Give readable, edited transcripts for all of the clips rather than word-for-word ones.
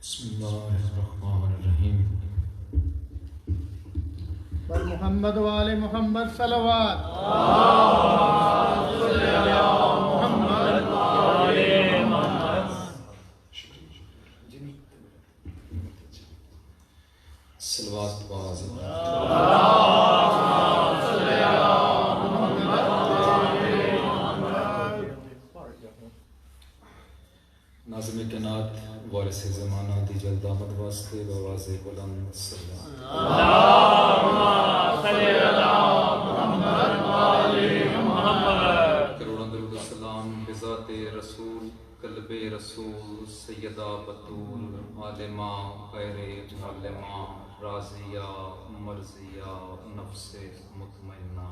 بسم اللہ الرحمن الرحیم بر محمد وآل محمد صلوات محمد وآل محمد صلوات باز ناظم کائنات وارث زمانہ دی جلد آمد واسطے بآواز بلند کروڑاں درود و سلام بذات رسول قلب رسول سیدہ بطول عالمہ غیر عالمہ راضیہ مرضیہ نفس مطمئنہ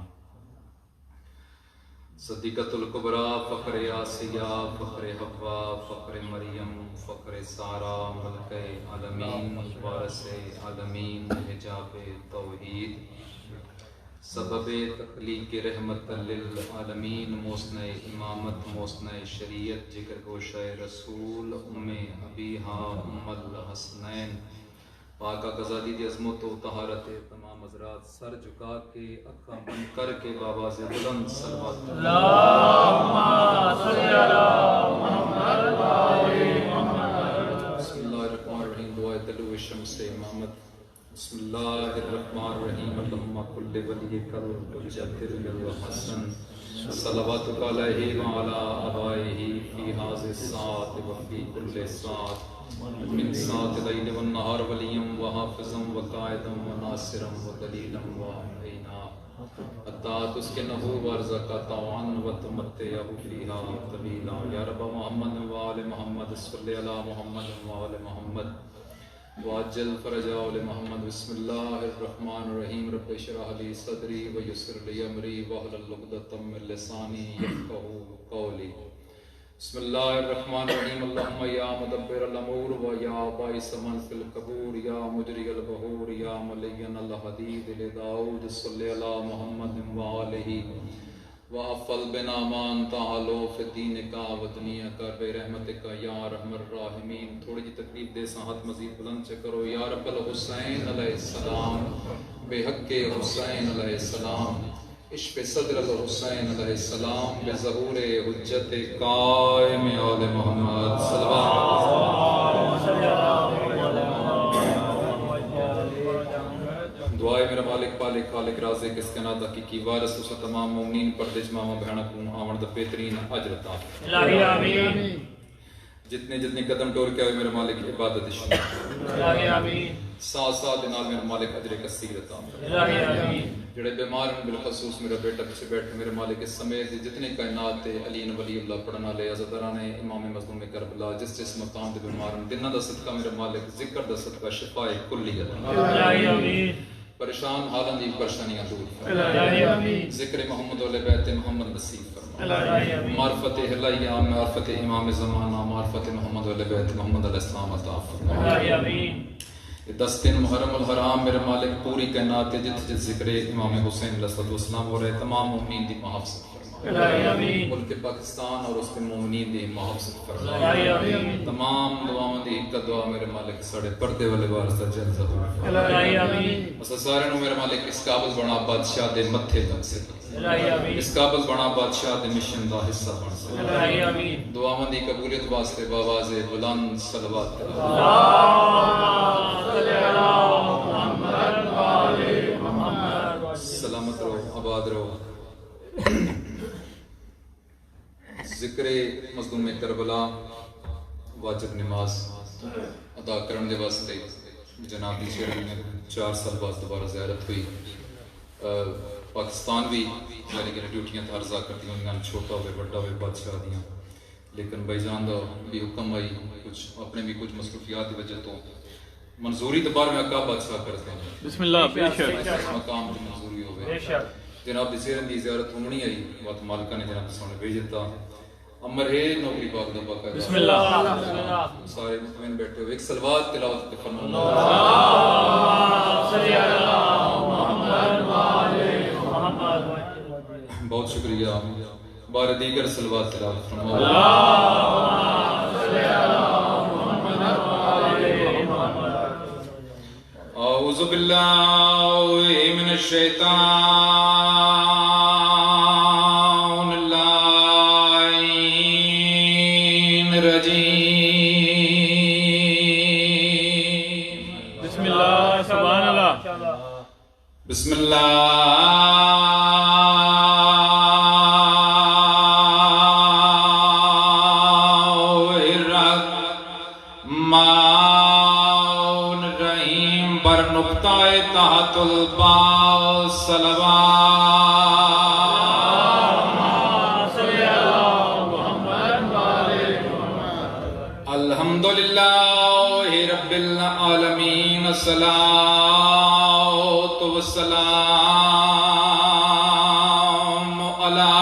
صدیقۃ الکبریٰ فخر آسیہ فخر حوا فخر مریم فخر سارہ ملکہ عالمین وارث عالمین حجاب توحید سبب تخلیق رحمت للعالمین محسن امامت محسن شریعت جگر گوشہ رسول ام ابیہا ام الحسنین پاکہ غزالی دی عظمت و طہارت تمام حضرات سر جھکا کے اکھاں بند کر کے بآواز بلند صلوات اللہم صلی علی محمد وآل محمد بسم اللہ الرحمن الرحیم دعائے طلوع شمس امامت بسم اللہ الرحمن الرحیم اللہم کل ولیک الحجۃ الحسن صلواتک علیہ وعلی آبائہ فی ھذہ الساعۃ وفی کل ساعۃ من ساعت اللیل والنہار ولیا وحافظا وقائدا وناصرا ودلیلا وعینا حتی تسکنہ وارزقہ طوعا وتمتعہ فیہا طویلا یا رب محمد وآل محمد صلی علی محمد وآل محمد وعجل فرجہ آل محمد بسم اللہ الرحمن الرحیم رب اشرح لی صدری ویسر لی امری واحلل عقدۃ من لسانی یفقہوا قولی بسم اللہ الرحمن الرحیم اللہم یا مدبر الامور و یا باعث من فی القبور یا مجری البحور یا ملین الحدید لداؤد صلی علی محمد وآلہ وافل بنا مان تعالو فی دینکا و دنیاکا برحمتکا یا رحم الراحمین تھوڑی جی تکلیف دے سا ہاتھ مزید بلند چکرو یا رب الحسین علیہ السلام بے حق حسین علیہ السلام عشق صدر الحسین علیہ السلام بظہور حجت قائم آل محمد صلوات دعائے میرا مالک پالک خالق رازق اس کے نات حقیقی وارث اس تمام مومنین پردش ماما بہنہ کو آمد بہترین اجر عطا الہی آمین جتنے جتنے قدم ٹور کے ہوئے میرا مالک عبادت شروع الہی آمین ساتھ ساتھ نال میرا مالک اجر کثیر عطا الہی آمین جڑے بیمار ہیں بالخصوص میرا بیٹا پیچھے بیٹھے میرے مالک اس سمیت جتنے کائنات تے علی ولی اللہ پڑھنا لے عزتران امام مظلوم کربلا جس جس مقام دے بیمار ہیں دنہ دا صدقہ میرے مالک ذکر دا صدقہ شفاء کلی عطا الہی آمین پریشان حالان دی پریشانیاں دور الہی آمین ذکر محمد علیہ بیت محمد نصیب فرما الہی آمین معرفت الہیہ معرفت امام زمانہ معرفت محمد علیہ بیت محمد علیہ السلام عطا فرما الہی آمین 10 دن محرم الحرام میرے مالک پوری کائنات جت جت ذکر امام حسین علیہ السلام ہو رہے تمام مومنین دی محافظت فرما الہی آمین ملک پاکستان اور اس کے مومنین دی محافظت فرما الہی آمین تمام دعاؤں دی ایک دعا میرے مالک ساڑے پردے والے وارث دا جلسہ دور الہی آمین بس سارے نو میرے مالک اس قابل بنا بادشاہ دے متھے تک سے الہی آمین اس قابل بنا بادشاہ دے مشن دا حصہ بن سے الہی آمین دعاؤں دی قبولیت واسطے بآواز بلند صلوات اللہم صلی علی محمد وآل محمد سلامت رہو آباد رہو ذکر مظلوم کربلا واجب نماز ادا کرنے دے واسطے جناب دی شہر میں 4 سال بعد دوبارہ زیارت ہوئی پاکستان بھی یعنی کہ ڈیوٹیاں تھا عرضہ کرتی ہوں چھوٹا ہوئے بڑا ہوئے بادشاہ دیاں لیکن بھائی جان دا بھی حکم آئی کچھ اپنے بھی کچھ مصروفیات کی وجہ تو منظوری دبار میں اکا بادشاہ کرتے ہیں بسم اللہ بے شک مقام کی منظوری ہوئے بے شک جناب دی زیرن دی زیارت ہونی آئی وقت مالکہ نے جناب سامنے بھیجتا امر ہے نوکری پاک دا پاک بسم اللہ سارے مطمئن بیٹھے ہوئے ایک سلوات تلاوت کے فرما اللہم صلی علی محمد وآل محمد بہت شکریہ بار دیگر سلوات تلاوت فرما اللہم صلی علی محمد وآل أعوذ بالله من الشيطان اللعين الرجيم بسم الله سبحان الله بسم الله الرحمن الرحيم بر نقطہ تحت الباء صلوات الحمد لله رب العالمين الصلاة والسلام على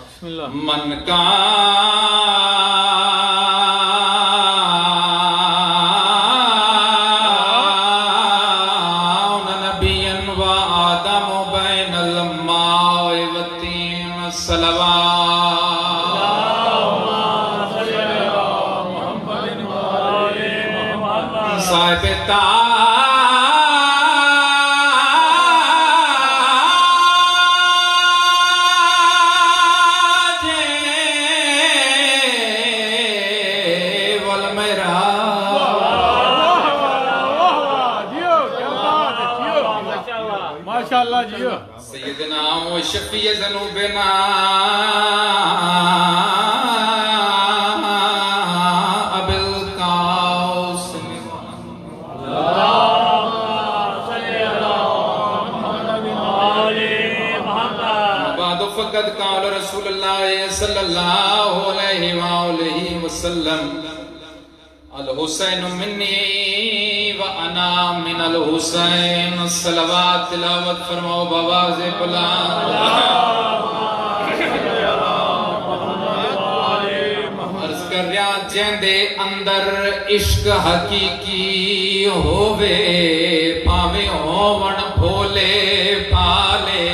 بسم الله من كان نبيا وآدم بين الماء والطين الصلوات صاحب تاج والمعراج ماشاء الله جيو سيدنا وشفيع ذنوبنا أبي القاسم بعد فقد قال رسول الله صلى الله عليه وآله وسلم الحسين مني وأنا من الحسين الصلوات تلاوت فرماؤ بآواز بلند عرض کر رہا جیندے اندر عشق حقیقی ہووے پاویں ہون بھولے پالے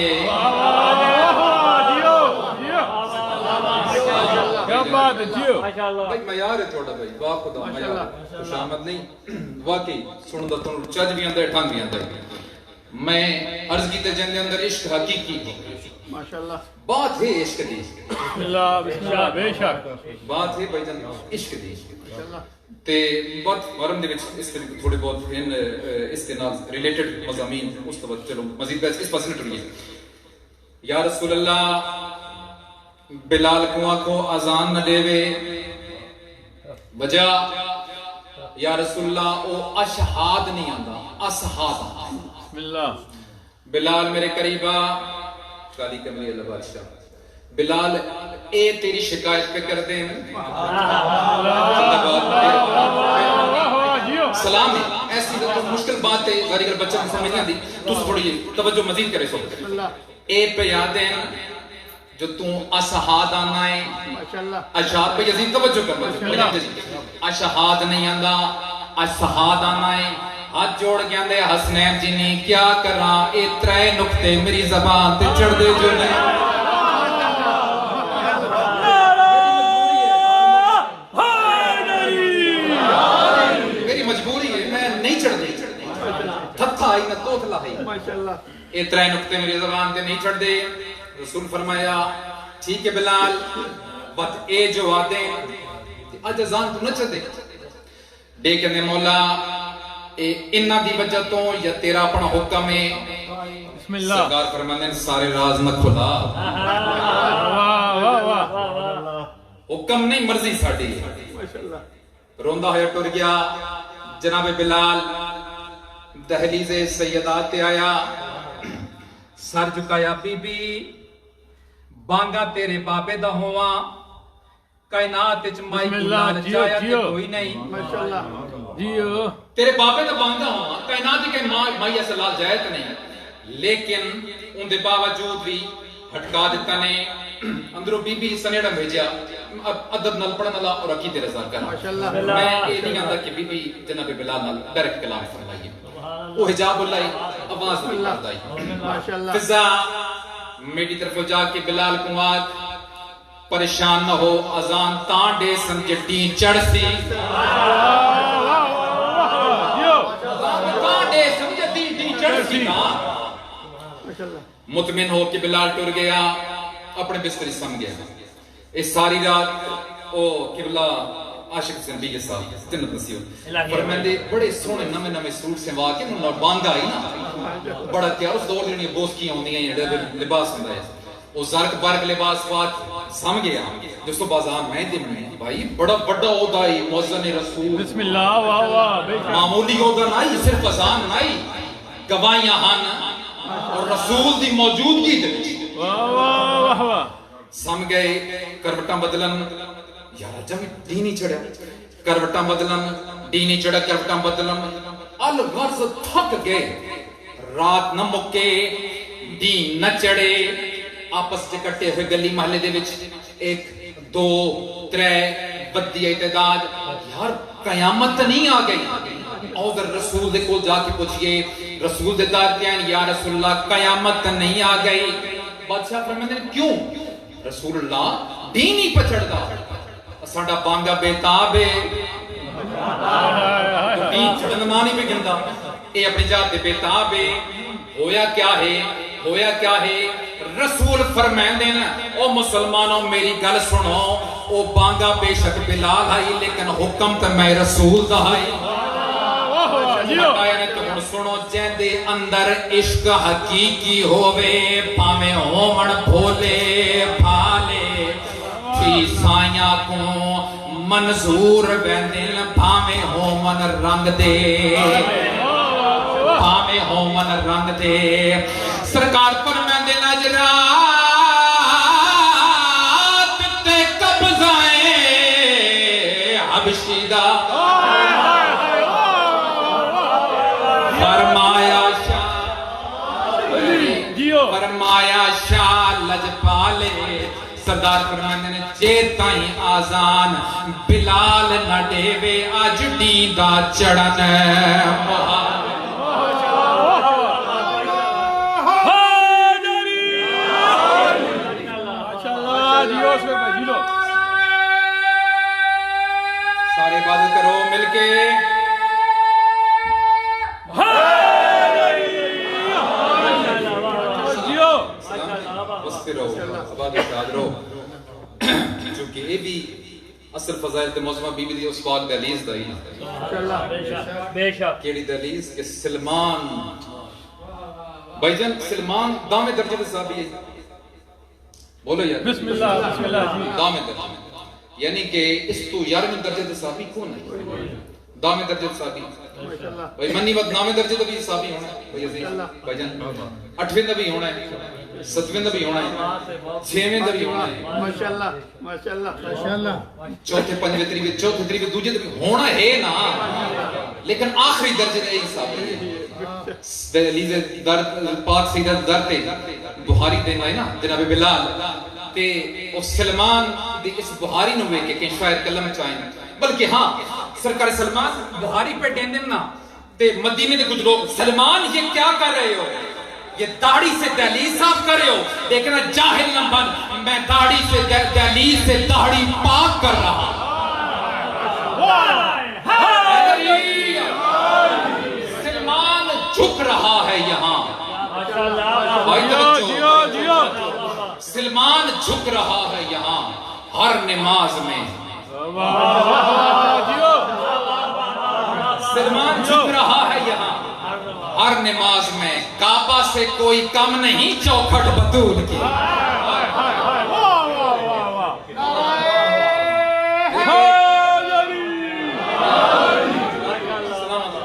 کیا بات ہے جیو بھائی معیار ہے تھوڑا بھائی واہ خدا معیار ہے خوش آمد نہیں واقعی سن دا تن چج بھی اندر ٹھان بھی اندر میں عرض کیتے جندے اندر عشق حقیقی ہو ماشاءاللہ بات ہے عشق دی بسم اللہ بے شک بات ہے بھائی جان عشق دی تے بہت فارم دے وچ اس طرح تھوڑے بہت اس کے نال ریلیٹڈ مضامین اس تو چلو مزید بحث اس پاس نہ ٹریے یا رسول اللہ بلال کو آنکھوں اذان نہ دیوے وجہ یا رسول اللہ او اشہاد نہیں آندا اسہاد بسم اللہ بلال میرے قریبا قالی کملی اللہ بادشاہ بلال اے تیری شکایت پہ کر دیں سلام ہے ایسی تو مشکل بات ہے ذاری اگر بچہ کو سمجھ نہ دی تو تھوڑی توجہ مزید کرے سو اے پہ یادیں جو تم اسہاد آنا ہے اشہاد پہ یزید توجہ کر اشہاد نہیں آندا اسہاد آنا ہے ہاتھ جوڑ گیا دے حسنین جی نے کیا کرا اے ترے نکتے میری زبان تے چڑھ دے جو نہیں میری مجبوری ہے میں نہیں چڑھ دے تھتھا آئی نہ توتھلا آئی اے ترے نکتے میری زبان تے نہیں چڑھ دے رسول فرمایا ٹھیک ہے بلال بات اے جو آدھیں آج ازان تو نہ چڑھ دے دیکھنے مولا انہ دی وجہ تو یا تیرا اپنا حکم ہے بسم اللہ سرکار فرمانے سارے راز نہ کھلا حکم نہیں مرضی ساڑی روندہ ہویا ٹر گیا جناب بلال دہلیز سیدات تے آیا سر جھکایا بی بی بانگا تیرے بابے دا ہوا کائنات اچ مائی بلال چایا تے کوئی نہیں جیو تیرے بابے دا بانگا ہوا کائنات کے مائی ایسا لال جائت نہیں لیکن ان دے باوجود بھی ہٹکا دیتا نے اندروں بی بی سنیڑا بھیجیا ادب نال پڑھن اللہ اور عقیدے رضا کرنا میں یہ نہیں آتا کہ بی بی جناب بلال نال ڈائریکٹ کلام فرمائیے وہ حجاب اللہ آواز نہیں کرتا فضا میری طرف جا کے بلال کو آگ پریشان نہ ہو اذان تانڈے سن جٹی چڑھ سی کی مطمئن ہو کہ بلال ٹر گیا اپنے بستری سم گیا اس ساری رات او قبلہ عاشق سے نبی کے ساتھ جنت نصیب فرمائندے بڑے سونے نمے نمے سوٹ سے واقع انہوں نے باندھا ہی نا بڑا تیار اس دور جنہیں بوس کی ہوندی ہیں لباس ہوندہ ہے وہ زرق برق لباس بات سم گیا دوستو بازار میں دن میں بھائی بڑا بڑا عہدہ ہی موزن رسول بسم اللہ واہ واہ معمولی عہدہ نہیں صرف ازان نہیں گواہیاں ہن اور رسول دی موجودگی دے واہ واہ واہ سم گئے کروٹاں بدلن یار جب دینی چڑھا کروٹاں بدلن دینی چڑھا کروٹاں بدلن الغرض تھک گئے رات نہ مکے دین نہ چڑھے آپس کے کٹے ہوئے گلی محلے دے وچ ایک دو ترے بدی اعتداد یار قیامت نہیں آ گئی اور رسول دے کو جا کے پوچھئے رسول دے دار کہیں یا رسول اللہ قیامت نہیں آ گئی بادشاہ فرماتے ہیں کیوں رسول اللہ دین ہی پچھڑ دا ساڑا بانگا بیتاب ہے دین چھڑنا نہیں پہ گندہ اے اپنی جاتے بیتاب ہے ہویا کیا ہے رسول فرمائیں دینا او مسلمانوں میری گل سنو او بانگا بے شک بلال آئی لیکن حکم تا میں رسول دا آئی سنو جیندے اندر عشق حقیقی ہووے پامے ہومن بھولے بھالے تھی سائیاں کو منظور بیندن پامے ہومن رنگ دے پامے ہومن رنگ دے سرکار پر میں دے نجرات تے قبضائیں حبشی دا فرمایا شاہ لجپالے سردار فرمانے نے چیتائیں آزان بلال نہ ڈیوے آج ڈیندہ چڑھن سارے عبادت کرو مل کے چونکہ یہ بھی اصل فضائل تے موسمہ بی بی دی اس پاک دلیز دائی بے شک کیڑی دلیز کہ سلمان بھائی جان سلمان دامے درجے دے صحابی ہے بولو یار بسم اللہ دامے درجے یعنی کہ اس تو 11ویں درجے دے صحابی کون ہے دامے درجے دے صحابی بھائی منی وقت نامے درجے دے بھی صحابی ہونا ہے بھائی عزیز بھائی جان 8ویں نبی ہونا ہے 7ویں نبی ہونا ہے 6ویں نبی ہونا ہے ماشاءاللہ چوتھے پنجویں تریویں دوجے نبی ہونا ہے نا لیکن آخری درجے دے صحابی ہے دلیز در پاک سیدت در تے بخاری دینا ہے نا جناب بلال تے او سلمان دی اس بخاری نو میں کہ شاعر کلم چاہیں بلکہ ہاں سرکار سلمان بخاری پہ ڈیندن نا تے مدینے دے کچھ لوگ سلمان یہ کیا کر رہے ہو یہ داڑھی سے دہلیز صاف کر رہے ہو لیکن جاہل نہ بن میں داڑھی سے دہلیز سے داڑھی پاک کر رہا سلمان جھک رہا ہے یہاں سلمان جھک رہا ہے یہاں ہر نماز میں سلمان جھک رہا ہے یہاں ہر نماز میں کعبہ سے کوئی کم نہیں چوکھٹ بطول کی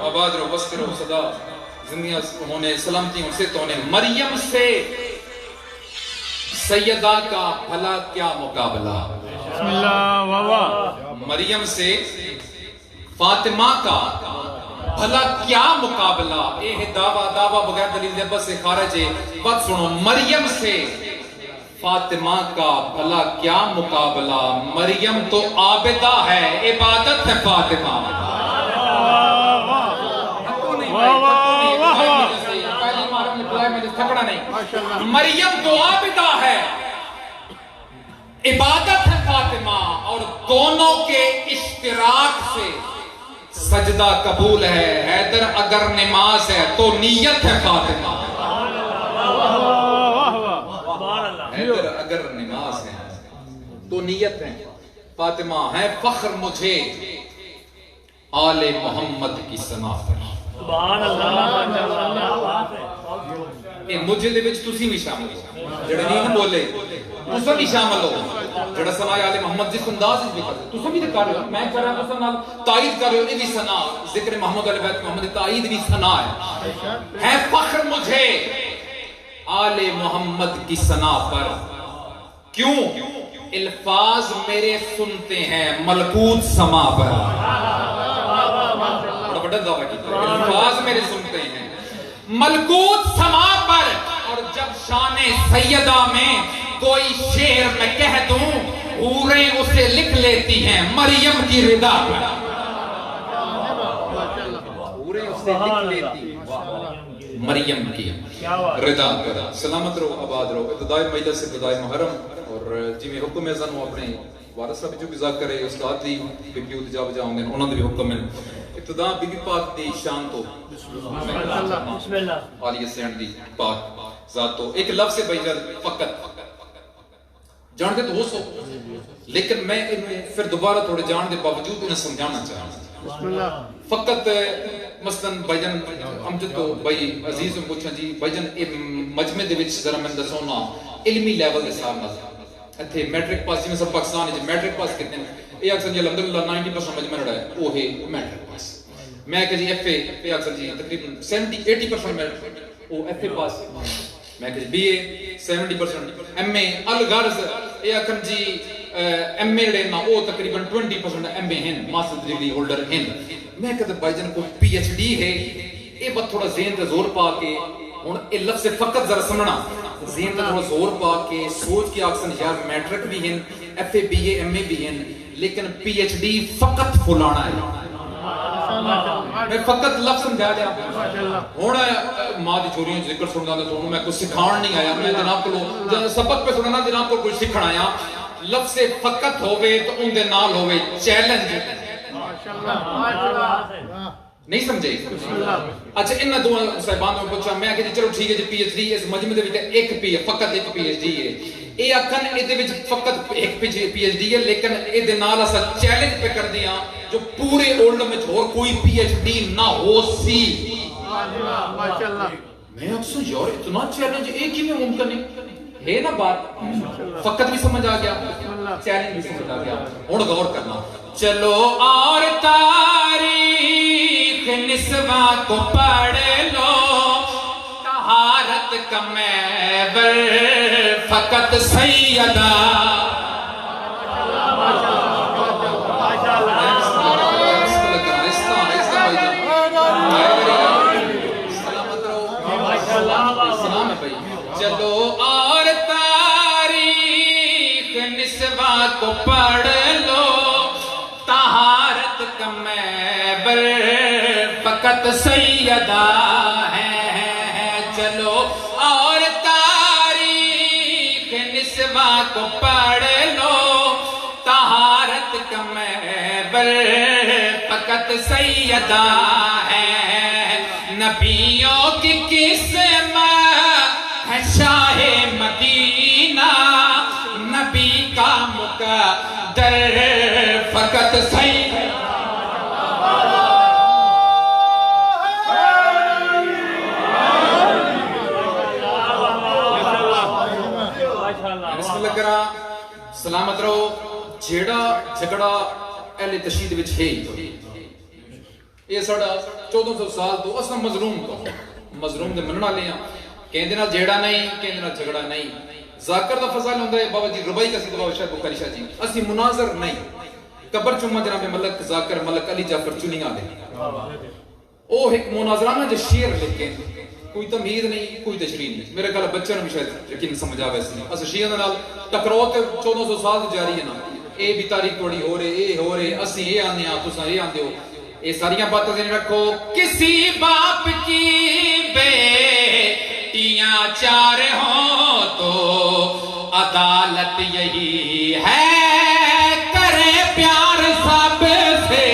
آباد رہو بس کرو صدا زندگیاں ہونے سلامتی ان سے تونے مریم سے سیدہ کا بھلا کیا مقابلہ بسم اللہ واہ واہ مریم سے فاطمہ کا بھلا کیا مقابلہ اے دعویٰ بغیر دلیل دے بس سے خارج ہے بات سنو مریم سے فاطمہ کا بھلا کیا مقابلہ مریم تو عابدہ ہے عبادت ہے فاطمہ مریم تو عابدہ ہے عبادت ہے فاطمہ اور دونوں کے اشتراک سے سجدہ قبول ہے، حیدر اگر نماز ہے تو نیت ہے فاطمہ، حیدر اگر نماز ہے تو نیت ہے فاطمہ، ہے فخر مجھے آل محمد کی ثنا پر۔ سبحان اللہ، اے مجھے دے وچ تسی بھی شامل ہو، جڑے نہیں بولے تساں بھی شامل ہو، جڑا ثنا آل محمد جس انداز وچ بھی کرتے تساں بھی تے کر رہے ہو، میں کر رہا تساں نال تائید کر رہے ہو، یہ بھی ثنا ذکر محمد علیہ بیت محمد تائید بھی ثنا ہے فخر مجھے آل محمد کی ثنا پر، کیوں؟ الفاظ میرے سنتے ہیں ملکوت سما پر، بڑا بڑا دعویٰ کیا، الفاظ میرے سنتے ہیں ملکوت سما پر، اور جب شان سیدہ میں کوئی شعر میں کہہ دوں حوریں اسے لکھ لیتی ہیں مریم کی رضا پر، حوریں اسے لکھ لیتی ہیں مریم کی رضا پر۔ سلامت رہو، آباد رہو، ابتدائی مجلس ابتدائی محرم، اور جی میں حکم ہے سانو اپنے وارث صاحب جو قضا کرے، استاد دی بی جا بجا ہوندے انہاں دے بھی حکم ہے۔ ابتدا بی بی پاک دی شان تو بسم اللہ عالیہ سینڈ دی پاک ذات تو ایک لفظ ہے بھائی فقط جان دے تو ہو سو، لیکن میں انہیں پھر دوبارہ تھوڑے جان دے باوجود انہیں سمجھانا چاہتا فقط مثلاً بھائی جان امجد تو بھائی عزیز میں پوچھا جی بھائی جان مجمع دے وچ ذرا میں دسونا علمی لیول دے حساب نال اتھے میٹرک پاس جی میں سب پاکستان وچ میٹرک پاس کتنے اے اکثر جی الحمدللہ 90% مجمع رہا ہے وہ ہے میٹرک پاس، میں کہ جی ایف اے اکثر جی تقریباً 70-80% میٹرک وہ ایف اے پاس، میں کہ جی بی اے 70%، ایم اے الغرض اے اکھن جی ایم اے رہے نا وہ تقریباً 20% ایم اے ہیں ماسٹر ڈگری ہولڈر ہیں، میں کہتا بھائی جان کو پی ایچ ڈی ہے، یہ بات تھوڑا ذہن تے زور پا کے ہن اے لفظ فقط ذرا سمجھنا، ذہن تے تھوڑا زور پا کے سوچ کے آکسن یار میٹرک بھی ہیں F A B A M A بھی ہیں لیکن پی ایچ ڈی فقط فلانا ہے، میں فقط لفظ سمجھا لیا ہوں ماں دی چھوڑیوں ذکر سننا تو میں کچھ سکھاؤن نہیں آیا، میں جناب کو سبق پہ سننا جناب کو کچھ سکھانا آیا، لفظ فقط ہوئے تو ان دے نال ہوئے چیلنج نہیں سمجھے۔ اچھا انہاں دو صاحبان میں پوچھا میں کہ چلو ٹھیک ہے جی پی ایچ ڈی اس مجمع دے وچ ایک پی ہے فقط ایک پی ایچ ڈی ہے، اے اکھن اے دے وچ فقط ایک پی ایچ ڈی ہے لیکن اے دے نال اسا چیلنج پہ کر دیاں جو پورے اولڈ میں اور کوئی پی ایچ ڈی نہ ہو سی، ماشاءاللہ میں اکثر یار اتنا چیلنج ایک ہی میں ممکن ہے نا، بات فقط بھی سمجھ آ گیا چیلنج بھی سمجھ آ گیا، ہن غور کرنا چلو اور تاریخ نسواں کو پڑھ لو طہارت کا محور فقط سیدہ، چلو اور تاریخ نسواں کو پڑھ لو طہارت کا محور فقط سیدہ ہے، چلو اور تاریخ نسواں کو پڑھ لو طہارت کا محور فقط سیدہ ہے، نبیوں کی قسمت ہے شاہ مدینہ، نبی کا مقدر فقط سیدہ، بسم اللہ کرا سلامت رہو، جیڑا جھگڑا اہل تشہید وچ ہے یہ ساڑا 1400 سال تو اصلا مظلوم دے مننا لیا کہندے نا جیڑا نہیں کہندے نا جھگڑا نہیں، ذاکر دا فضل ہوندا ہے بابا جی ربائی کا سید بابا شاہ بخاری شاہ جی اسی مناظر نہیں، قبر چوما جناب ملک ذاکر ملک علی جعفر چنی آلے او ایک مناظرانہ جو شعر لکھے کوئی تمہید نہیں کوئی تشریح نہیں، میرے خیال بچوں نے بھی شاید یقین سمجھ آوے اس نے اس شیعہ نال ٹکراؤ تے 1400 سال جاری ہے نا، اے بھی تاریخ توڑی ہو رہے اسی اے آندے ہاں تساں اے آندے ہو، اے ساریاں باتیں ذہن رکھو، کسی باپ کی بیٹیاں چار ہوں تو عدالت یہی ہے کرے پیار سب سے،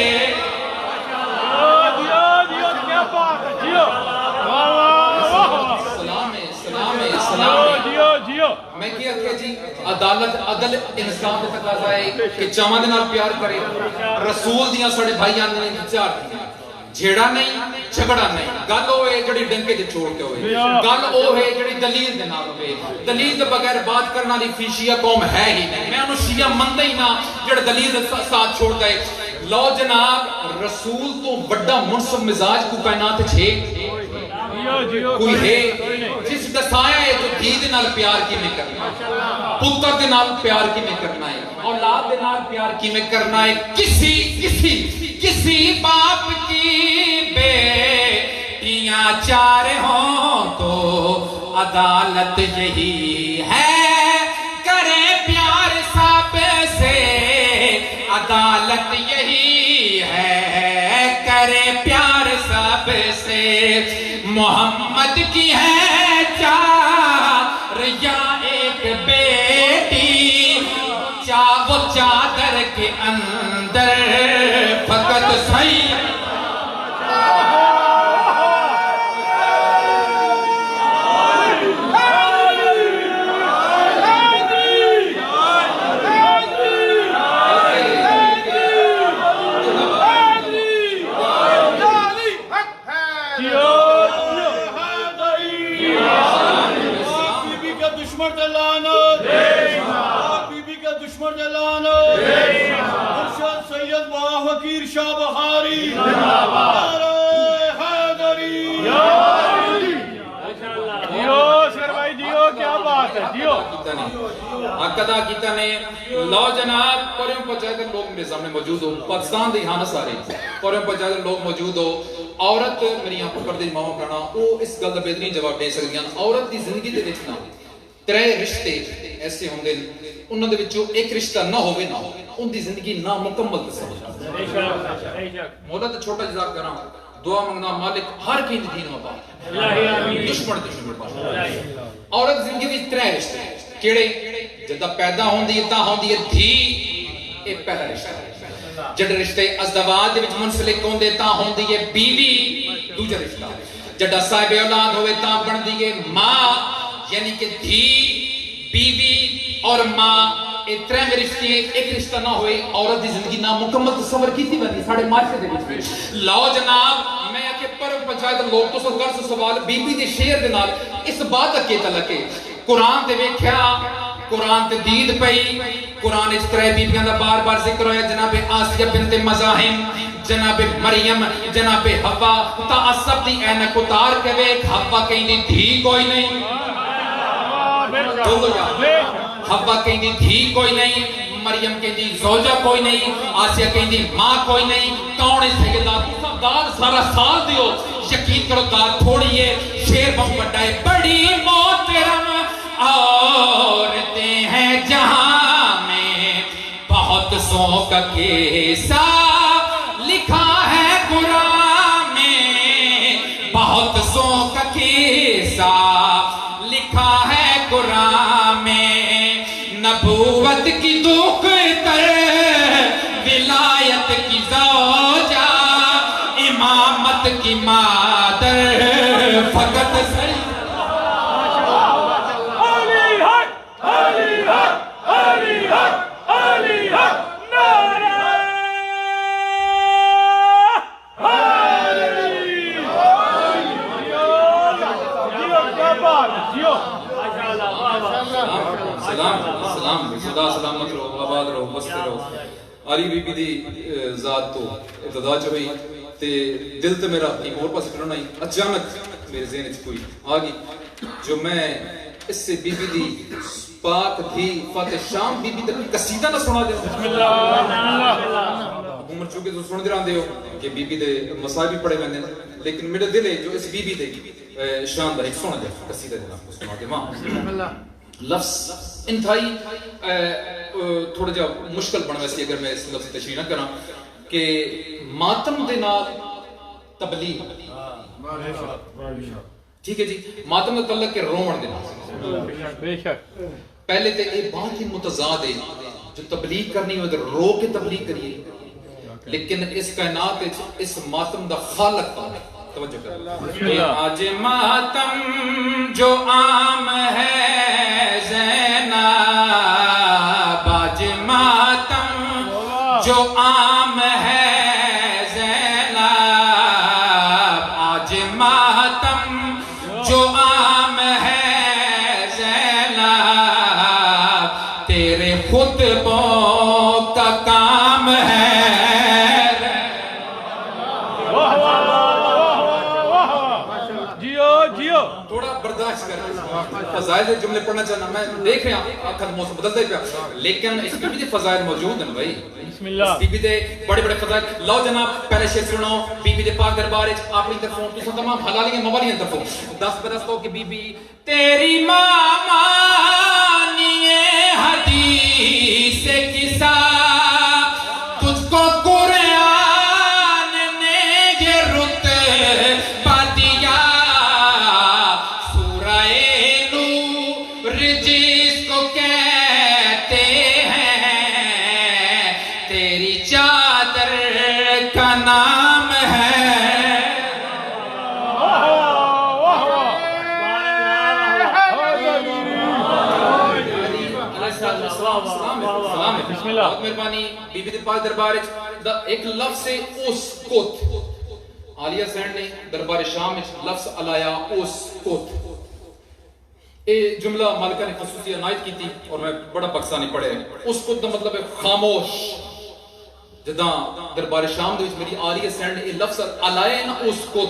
میں کیا کہ جی عدالت عدل انسان کا تقاضا ہے کہ چاواں دے نال پیار کرے رسول دیاں ساڈے بھائیاں نے چار جھیڑا نہیں جھگڑا نہیں گل او ہے جڑی ڈنکے تے چھوڑ کے ہوئے گل او ہے جڑی دلیل دے نال ہوئے دلیل دے بغیر بات کرنا دی فی شیعہ قوم ہے ہی نہیں میں انہوں شیعہ مندا ہی نہ جڑا دلیل دے ساتھ چھوڑ دے لو جناب رسول تو بڑا منصف مزاج کو کائنات چھے کوئی ہے جس دسایا ہے جو دھی دے نال پیار کی میں کرنا ہے پتر دے نال پیار کی میں کرنا ہے اولاد دے نال پیار کی میں کرنا ہے کسی باپ کی بیٹیاں چار ہوں تو عدالت یہی ہے کرے پیار سب سے عدالت یہی ہے کرے پیار سب سے محمد کی ہے چار یا ایک بیٹی وہ چادر کے اندر فقط صحیح شاہ بخاری کیا بات ہے جیو حق ادا کیتا نے لو جناب پوریوں پنچایت لوگ میرے سامنے موجود ہو پاکستان دے ہاں سارے پوریوں پنچایت لوگ موجود ہو عورت میری آنکھوں پر دی ماں کرنا او اس گل دا بہترین جواب دے سکدیاں عورت دی زندگی دے وچ نا ترے رشتے ایسے ہوندے انہاں دے وچوں ایک رشتہ نہ ہوے نا ان دی زندگی نامکمل تصور بے شک مولا تے چھوٹا جزا کراں دعا منگنا مالک ہر کی دین و با دشمن با عورت زندگی وچ ترے رشتے کیڑے جدا پیدا ہوندی تا ہوندی دھی اے پہلا رشتہ جڑے رشتے ازدواج دے وچ منسلک ہوندے تا ہوندی ہے بیوی دوجا رشتہ جڑا صاحب اولاد ہوے تا بندی ہے ماں یعنی کہ دھی بیوی اور ماں اے ترے رشتے ایک رشتہ نہ ہوئے عورت دی زندگی نامکمل تصور کیتی بندی ساڈے معاشرے دے وچ لاؤ جناب میں کہ پر پنچایت لوگ تو سرکار سے سوال بی بی دے شعر دے نال اس بات اکے تلکے قرآن تے ویکھیا قرآن تے دید پئی قرآن اس طرح بیبیاں دا بار بار ذکر ہویا جناب آسیہ بنت مزاحم جناب مریم جناب حوا تعصب دی اینک اتار کے ویکھ حوا کہیں دی دھی کوئی نہیں حوا کہیں دی دھی کوئی نہیں مریم کہیں دی زوجہ کوئی نہیں آسیہ کہیں دی ماں کوئی نہیں کون اس ہے کہ دار سارا سال دیو یقین کرو دار تھوڑی ہے شیر بہت بڑا ہے بڑی محترم عورتیں ہیں جہاں میں بہت سو کا قصہ لکھا ہے قرآن میں بہت سو کا قصہ لکھا ہے قرآن میں نبوت کی دکھ کر ولایت کی زوجہ امامت کی مادر فقط سر علی حق علی حق علی حق علی حق نعرہ علی جیو کیا بات جیو سلام سلام خدا سلامت رہو آباد رہو بستے رہو آری بی بی دی ذات تو ابتدا جو ہوئی تے دل تے میرا ایک اور پاس کرنا ہی اچانک میرے ذہن چ کوئی آگی جو میں اس سے بی بی دی پاک تھی فاتح شام بی بی تک قصیدہ نہ سنا دے بسم اللہ عمر چونکہ تو سن دے رہاں دے ہو کہ بی بی دے مسائب بھی پڑے میں نے لیکن میرے دل ہے جو اس بی بی دے شان دا ایک سنا دے قصیدہ دے نام کو سنا دے ماں لفظ انتہائی تھوڑا جا مشکل بن ویسی اگر میں اس لفظ تشریح نہ کرا کہ ماتم دے نال تبلیغ ٹھیک ہے جی ماتم دے تعلق کے رومن دے نال بے شک پہلے تے ایک بات ہی متضاد ہے جو تبلیغ کرنی ہو تو رو کے تبلیغ کریے لیکن اس کائنات اس ماتم دا خالق توجہ کرو. آج ماتم جو عام ہے زینب، آج ماتم جو عام ہے زینب، آج ماتم جو عام ہے زینب، تیرے خطبوں کا کام ہے. تھوڑا برداشت کر فضائل کے جملے پڑھنا چاہنا میں دیکھ رہا ہوں آخر موسم بدلتا ہی پیا، لیکن اس بی بی دے فضائل موجود ہیں بھائی. بسم اللہ. بی بی دے بڑے بڑے فضائل. لو جناب پہلے شعر سنو بی بی دے پاک دربار وچ اپنی طرفوں تساں تمام حلالیاں موالیاں طرفوں 10 برس تو کہ بی بی تیری ماں مانیے حدیث قصہ، تجھ کو قرآن نے یہ رتبہ دیا، جس کو کہتے ہیں تیری چادر کا نام ہے. بسم اللہ. مہربانی بی بی دے پاک دربار ایک لفظ ہے اسکت. عالیہ سینڈ نے دربار شام میں لفظ الایا اسکت. یہ جملہ مالکہ نے خصوصی عنایت کی تھی اور میں بڑا پاکستانی پڑھے. اس کو مطلب ہے خاموش. جداں دربار شام دے وچ میری عالیہ سینڈ یہ لفظ علائے نا اس کو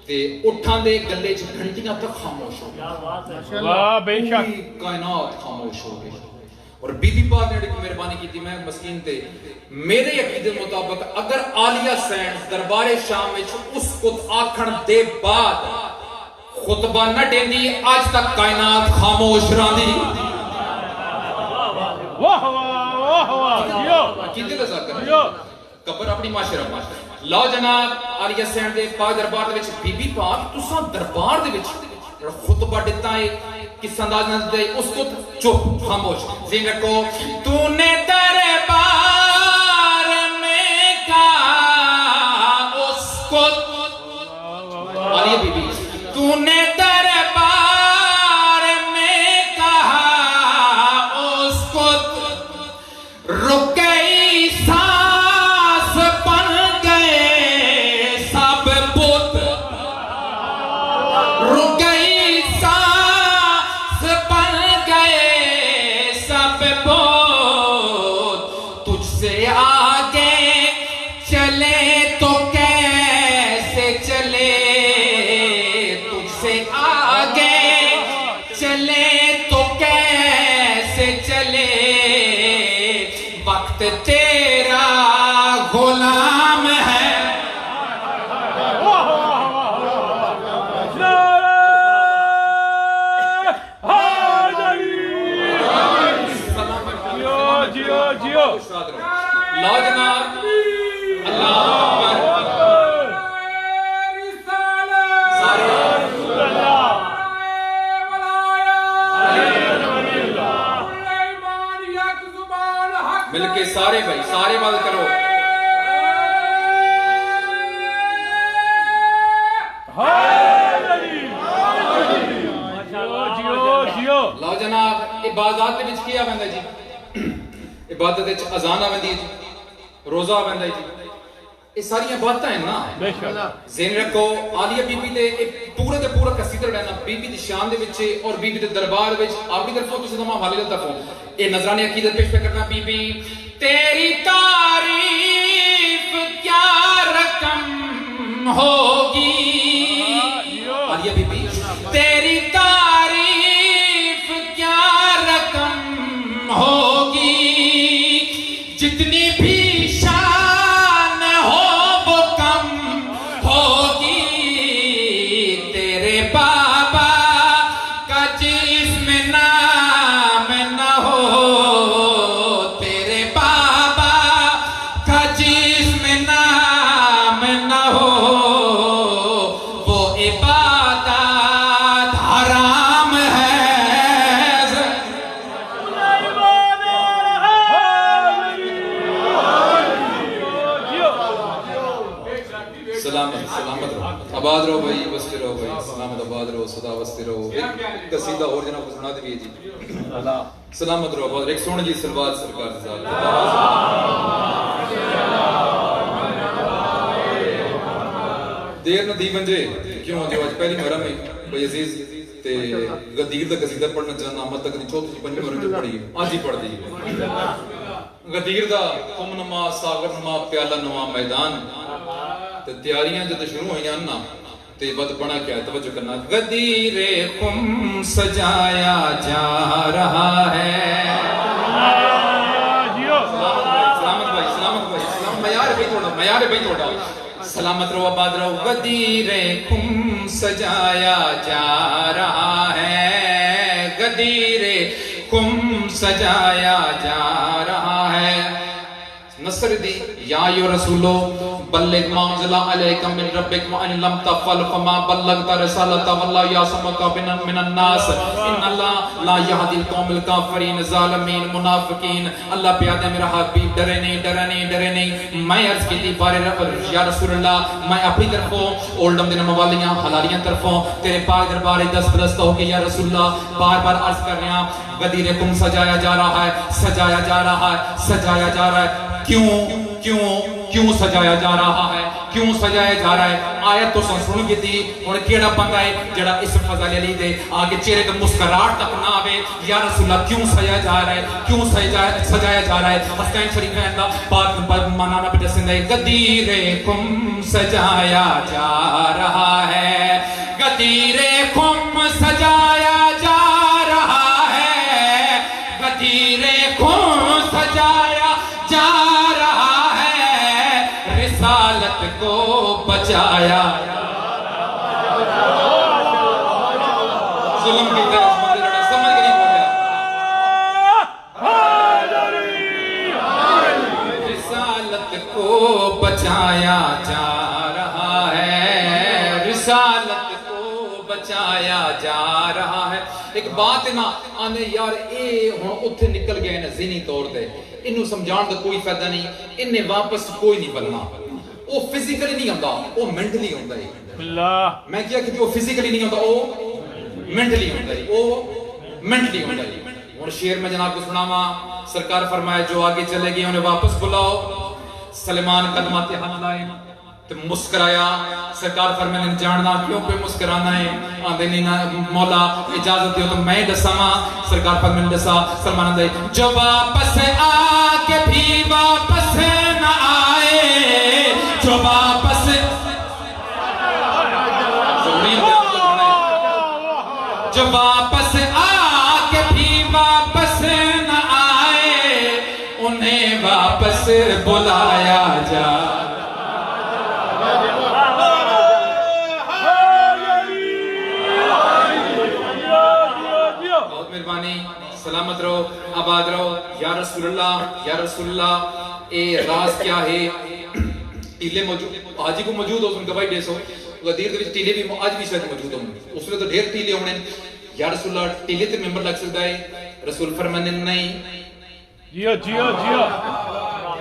تے اٹھاں دے گلے چ گھنٹیاں تک خاموش ہو گئی. واہ بے شک کائنات خاموش ہو گئی. اور بی بی پاک نے مہربانی کی تھی. میں مسکین تے میرے عقیدے مطابق اگر عالیہ سینڈ دربار شام وچ اس کو آکھن دے بعد خطبہ نہ دیندی آج تک کائنات خاموش راندی. واہ واہ واہ کتنے لذا کر قبر اپنی معاشرہ. لو جناب عالیہ سینڈ دے پاک دربار دے وچ بی بی پاک تساں دربار دے وچ خطبہ دیتا ہے کس انداز نہ دے اس کو چپ خاموش. ذہن رکھو تو نے دربار میں کہا اس کو عالیہ بی بی تو نے دربار میں کہا اس کو رک گئی سانس بن گئے سب بت، رک گئی سانس بن گئے سب بت، تجھ سے آگے چلے تو کیسے چلے، آگے چلے تو کیسے چلے، وقت تیرا غلام ہے. لو جناب اللہ مل کے سارے بھائی سارے بات کرو. لو جناب عبادات دے وچ کیا ویندا جی؟ عبادت وچ اذان آوندی ہے جی، روزہ آوندا ہے جی، یہ ساری باتاں ہیں نا. ذہن رکھو عالیہ بی بی دے پورے دے پورا قصیدہ رہنا بی بی دی شان دے وچ اور بی بی دے دربار وچ اپنی طرفوں تسی تمام حوالے دی طرفوں یہ نظرانے عقیدت پیش کرنا. بی بی تیری تعریف کیا رقم ہوگی، عالیہ بی بی تیری تعریف کیا رقم ہوگی، جتنی بھی شان ہو وہ کم ہوگی، تیرے بابا کا جسم نام نہ ہو، تیرے بابا سلامت سلامت رہو آباد رہو بھائی بستے رہو بھائی سلامت آباد رہو سدا بستے رہو ایک قصیدہ اور جناب کو سنا دیجیے جی سلامت رہو آباد ایک سونا جی سلوات سرکار دیر نہ دی بنجے کیوں جو آج پہلی مرہ میں بھائی عزیز تے غدیر دا قصیدہ پڑھنا چاہنا آمد تک نہیں چوتھی پنجی مرہ جو پڑھی آج ہی پڑھ دی غدیر دا قم نما ساگر نما پیالہ نما میدان تے تیاریاں جب شروع ہوئی نا تے بد بنا کیا ہے توجہ کرنا غدیر قم سجایا جا رہا ہے سلامت بھائی سلامت میار بھائی تھوڑا سلامت رو آباد رہو غدیر قم سجایا جا رہا ہے غدیر قم سجایا جا رہا ہے نصر دی یا ایو رسولو بلغ ما انزل علیک من ربک وان لم تفعل فما بلغت رسالۃ واللہ یعصمک من الناس ان اللہ لا یہدی القوم الکافرین ظالمین منافقین اللہ پیادے میرا حبیب ڈرے نہیں میں عرض کی تھی بارے یا رسول اللہ میں اپنی طرفوں اولڈم دن موالیاں حلالیاں طرفوں تیرے پاک دربارے دست بدست ہو کے یا رسول اللہ بار بار عرض کر رہے ہیں غدیر قم سجایا جا رہا ہے سجایا جا رہا ہے سجایا جا رہا ہے کیوں سجایا جا رہا ہے کیوں سجایا جا رہا ہے آیت تو سن کی تھی اور کیڑا بندہ ہے جڑا اس فضل علی دے آگے چہرے تے مسکراہٹ تک نہ آوے یا رسول اللہ کیوں سجایا جا رہا ہے کیوں سجایا جا رہا ہے حسین شریف میں اللہ پاک منانا پہ دسن دے غدیر قم سجایا جا رہا ہے غدیر قم سجایا جا رہا ہے غدیر قم سجایا جا رہا ہے رسالت کو بچایا ظلم کی طرف سمجھ کے نہیں پڑھا رسالت کو بچایا جا رہا ہے رسالت کو بچایا جا رہا ہے ایک بات ہے نا آنے یار اے ہون اتھے نکل گئے نا ذہنی طور دے انہوں سمجھان دا کوئی فائدہ نہیں انہیں واپس کوئی نہیں بننا وہ فزیکلی نہیں ہوتا وہ مینٹلی ہوتا ہے میں کیا کہ وہ فزیکلی نہیں ہوتا وہ مینٹلی ہوتا ہے وہ مینٹلی ہوتا ہے اور شعر میں جناب کو سناوا سرکار فرمائے جو آگے چلے گئے انہیں واپس بلاؤ سلیمان قدمات ہاتھ لائے تو مسکرایا سرکار فرمائے جاننا کیوں پہ مسکرانا ہے آدھے نہیں مولا اجازت دیو تو میں دساما سرکار فرمائے دسا سلمان دے جو واپس آکے بھی واپس نہ آئے جو واپس جو واپس آکے بھی واپس نہ آئے انہیں واپس بلایا جا سلامت رہو آباد رہو یا رسول اللہ اے راز کیا ہے ٹیلے موجود آجی کو موجود ہو سن گواہی دے سو غدیر دے وچ ٹیلے بھی آج بھی شاید موجود ہوں اس نے تو ڈھیر ٹیلے ہونے یا رسول اللہ ٹیلے تے ممبر لگ سکتا ہے رسول فرمانے نہیں جیو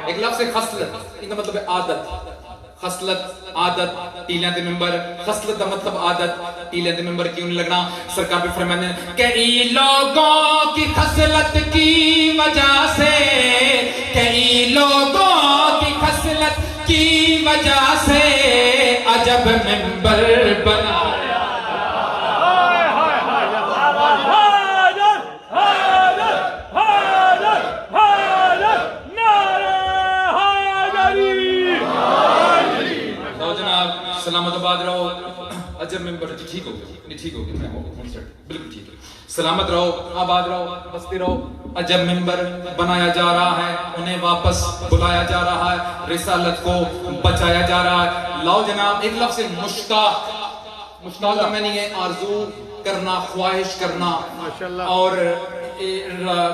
ایک لفظ ہے خصلت ان کا مطلب ہے عادت خصلت عادت ٹیلیاں تے ممبر خصلت دا مطلب عادت ٹیلیاں تے ممبر کیوں نہیں لگنا سرکار پہ فرمانے کئی لوگوں کی خصلت کی وجہ سے کئی لوگوں کی خصلت کی وجہ سے عجب ممبر بنایا سلامت آباد رہو عجب ممبر ٹھیک ہو گیا ٹھیک ہو گیا میں بالکل ٹھیک ہے سلامت رہو آباد رہو بستے رہو عجب ممبر بنایا جا رہا ہے انہیں واپس بلایا جا رہا ہے رسالت کو بچایا جا رہا ہے لاؤ جناب ایک لفظ مشتاق مشتاق کا میں نہیں ہے آرزو کرنا خواہش کرنا اور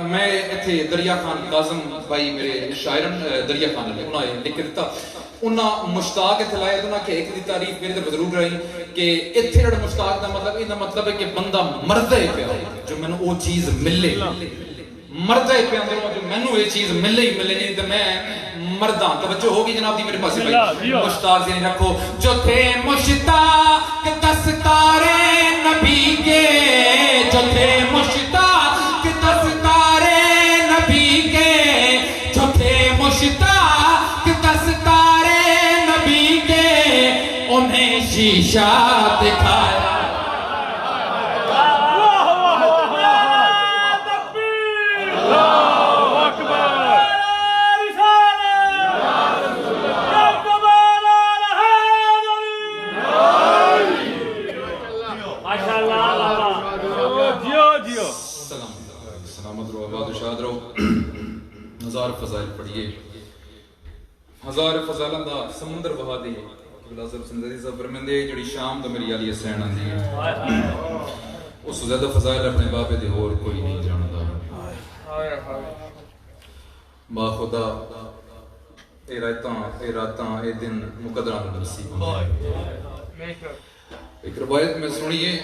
میں اتھے دریا خان کاظم بھائی میرے شاعرن دریا خان نے انہوں نے لکھ دیتا انہاں مشتاق اتھے لائے تو نہ کہ ایک دی تعریف میرے تے ضرور رہی کہ اتھے رڑ مشتاق دا مطلب یہ مطلب ہے کہ بندہ مردے پہ جو میں نے وہ چیز ملے مردے پہ اندر جو میں نے یہ چیز ملے ہی ملے نہیں تو میں مرداں توجہ ہوگی جناب دی میرے پاس بھائی مشتاق ذہن رکھو جو تھے مشتاق دستارے نبی کے جو تھے مشتاق دستارے نبی کے جو تھے مشتاق دستارے نبی کے انہیں شیشہ دکھایا ہزار فضائل پڑھیے ہزار فضائل دا سمندر بہا دے بلازر سندری زبر میں دے جڑی شام دا میری علی حسین آندی ہے اس سے زیادہ فضائل اپنے بابے دے اور کوئی نہیں جانتا با خدا اے راتاں اے دن مقدران نصیب ایک روایت میں سنیے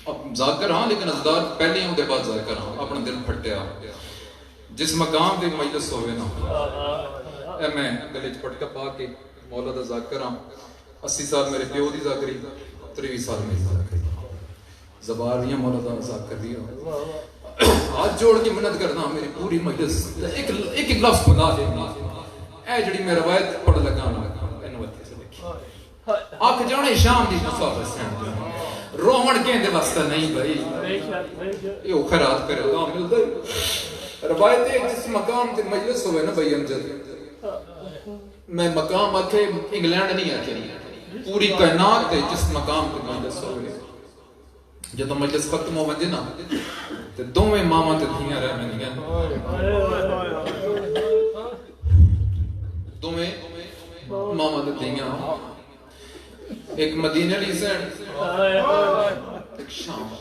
اب ذاکر ہاں لیکن ازدار پہلے ہوں دے بعد ذاکر ہاں اپنا دل پھٹیا جس مقام دے مجلس ہوئے نا اے میں گلچ پٹکا پا کے مولا دا ذاکر ہاں 80 سال میرے پیو دی ذاکری 23 سال میری ذاکری زبار دیاں مولا دا ذاکر دیا ہاتھ جوڑ کے منت کرنا میری پوری مجلس ایک لفظ پڑھا دے اے جڑی میں روایت پڑھ لگانا انوتی سے لکھی آکھ جانے شام دی مصافہ سین رومن کے اندے واسطہ نہیں بھائی یہ اخرات کرے گا مل دے روایت ہے جس مقام تے مجلس ہوئے نا بھائی امجد میں مقام آکھے انگلینڈ نہیں آکھے پوری کائنات تے جس مقام تے مجلس ہوئے جب مجلس ختم ہو ونجے نا تے دوویں ماما تے دھیاں رہ وندیاں دوویں ماما تے دھیاں ایک مدینہ علی حسین ایک شام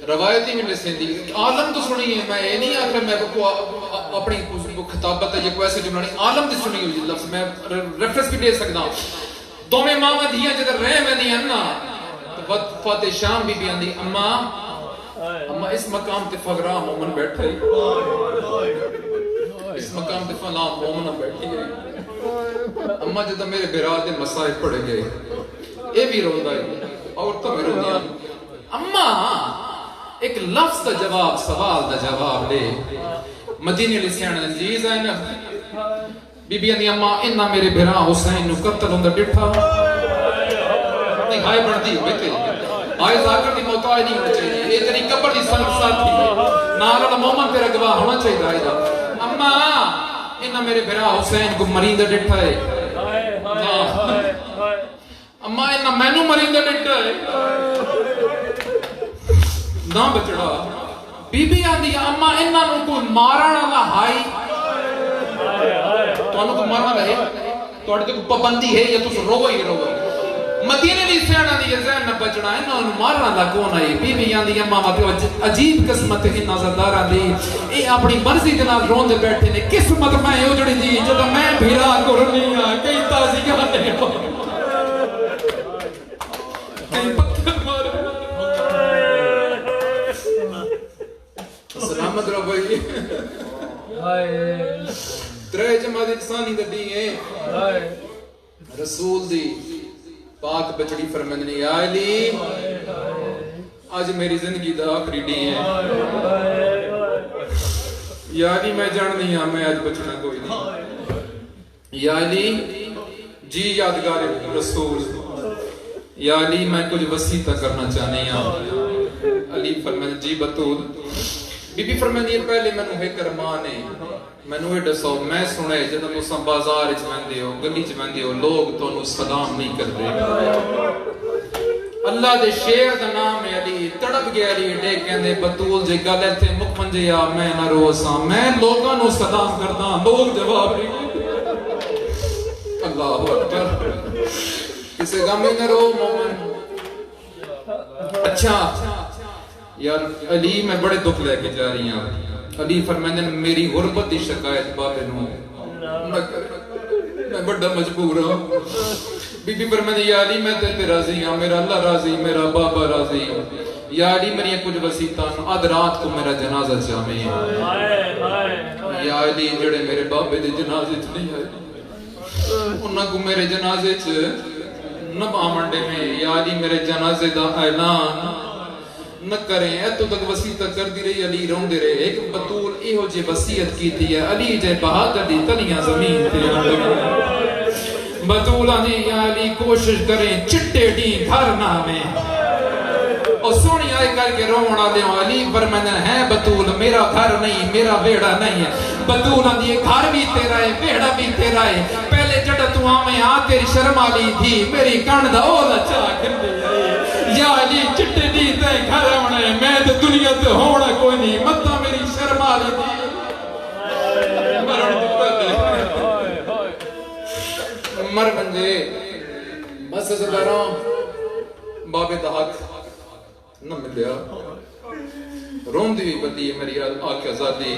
روایتی میں لسیں دی عالم تو سنی ہے میں یہ نہیں آکھر میں کو اپنی خطابت ہے یہ کوئی ایسے جملہ نہیں عالم تو سنی ہوئی لفظ میں ریفرنس بھی دے سکتا ہوں دو میں ماما دیا جدر رہ میں دی اننا فاتح شام بھی بھی اندی اما اس مقام تے فغرہ مومن بیٹھے اس مقام تے فلاں مومن بیٹھی ہے اما جدہ میرے بیراد مسائل پڑے گئے اے بھی روندہ ہے اور تو میرے دیا اما ایک لفظ دا جواب سوال دا جواب لے مدینہ علی سیان عزیز ہے بی بی اندی اما انہا میرے بیرا حسین نو قتل ہوں دا ڈٹھا نہیں ہائے بڑھتی ہوئے تیری آئے ذاکر دی موتائی نہیں ہونا چاہیے یہ تیری قبر دی سلم ساتھ تھی نالا مومن تیرا گواہ ہونا چاہیے آئے دا اما انہا میرے بیرا حسین کو مرین دا ڈٹھا ہے اما انہا مینو مرین دا ڈٹھا ہے نہ بچڑا بی بی آدھی اما انہا نو کو مارنا اللہ ہائی تو انہوں کو مارنا ہے تو اڑتے کو پابندی ہے یا تو سو رو ہی رو مدینہ دی سیانا دی زین نہ بچڑا ہے نہ مارنا اللہ کون آئی بی بی آدھی اما عجیب قسمت ہے نازدارہ دی اے اپنی مرضی دنا رون دے بیٹھے نے قسمت میں اجڑی دی جب میں بھیرا کرنیا کئی تازی گانے کئی پتھر مارے سلامت رو بھائی ترے جماعت انسانی دا دی ہے رسول دی پاک بچڑی فرمندنی یا علی آج میری زندگی دا آخری دی ہے یا علی میں جان نہیں ہاں میں آج بچنا کوئی نہیں یا علی جی یادگار رسول یا علی میں کچھ وسیطہ کرنا چاہنے ہاں علی فرمند جی بطول بی بی فرمند یہ پہلے میں نوہے کرمانے میں نوہے ڈسو میں سنے جدہ تو بازار چمندے ہو گلی چمندے ہو لوگ تو انہوں سلام نہیں کر دے اللہ دے شیر دا نام ہے علی تڑپ گیا علی ڈے کہندے بطول جے گلے تھے مک منجے یا میں نہ روساں میں لوگاں نو سلام کردا لوگ جواب نہیں اللہ اکبر کسے غم نہ رو مومن اچھا یار علی میں بڑے دکھ لے کے جا رہی ہوں علی فرمائیں میری غربت دی شکایت بابے نو نہ کرے میں بڑا مجبور ہوں بی بی فرمائیں یا علی میں تے راضی ہوں میرا اللہ راضی میرا بابا راضی یا علی میری کچھ وسیطہ آدھ رات کو میرا جنازہ جامع ہے یا علی جڑے میرے بابے دے جنازے چ نہیں آئے انہاں کو میرے جنازے چ نہ آمنڈے میں یا علی میرے جنازے دا اعلان نہ کریں. تو تک وسیعت کر دی رہی علی رون دے رہے. ایک بطول ایہو جے وسیعت کی تھی علی جے بہادر دی تلیاں زمین تے بطول آنی یا علی کوشش کریں چٹے ڈی گھر نہ میں اور سونی آئے کر کے رونا دے علی فرماندن ہے بطول میرا گھر نہیں میرا بیڑا نہیں ہے. بطول آنی گھر بھی تیرا ہے بیڑا بھی تیرا ہے. پہلے جڑا تو آمیں تیری شرم آلی تھی میری کان دا اولا چاہ کر دے یا علی چٹے دی تے گھر آنے میں تو دنیا تے ہونا کوئی نہیں مطا میری شرم آلی تھی مر بنجے بس سے کہہ بابے دا حق نہ ملیا رون دی بدی میری آنکھ آزادی.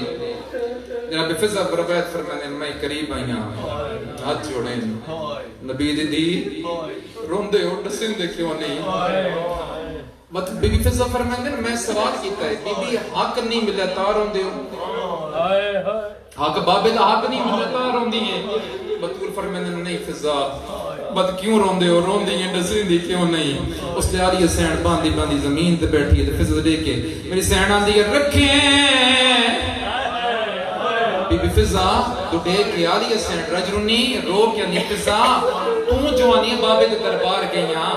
جناب فضا بربیت فرمانے میں قریب آئیاں ہاتھ جوڑیں نبی دی رون دے اور نسل دے کیوں نہیں. بی بی فضا فرمانے میں سوال کیتا ہے بی بی حق نہیں ملیا تا رون دے حق بابے دا حق نہیں ملیا تا رون دی ہے. بطول فرمانے نہیں فضا بد کیوں رون دے ہو رون دی نسل دی کیوں نہیں. اس لئے آلی سین باندھی باندھی زمین تے بیٹھی ہے فضا دے کے میری سین آن دی رکھیں بی بی فضا تو دیکھ کے آلی سین رجرنی رو کے نہیں فضا تو جوانی بابے دے دربار گئیاں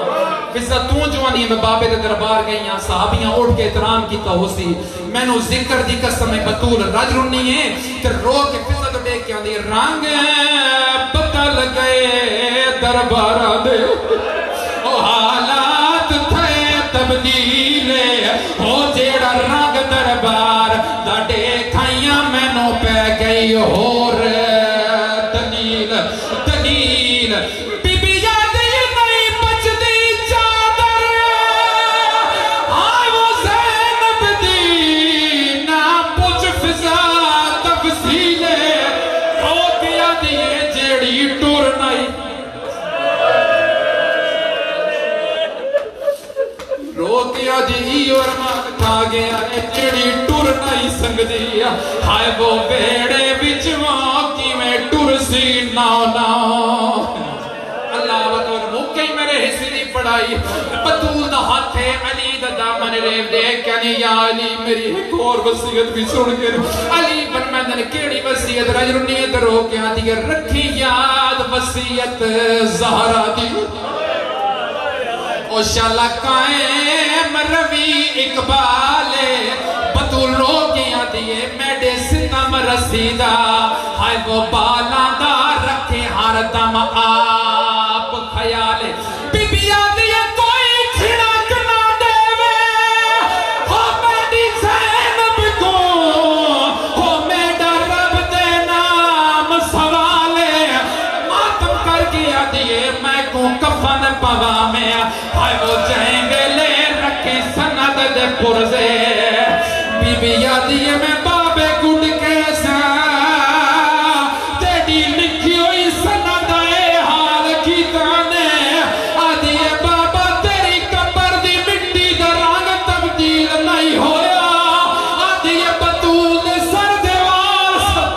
فضا تو جوانی میں بابے دے دربار گئیاں صحابیاں اٹھ کے احترام کیتا ہو سی میں نو ذکر دی قسم بطول رجرنی ہے تے رو کے فضا تو دیکھ کے آلی رنگ پتہ لگئے دربارہ دے او حالات تھے تبدیل ہو جیڑا رنگ دربار دا دیکھائیاں میں نو پہ گئی اور دلیل دلیل بی بی یاد یہ نہیں بچ دی چادر آئے وہ زینب دی نا پوچھ فضا تفصیل ہو گیا دیئے جیڑی ٹور نہیں روکیا جی اور مات کھا گیا جیڑی ٹور نہیں سنگ دیا ہائے وہ بیڑے بچ واقعی میں ٹور سی ناؤ ناؤ. اللہ وطور موقعی میرے حصے نہیں پڑھائی بطول دا ہاتھ ہے علی دا دامن ریو دیکھ یعنی یا علی میری ایک اور وسیعت بھی سن کر علی بن مندن کیڑی وسیعت رجرنیت روکیا دیا رکھی یاد وسیعت زہرہ دی او شالا قائم روی اقبال بطول روکیاں دیئے میڈے ستم رسیدہ ہائے وہ بالاندہ رکھے ہر دم آپ خیال بی بی آدھیے کوئی کھڑک نہ دے وے ہو میڈی زینب کو ہو میڈا رب دے نام سوالے ماتم کر گیا دیئے میں کو کفن پوا میں ہائے وہ جائیں گے لے رکھے سند دے پرزے بی بی یادیے میں بابے گھڑ کیسا تیڑی لکھی ہوئی سند اے حال کی تانے آدھیے بابا تیری کبر دی مٹی دا رنگ تبدیل نہیں ہویا آدھیے بطول دے سر دیوار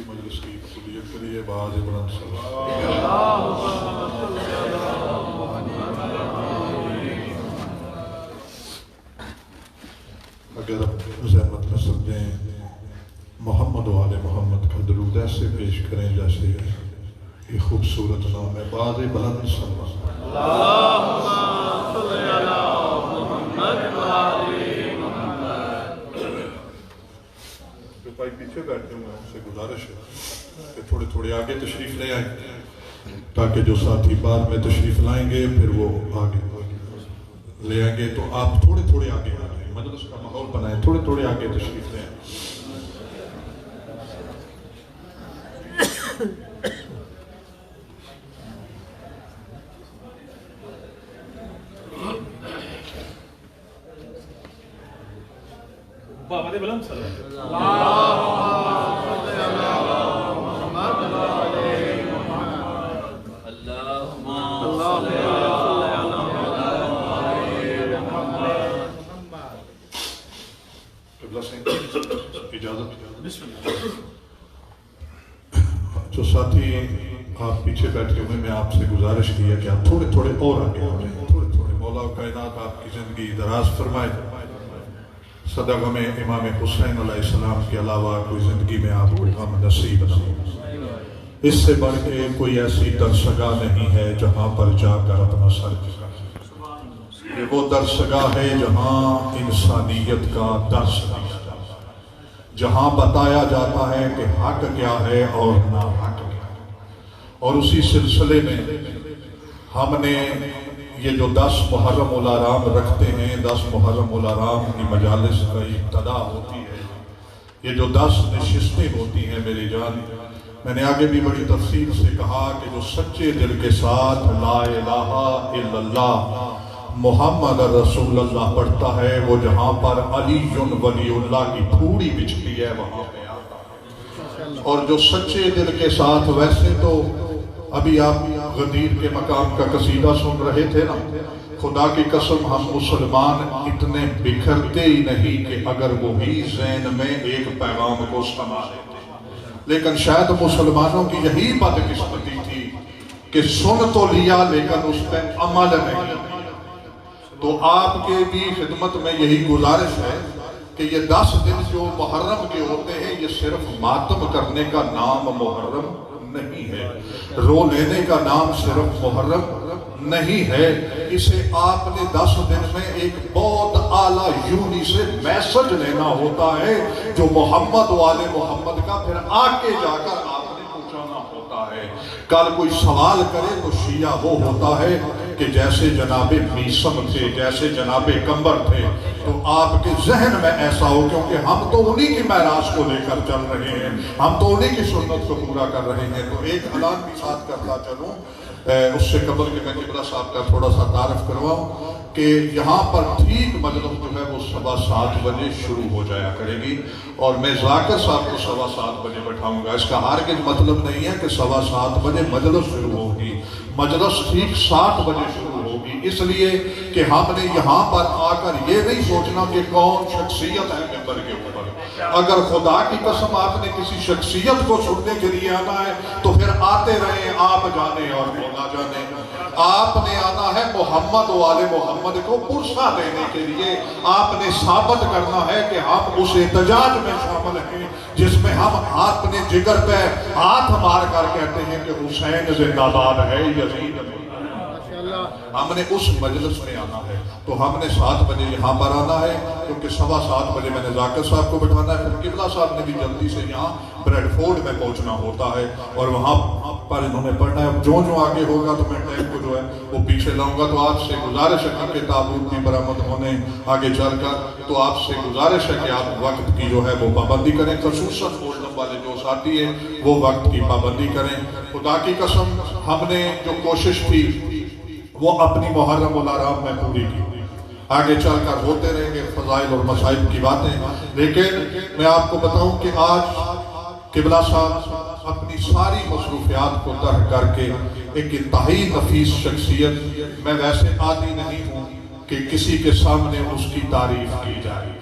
مجلس کی قبولیت کریے بعد بلند صلوات. اگر زحمت نہ سمجھیں محمد و آل محمد کا درود ایسے پیش کریں جیسے یہ خوبصورت نام ہے بعد بلند صلوات. بھائی پیچھے بیٹھے ہوئے ہیں ان سے گزارش ہے کہ تھوڑے تھوڑے آگے تشریف لے آئیں تاکہ جو ساتھی بعد میں تشریف لائیں گے پھر وہ آگے لے آئیں گے تو آپ تھوڑے تھوڑے آگے آ جائیں مجلس کا ماحول بنائیں تھوڑے تھوڑے آگے تشریف لے آئیں. بابا دے بلند صلی جو ساتھی آپ پیچھے بیٹھے ہوئے میں آپ سے گزارش کیا کہ آپ تھوڑے تھوڑے اور آگے آ جائیں، تھوڑے تھوڑے مولا کائنات آپ کی زندگی دراز فرمائے، صدق ہمیں امام حسین علیہ السلام کے علاوہ کوئی زندگی میں آپ کو غم نصیب نہ ہو۔ اس سے بڑھ کے کوئی ایسی درسگاہ نہیں ہے جہاں پر جا کر اپنا سر جھکائے، یہ وہ درسگاہ ہے جہاں انسانیت کا درس دیا جاتا ہے، جہاں بتایا جاتا ہے کہ حق کیا ہے اور ناحق کیا ہے۔ اور اسی سلسلے میں ہم نے یہ جو 10 محرم الحرام رکھتے ہیں، 10 محرم الحرام کی مجالس کا ابتدا ہوتی ہے، یہ جو 10 نشستیں ہوتی ہیں میری جان، میں نے آگے بھی بڑی تفصیل سے کہا کہ جو سچے دل کے ساتھ لا الہ الا اللہ محمد رسول اللہ پڑھتا ہے، وہ جہاں پر علی ولی اللہ کی پھوڑی بچھتی ہے وہاں پہ آتا ہے۔ اور جو سچے دل کے ساتھ، ویسے تو ابھی آپ غدیر کے مقام کا قصیدہ سن رہے تھے نا، خدا کی قسم ہم مسلمان اتنے بکھرتے ہی نہیں کہ اگر وہی ذہن میں ایک پیغام کو سما لیتے، لیکن شاید مسلمانوں کی یہی بدقسمتی تھی کہ سن تو لیا لیکن اس پہ عمل نہیں۔ تو آپ کے بھی خدمت میں یہی گزارش ہے کہ یہ 10 دن جو محرم کے ہوتے ہیں، یہ صرف ماتم کرنے کا نام محرم نہیں ہے، رو لینے کا نام صرف محرم نہیں ہے، اسے آپ نے 10 دن میں ایک بہت اعلیٰ یونی سے میسج لینا ہوتا ہے جو محمد والے محمد کا پھر آگے جا کر آپ نے پہنچانا ہوتا ہے۔ کل کوئی سوال کرے تو شیعہ وہ ہوتا ہے کہ جیسے جناب میسم تھے، جیسے جناب کمبر تھے، تو آپ کے ذہن میں ایسا ہو، کیونکہ ہم تو انہی کی معراج کو لے کر چل رہے ہیں، ہم تو انہی کی سنت کو پورا کر رہے ہیں۔ تو ایک اعلان بھی ساتھ کرتا چلوں، اس سے قبل کہ میں قبلہ صاحب کا تھوڑا سا تعارف کرواؤں کہ یہاں پر ٹھیک مجلس جو ہے وہ 7:15 بجے شروع ہو جایا کرے گی، اور میں ذاکر صاحب کو 7:15 بجے بٹھاؤں گا۔ اس کا ہرگز مطلب نہیں ہے کہ 7:15 بجے مجلس شروع ہوگی، مجلس ٹھیک 7 بجے شروع ہوگی، اس لیے کہ ہم نے یہاں پر آ کر یہ نہیں سوچنا کہ کون شخصیت ہے ممبر کے اوپر۔ اگر خدا کی قسم آپ نے کسی شخصیت کو سننے کے لیے آنا ہے تو پھر آتے رہیں، آپ جانے اور مولا جانے۔ آپ نے آنا ہے محمد والے محمد کو پرسہ دینے کے لیے، آپ نے ثابت کرنا ہے کہ ہم اس احتجاج میں شامل ہیں جس میں ہم اپنے جگر پہ ہاتھ مار کر کہتے ہیں کہ حسین زندہ باد ہے، یزید ہم نے اس مجلس میں آنا ہے۔ تو ہم نے 7 بجے یہاں پر آنا ہے، کیونکہ 7:15 بجے میں نے ذاکر صاحب کو بٹھانا ہے، پھر قبلہ صاحب نے بھی جلدی سے یہاں بریڈ فورڈ میں پہنچنا ہوتا ہے، اور وہاں پر انہوں نے پڑھنا ہے۔ جو آگے ہوگا تو میں ٹائم کو جو ہے وہ پیچھے لاؤں گا۔ تو آپ سے گزارش ہے کہ تابوت کی برآمد ہونے آگے چل کر، تو آپ سے گزارش ہے کہ آپ وقت کی جو ہے وہ پابندی کریں، خصوصاً اولڈم والے جو ساتھی ہیں وہ وقت کی پابندی کریں۔ خدا کی قسم ہم نے جو کوشش تھی وہ اپنی محرم الحرام میں پوری کی، آگے چل کر ہوتے رہیں گے فضائل اور مصائب کی باتیں، لیکن میں آپ کو بتاؤں کہ آج قبلہ صاحب اپنی ساری مصروفیات کو ترک کر کے ایک انتہائی نفیس شخصیت، میں ویسے عادی نہیں ہوں کہ کسی کے سامنے اس کی تعریف کی جائے،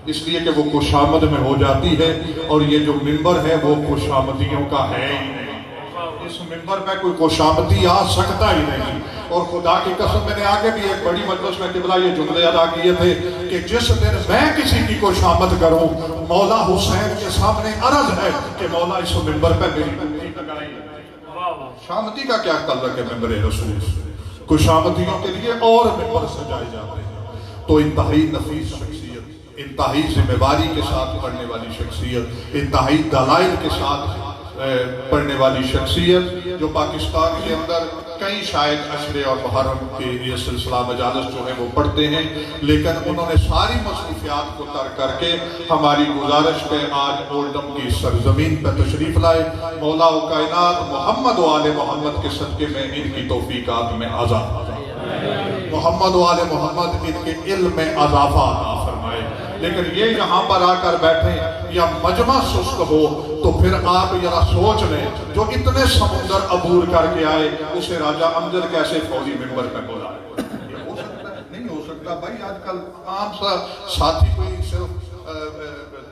اس لیے کہ وہ خوشامد میں ہو جاتی ہے، اور یہ جو منبر ہے وہ خوشامدیوں کا ہے ہی نہیں، اس منبر میں کوئی خوشامدی آ سکتا ہی نہیں۔ اور خدا کی قسم میں نے آگے بھی ایک بڑی مجلس میں قبلہ یہ جملے ادا کیے تھے کہ جس دن میں کسی کی خوشامد کروں، مولا حسین کے سامنے عرض ہے کہ مولا اس منبر پہ میری ڈوٹی لگائی ہے۔ شامدی کا کیا تعلق ہے منبر رسول سے؟ خوشامدیوں کے لیے اور منبر سجائے جاتے ہیں۔ تو انتہائی نفیس شخصیت، انتہائی ذمہ داری کے ساتھ پڑھنے والی شخصیت، انتہائی دلائل کے ساتھ پڑھنے والی شخصیت، جو پاکستان کے اندر کئی شاید عشرے اور محرم کے یہ سلسلہ مجالس جو ہیں وہ پڑھتے ہیں، لیکن انہوں نے ساری مصروفیات کو ترک کر کے ہماری گزارش پہ آج اولڈم کی سرزمین پہ تشریف لائے۔ مولا و کائنات محمد و آل محمد کے صدقے میں ان کی توفیقات میں اضافہ، محمد و آل محمد ان کے علم میں اضافہ عطا فرمائے۔ لیکن یہ یہاں پر آ کر بیٹھیں یا مجمع سست ہو تو پھر آپ ذرا سوچ لیں جو اتنے سمندر عبور کر کے آئے اسے راجہ امجد کیسے فوری ممبر پہ بلائے؟ یہ ہو سکتا ہے؟ نہیں ہو سکتا بھائی. آج کل عام سا ساتھی کوئی صرف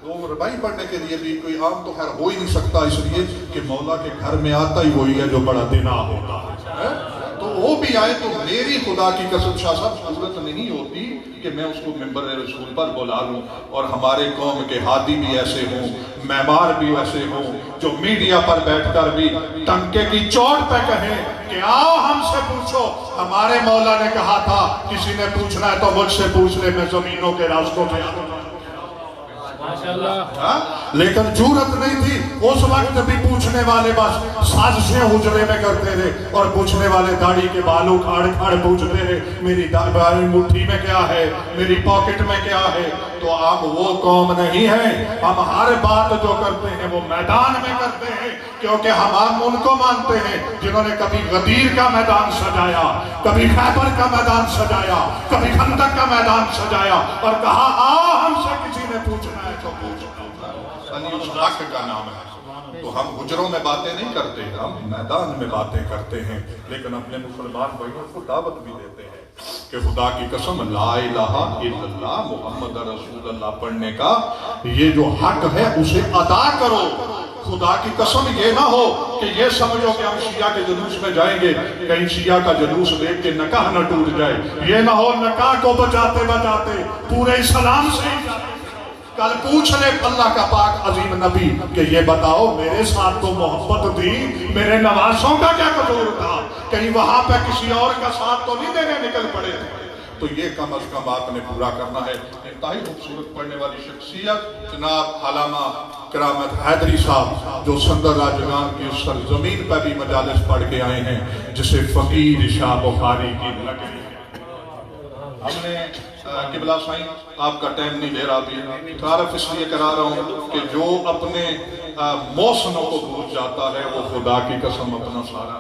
2 ربائی پڑھنے کے لیے بھی کوئی عام تو خیر ہو ہی نہیں سکتا، اس لیے کہ مولا کے گھر میں آتا ہی وہی ہے جو بڑا دینا ہوتا ہے. تو وہ بھی آئے تو میری خدا کی قسم شاہ صاحب ضرورت نہیں ہوتی کہ میں اس کو ممبر رسول پر بلا لوں. اور ہمارے قوم کے ہادی بھی ایسے ہوں، معمار بھی ایسے ہوں جو میڈیا پر بیٹھ کر بھی ٹنکے کی چوٹ پہ کہیں کہ آؤ ہم سے پوچھو. ہمارے مولا نے کہا تھا کسی نے پوچھنا ہے تو مجھ سے پوچھ لے، میں زمینوں کے راستوں پہ آتا ہوں. لیکن جرأت نہیں تھی اس وقت بھی. پوچھنے والے بس سازشیں حجرے میں کرتے رہے اور پوچھنے والے داڑھی کے بالوں کھاڑ کھاڑ پوچھتے رہے میری مٹھی میں کیا ہے، میری پاکٹ میں کیا ہے. تو آپ وہ قوم نہیں ہیں. ہم ہر بات جو کرتے ہیں وہ میدان میں کرتے ہیں، کیونکہ ہم ان کو مانتے ہیں جنہوں نے کبھی غدیر کا میدان سجایا، کبھی خیبر کا میدان سجایا، کبھی خندق کا میدان سجایا اور کہا آؤ ہم سے کسی نے پوچھنا ہے تو پوچھو. اس حق کا نام ہے. تو ہم حجروں میں باتیں نہیں کرتے، ہم میدان میں باتیں کرتے ہیں. لیکن اپنے مسلمان بھائیوں کو دعوت بھی دیتے ہیں کہ خدا کی قسم لا الہ الا اللہ محمد رسول اللہ پڑھنے کا یہ جو حق ہے اسے ادا کرو. خدا کی قسم یہ نہ ہو کہ یہ سمجھو کہ ہم شیعہ کے جلوس میں جائیں گے کہیں شیعہ کا جلوس دیکھ کے نکاح نہ ٹوٹ جائے. یہ نہ ہو نکاح کو بچاتے بچاتے پورے اسلام سے ہی جائے. کل پوچھ لے اللہ کا پاک عظیم نبی کہ یہ بتاؤ میرے ساتھ تو محبت تھی، میرے نوازوں کا کیا قصور تھا؟ کہیں وہاں پہ کسی اور کا ساتھ تو نہیں دینے نکل پڑے تھے. تو یہ کم از کم آپ نے پورا کرنا ہے. انتہائی خوبصورت پڑھنے والی شخصیت جناب علامہ کرامت حیدری صاحب جو سندر راجگان کی اس سرزمین پہ بھی مجالس پڑھ کے آئے ہیں جسے فقیر شاہ بخاری کی لگی. ہم نے قبلہ سائیں آپ کا ٹائم نہیں لے رہا بھی تعارف اس لیے کرا رہا ہوں کہ جو اپنے موسموں کو بھول جاتا ہے وہ خدا کی قسم اپنا سارا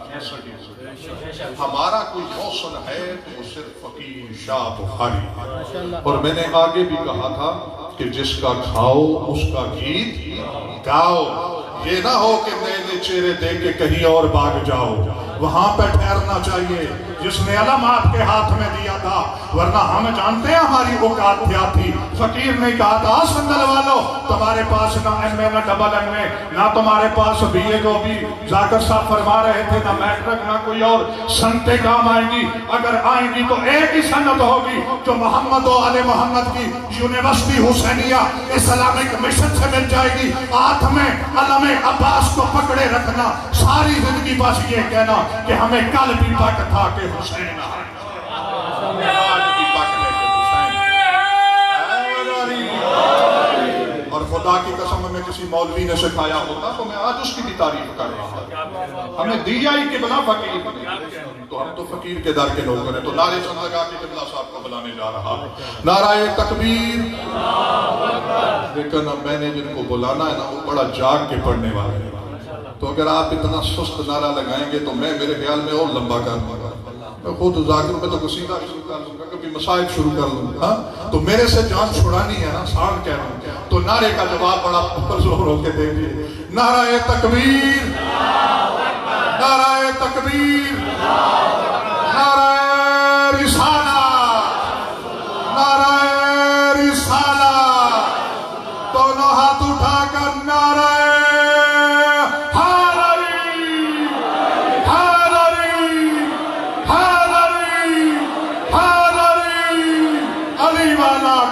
ہمارا کوئی موسم ہے تو وہ صرف فقیر شاہ بخاری ہے. اور میں نے آگے بھی کہا تھا کہ جس کا کھاؤ اس کا گیت گاؤ. یہ نہ ہو کہ نئے نئے چہرے دیکھ کے کہیں اور بھاگ جاؤ. وہاں پہ ٹھہرنا چاہیے جس نے علم آپ کے ہاتھ میں دیا تھا. ورنہ ہم جانتے ہیں ہماری اوقات کیا تھی. فقیر نے کہا تھا سندل والو تمہارے پاس نہ ایم اے نہ ڈبل ایم اے نہ تمہارے پاس بی اے جو بھی ذاکر صاحب فرما رہے تھے نہ میٹرک نہ کوئی اور سنتیں کام آئیں گی. اگر آئیں گی تو ایک ہی سنت ہوگی جو محمد و آل محمد کی یونیورسٹی حسینیہ اسلامک مشن سے مل جائے گی. ہاتھ میں علم عباس کو پکڑے رکھنا. ساری زندگی بس یہ کہنا کہ ہمیں کل بھی پاک تھا کہ حسین آج بھی پاک ہے کہ حسین. اور خدا کی قسم میں کسی مولوی نے سکھایا ہوتا تو میں آج اس کی بھی تعریف کر رہا ہوں. ہمیں دیا ہی کہ بنا فقیر تو ہم تو فقیر کے در کے لوگ ہیں. تو نعرے چند لگا کے قبلہ صاحب کو بلانے جا رہا ہے. نعرہ تکبیر. لیکن اب میں نے جن کو بلانا ہے نا وہ بڑا جاگ کے پڑھنے والے ہیں. تو اگر آپ اتنا سست نعرہ لگائیں گے تو میں میرے خیال میں اور لمبا کر دوں گا. میں خود ذاکر پہ تو قصیدہ شروع کر دوں گا کبھی مسائل شروع کر دوں گا. تو میرے سے جان چھڑانی ہے نا سان کہہ رہا ہوں. تو نعرے کا جواب بڑا زور ہو کے دے دیے. نعرہ تکبیر. نعرہ تکبیر. نعرہ رسالہ. نعرہ رسالہ. دونوں ہاتھ اٹھا کر نعرہ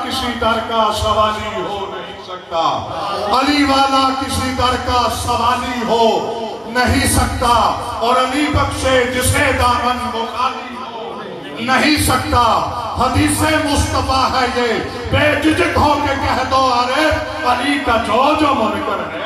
کسی در کا سوالی ہو نہیں سکتا. علی والا کسی در کا سوالی ہو نہیں سکتا. اور علی بخشے جسے دامن وہ خالی ہو نہیں سکتا. حدیث مصطفیٰ ہے یہ بے جھجک ہو کے کہہ دو ارے علی کا جو منکر ہے.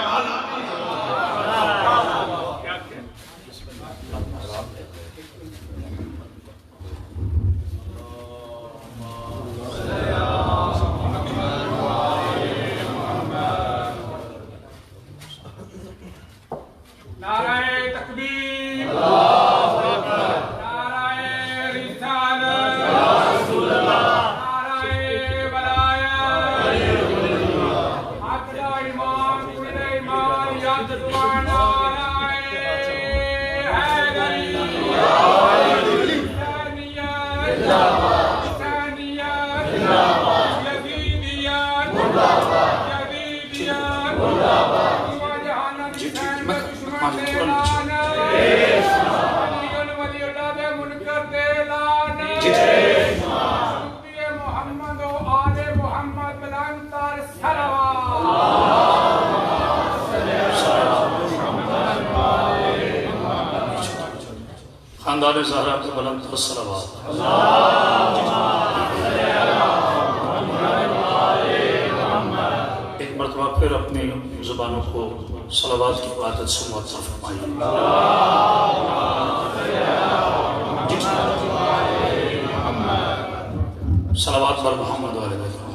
محمد و آل محمد بلندتر صلوات. خاندان زہرا کو بلندتر صلوات. ایک مرتبہ پھر اپنی زبانوں کو صلوات کی عبادت سے معطر فرمائیے. صلوات بر محمد و آل محمد.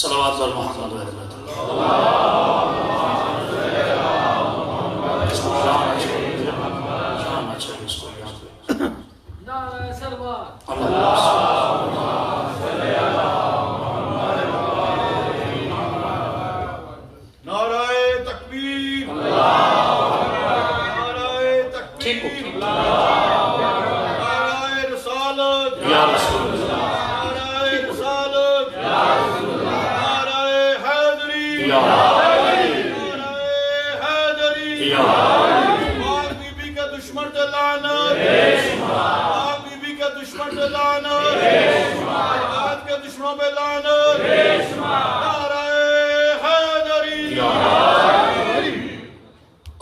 صلوات بر محمد و آل محمد.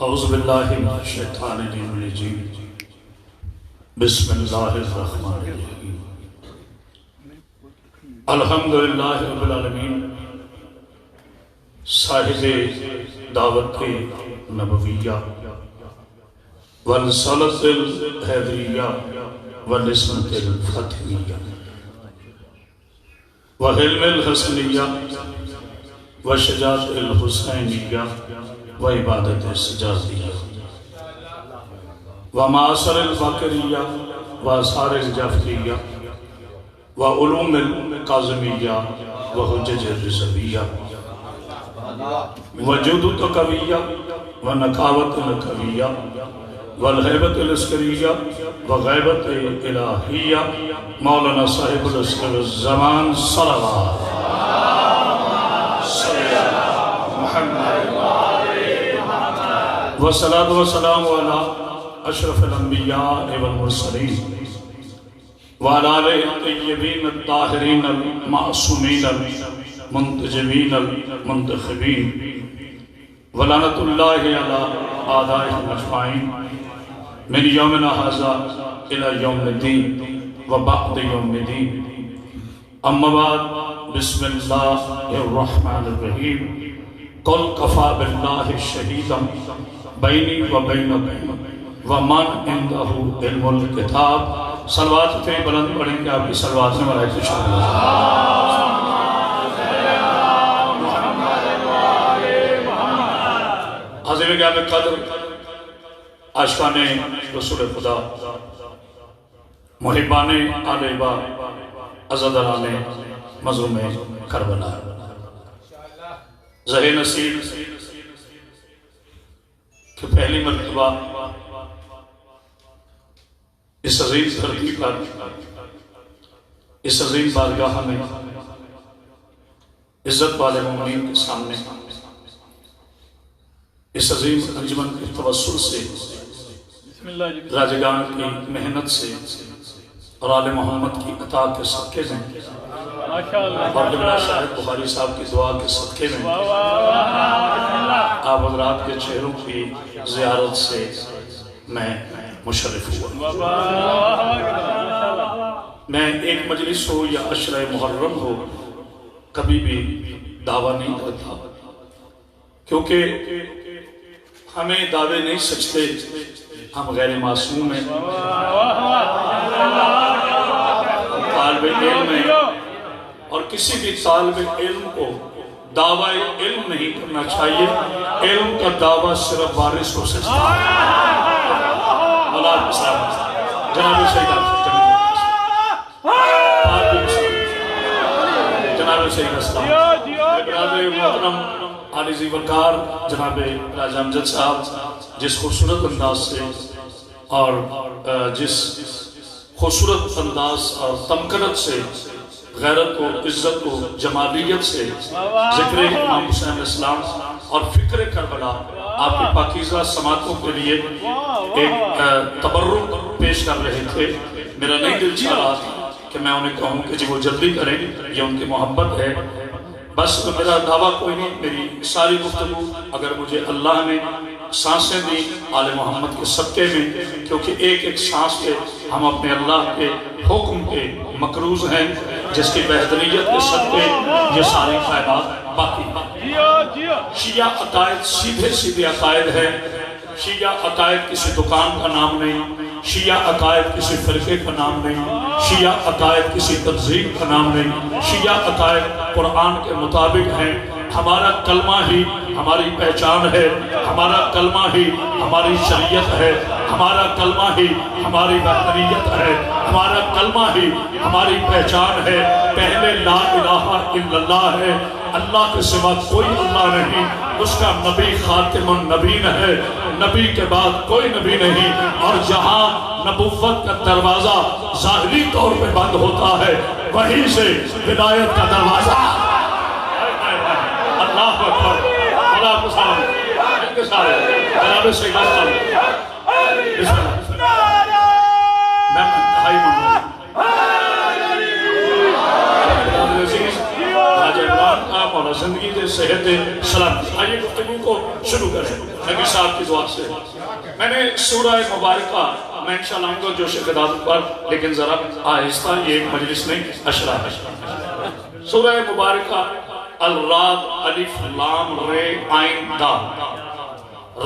اعوذ باللہ من الشیطان الرجیم. بسم اللہ الرحمن الرحیم. الحمدللہ رب العالمین صاحب دعوت نبویہ والرسالت الحیدریہ والنسبت الفاطمیہ وحلم الحسنیہ وشجاعت الحسینیہ وعبادت السجادیہ ومعاصر الباقریہ وآثار الجعفریہ وعلوم القاظمیہ وحجج الرضویہ وجود التقویہ ونقاوت القویہ والحیبت العسکریہ وغیبت الہیہ مولانا صاحب العصر الزمان صلوات والصلاة والسلام على اشرف الانبیاء والمرسلین وعلى آلہ الطیبین الطاہرین المعصومین المنتجبین المنتخبین ولعنت اللہ علی اعدائهم اجمعین من یومنا ھذا الى یوم الدین وبعد یوم الدین. اما بعد بسم اللہ الرحمن الرحیم. قل کفا باللہ شہیدا بینی و بینکم ومن عنده علم الکتاب. صلوات پہ بلند پڑھیں کہ آپ کی صلوات میں ملائکہ شامل ہیں. عظیم گرامی قدر عاشقان رسول خدا محبان آل با عزاداران مظلوم کربلا ظہیر نصیب کہ پہلی مرتبہ اس عظیم دھرتی پر اس عظیم بارگاہ میں عزت والے مومنین کے سامنے اس عظیم انجمن کے توسل سے راجگان کی محنت سے اور آل محمد کی عطا کے صدقے میں اور قبلہ شاہد بخاری صاحب کی دعا کے صدقے میں آپ حضرات کے چہروں کی زیارت سے میں مشرف ہوا. میں ایک مجلس ہو یا عشرہ محرم ہو کبھی بھی دعویٰ نہیں کرتا کیونکہ ہمیں دعوے نہیں سچتے. ہم غیر معصوم ہیں, طالب علم ہیں, اور کسی بھی طالب علم کو دعویٰ علم نہیں کرنا چاہیے. علم کا دعویٰ صرف وارث ہو سکتا ہے. جناب سید اسلام جناب محترم عالی وقار جناب راجہ امجد صاحب جس خوبصورت انداز سے اور جس خوبصورت انداز اور تمکنت سے غیرت و عزت و جمالیت سے ذکر امام حسین علیہ السلام اور فکر کربلا آپ کی پاکیزہ سماعتوں کے لیے ایک تبرک پیش کر رہے تھے. میرا نہیں دل چاہ رہا کہ میں انہیں کہوں کہ جی وہ جلدی کریں، یہ ان کی محبت ہے. بس میرا دعویٰ کوئی نہیں، میری ساری گفتگو اگر مجھے اللہ نے سانسیں دی آل محمد کے صدقے میں، کیونکہ ایک ایک سانس پہ ہم اپنے اللہ کے حکم کے مقروض ہیں، جس کی بہتریت کے صدقے یہ ساری خیرات باقی ہیں. شیعہ عقائد سیدھے سیدھے عقائد ہیں. شیعہ عقائد کسی دکان کا نام نہیں، شیعہ عقائد کسی فرقے کا نام نہیں، شیعہ عقائد کسی تنظیم کا نام نہیں. شیعہ عقائد قرآن کے مطابق ہیں. ہمارا کلمہ ہی ہماری پہچان ہے، ہمارا کلمہ ہی ہماری شریعت ہے، ہمارا کلمہ ہی ہماری بہتریت ہے، ہمارا کلمہ ہی ہماری پہچان ہے. پہلے لا الہ الا اللہ ہے، اللہ کے سوا کوئی اللہ نہیں، اس کا نبی خاتم النبیین ہے، نبی کے بعد کوئی نبی نہیں. اور جہاں نبوت کا دروازہ ظاہری طور پہ بند ہوتا ہے، وہیں سے ولایت کا دروازہ. اللہ اکبر، اللہ کو سلام ان کے سارے جناب سیدہ بسم اللہ. میں انتہائی ممنون کا مولا زندگی دے صحت دے سلام. آئیے گفتگو کو شروع کریں نبی صاحب کی دعا سے. میں نے سورہ مبارکہ میں انشاءاللہ آؤں گا جوش قدادت پر، لیکن ذرا آہستہ، یہ ایک مجلس نہیں اشرا ہے. سورہ مبارکہ الراد الف لام رے عین دا.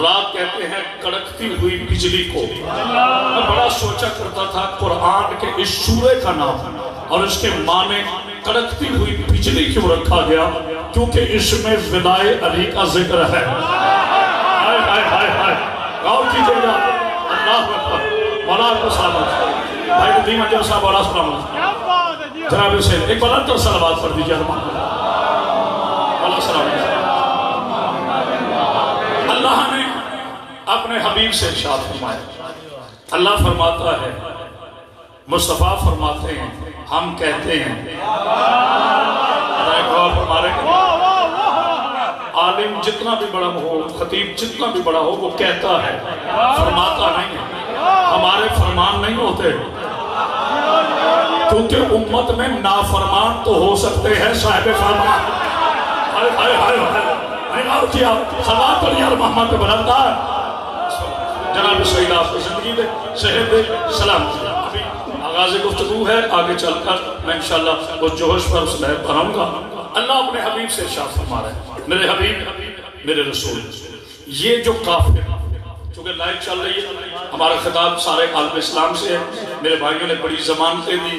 رات کہتے ہیں کڑکتی ہوئی بجلی کو. میں بڑا سوچا کرتا تھا قرآن کے اس سورے کا نام اور اس کے معنی کڑکتی ہوئی بجلی کیوں رکھا گیا؟ کیونکہ اس میں ولائے علی کا ذکر ہے. ہائے ہائے ہائے ہائے، غور کیجئے گا. اللہ اکبر، مولا کو سلامت. بھائی ندیم اجر صاحب مولا سلامت. جناب حسین ایک بلندر صلوات پڑھ دیجئے. اللہ نے اپنے حبیب سے ارشاد فرمایا. اللہ فرماتا ہے، مصطفیٰ فرماتے ہیں، ہم کہتے ہیں. عالم جتنا بھی بڑا ہو، خطیب جتنا بھی بڑا ہو، وہ کہتا ہے، فرماتا نہیں ہے. ہمارے فرمان نہیں ہوتے، کیونکہ امت میں نافرمان تو ہو سکتے ہیں، صاحب فرمان. کیا سوال تو یار محمد پہ بلندہ ہے. جناب سعید آپ کو زندگی دے، صحت دے، سلام. ابھی آغاز گفتگو ہے، آگے چل کر میں انشاءاللہ اس جوش پر اس لہر پر آؤں گا. اللہ اپنے حبیب سے ارشاد فرما رہے ہیں، میرے حبیب میرے رسول. یہ جو کافر، چونکہ لائٹ چل رہی ہے، ہمارا خطاب سارے عالم اسلام سے ہے. میرے بھائیوں نے بڑی ضمانتیں دی،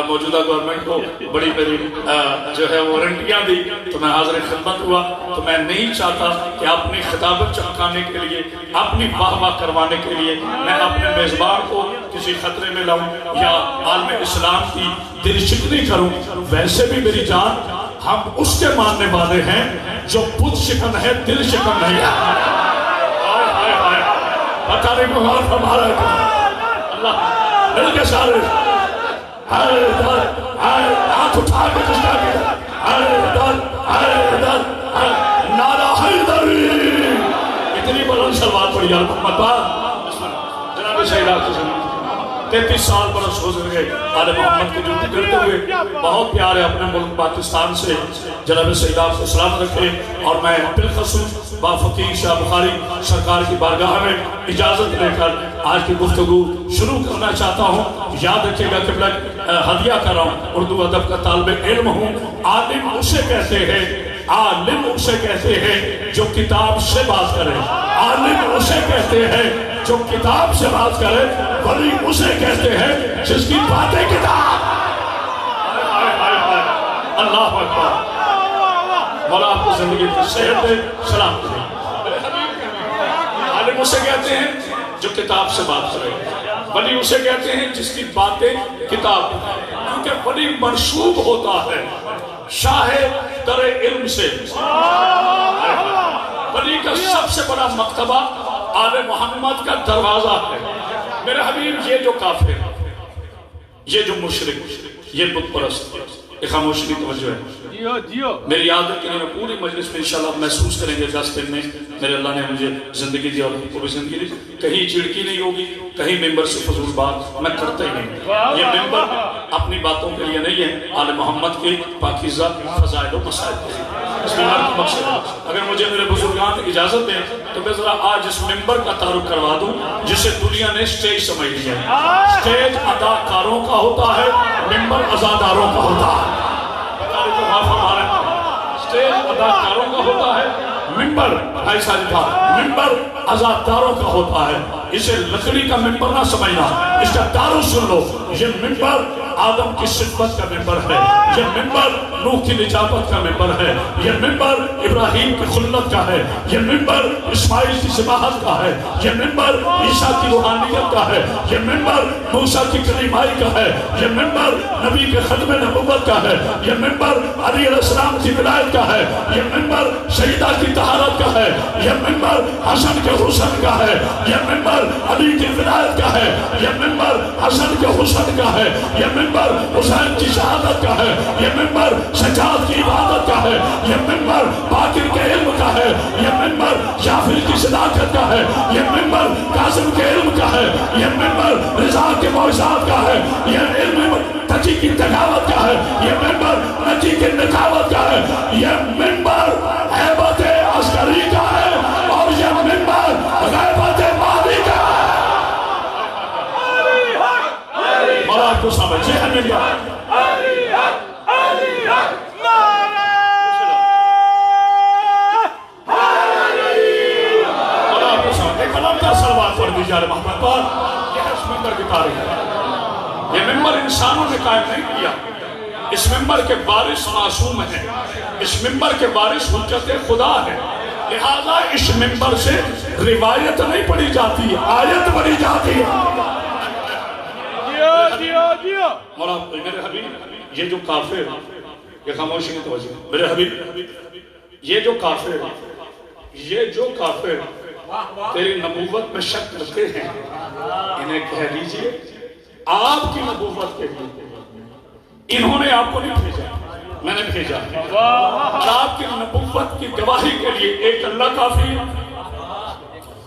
موجودہ گورنمنٹ کو بڑی بڑی جو ہے وارنٹیاں دی، تو میں حاضر خدمت ہوا. تو میں نہیں چاہتا کہ اپنی خطابت چمکانے کے لیے، اپنی واہ واہ کروانے کے لیے میں اپنے میزبان کو کسی خطرے میں لاؤں یا عالم اسلام کی دل شکنی کروں. ویسے بھی میری جان، ہم اس کے ماننے والے ہیں جو بت شکن ہے، دل شکن نہیں ہے. پتہ نہیں بغار ہمارا اللہ مل کے سارے ہاتھ اٹھا کے کس نعرہ حیدری. اتنی بلند سلوات پڑھی یار محمد با. جناب سیدہ کی زمین 33 سال برس گزر گئے آل محمد کے جوتی کرتے ہوئے. بہت پیار ہے اپنے ملک پاکستان سے. جناب سیدہ آپ کو سلام رکھے. اور میں بالخصوص با فقیر شاہ بخاری سرکار کی بارگاہ میں اجازت لے کر آج کی گفتگو شروع کرنا چاہتا ہوں. یاد رکھیے گا کہ میں ہدیہ کر رہا ہوں، اردو ادب کا طالب علم ہوں. عالم اسے کہتے ہیں، عالم اسے کہتے ہیں جو کتاب سے بات کرے. عالم اسے کہتے ہیں جو کتاب سے بات کرے. ولی اسے کہتے ہیں جس کی باتیں کتاب. اللہ اکبر. مولا آپ کو زندگی کی صحت دے، سلام دے. عالم اسے کہتے ہیں جو کتاب سے بات کرے. ولی اسے کہتے ہیں جس کی باتیں کتاب. کیونکہ ولی منسوب ہوتا ہے شاہ در علم سے. ولی کا سب سے بڑا مکتبہ آل محمد کا دروازہ ہے. میرے حبیب یہ جو کافر، یہ جو مشرک، یہ بت پرست، ایک خاموشی کی توجہ ہے. میری عادت کے لیے پوری مجلس میں انشاءاللہ محسوس کریں گے 10 دن میں میرے اللہ نے مجھے زندگی دی اور پوری زندگی دی، کہیں چڑکی نہیں ہوگی، کہیں ممبر سے فضول بات میں کرتا ہی نہیں۔ یہ ممبر اپنی باتوں کے لیے نہیں ہے، آل محمد کے پاکیزہ فضائل و مسائل کے لیے، اس ممبر کا مقصد ہے۔ اگر مجھے میرے بزرگان اجازت دیں تو میں ذرا آج اس ممبر کا تعارف کروا دوں جسے دنیا نے سٹیج سمجھ لیا ہے۔ سٹیج اداکاروں کا ہوتا ہے، ممبر ازاداروں کا ہوتا ہے۔ سٹیج اداکاروں کا ہوتا ہے، ممبر ایسا لکھا ممبر ازاداروں کا ہوتا ہے۔ اسے لکڑی کا ممبر نہ سمجھنا، اس کا تعارف سن لو۔ یہ ممبر آدم کی صفت کا ممبر ہے، یہ ممبر نوح کی نجابت کا ممبر ہے، یہ ممبر ابراہیم کی خلت کا ہے، یہ ممبر اسماعیل کی سماحت کا ہے، یہ ممبر عیسیٰ کی روحانیت کا ہے، یہ ممبر موسیٰ کی کلیمائی کا ہے، یہ ممبر نبی کے ختم نبوت کا ہے، یہ ممبر علی علیہ السلام کی ولایت کا ہے، یہ ممبر سیدہ کی طہارت کا ہے، یہ ممبر حسن کے حسن کا ہے، یہ ممبر علی کی ولایت کا ہے، یہ ممبر حسن کے حسن کا ہے، یہ ممبر حسین کی شہادت کا ہے، یہ ممبر سجاد کی عبادت کا ہے، یہ ممبر باقر کے علم کا ہے، یہ ممبر جعفر کی صداقت کا ہے، یہ ممبر قاسم کے علم کا ہے، یہ ممبر رضا کے معجزات کا ہے، یہ علم تقی کی تقاوت کا ہے، یہ ممبر نجی کی نکاوت کا ہے، یہ ممبر ہیبت عسکری کا ہے، اور یہ ممبر غیبت مالی کا ہے۔ اور آپ کو سمجھے ہے ممبر محمد پر یہ اس ممبر کی تاریخ ہے۔ یہ ممبر انسانوں نے قائم نہیں کیا، اس ممبر کے وارث معصوم ہیں، اس ممبر کے وارث حجت خدا ہے، لہذا اس ممبر سے روایت نہیں پڑھی جاتی، آیت پڑھی جاتی ہے۔ مولا میرے حبیب یہ جو کافر، یہ خاموشی کی توجہ میرے حبیب، یہ جو کافر تیری نبوت میں شک کرتے ہیں، انہیں کہہ دیجئے آپ کی نبوت کے لیے انہوں نے آپ کو نہیں بھیجا، میں نے بھیجا، اور آپ کی نبوت کی گواہی کے لیے ایک اللہ کافی ہے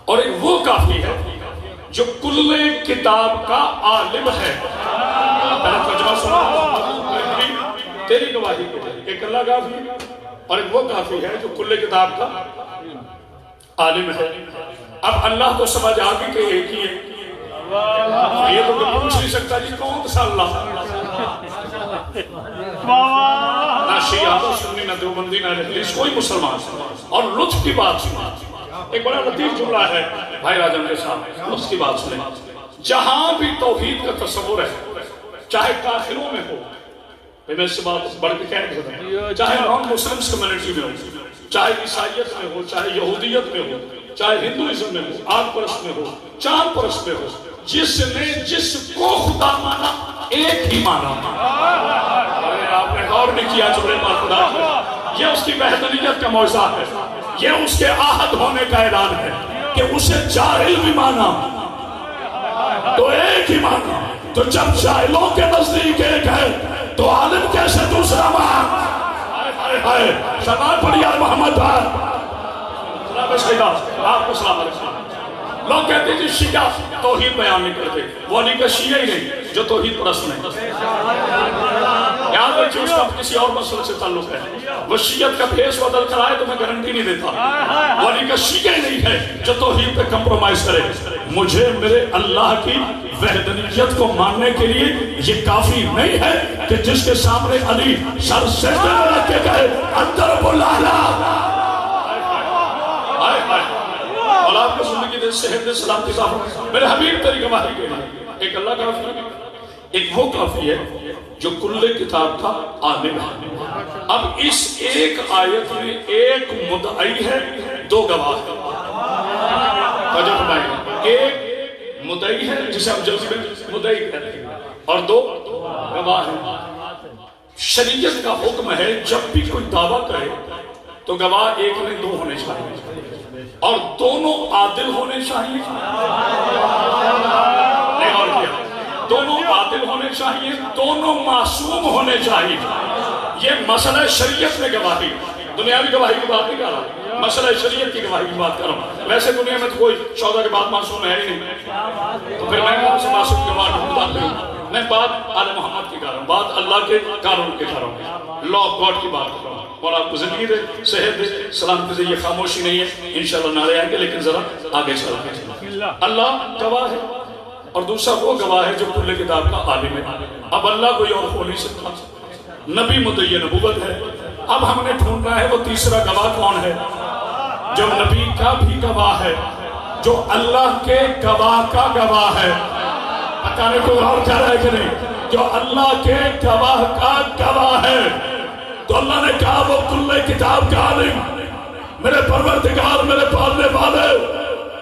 اور ایک وہ کافی ہے جو کل کتاب کا عالم ہے۔ پہلے ترجمہ سنا، تیری گواہی کے لیے ایک اللہ کافی ہے اور ایک وہ کافی ہے جو کل کتاب کا عالم ہے۔ اب اللہ تو سمجھ آگے کہ ایک ہی ہے، یہ تو کوئی پوچھ نہیں سکتا جی کون سا اللہ، نہ شیعہ نہ سنی نہ دیوبندی نہ اہلیس کوئی مسلمان، اور لطف کی بات سنا، ایک بڑا لطیف جملہ ہے بھائی راجم کے سامنے، لطف کی بات سنیں، جہاں بھی توحید کا تصور ہے، چاہے کافروں میں ہو، میں اس سے بات بڑھ کے کہہ رہا ہوں، چاہے نان مسلمز کمیونٹی میں ہو، چاہے عیسائیت میں ہو، چاہے یہودیت میں ہو، چاہے ہندوازم میں ہو، آگ پرست میں ہو، چاند پرست میں ہو، جس نے جس کو خدا مانا ایک ہی مانا۔ آپ نے غور نہیں کیا جبرے پاک خدا ہے، یہ اس کی وحدانیت کا معجزہ ہے، یہ اس کے آہد ہونے کا اعلان ہے کہ اسے جاہل بھی مانا تو ایک ہی مانا، تو جب جاہلوں کے نزدیک ایک ہے تو عالم کیسے دوسرا مان؟ سلام پڑھی آل محمد سلام سیدہ آپ کو سلام علیکم۔ لوگ کہتے ہیں جی شیعہ توحید بیان نہیں کرتے، وہ علی کا شیعہ ہی نہیں جو توحید پرست نہیں، یاد رکھیں اس کا کسی اور مسئلے سے تعلق ہے، وہ شیعت کا بھیس بدل کر آئے تو میں گارنٹی نہیں دیتا، وہ علی کا شیعہ ہی نہیں ہے جو توحید پہ کمپرومائز کرے۔ مجھے میرے اللہ کی وحدانیت کو ماننے کے لیے یہ کافی نہیں ہے کہ جس کے سامنے علی سر سجدے میں رکھ کے کہے اندر بلالا، اور آپ کو زندگی دے صحت دے سلامتی صاحب میرے حبیب تیری گواہی کے لیے ایک اللہ کافی ہے، ایک وہ کافی ہے جو کل کتاب کا عالم ہے۔ اب اس ایک آیت میں ایک مدعی ہے، دو گواہ ہیں، ایک مدعی ہے جسے ہم جلدی میں مدعی کہتے ہیں اور دو گواہ ہیں۔ شریعت کا حکم ہے جب بھی کوئی دعویٰ کرے تو گواہ ایک نہیں دو ہونے چاہیے اور دونوں عادل ہونے چاہیے، دونوں عادل ہونے چاہیے، دونوں معصوم ہونے چاہیے۔ یہ مسئلہ شریعت میں گواہی، دنیاوی گواہی کی بات نہیں کر رہا، مسئلہ شریعت کی گواہی کی بات کر رہا ہوں۔ ویسے دنیا میں تو کوئی 14 کے بعد معصوم ہے ہی نہیں، تو پھر میں کہاں سے معصوم کے بعد ڈھونڈتا پھروں؟ میں بات آل محمد کی کر رہا ہوں، بات اللہ کے قانون کی کر رہا ہوں، لا آف گاڈ کی بات کر رہا ہوں۔ اور آپ کو زندگی دے، صحت دے، سلامتی دے۔ یہ خاموشی نہیں ہے، انشاءاللہ نعرے آئیں گے، لیکن ذرا آگے چلیں۔ اللہ گواہ ہے، اور دوسرا وہ گواہ ہے جو کل کتاب کا عالم ہے۔ اب اللہ کوئی اور ہو نہیں سکتا، نبی مدعی نبوت ہے۔ اب ہم نے ڈھونڈنا ہے وہ تیسرا گواہ کون ہے، جو نبی کا بھی گواہ ہے، جو اللہ کے گواہ کا گواہ ہے۔ پتہ نہیں کوئی اور کہہ رہا ہے کہ نہیں، جو اللہ کے گواہ کا گواہ ہے۔ تو اللہ نے کہا وہ کل کتاب کا عالم، میرے پروردگار، میرے پالنے والے،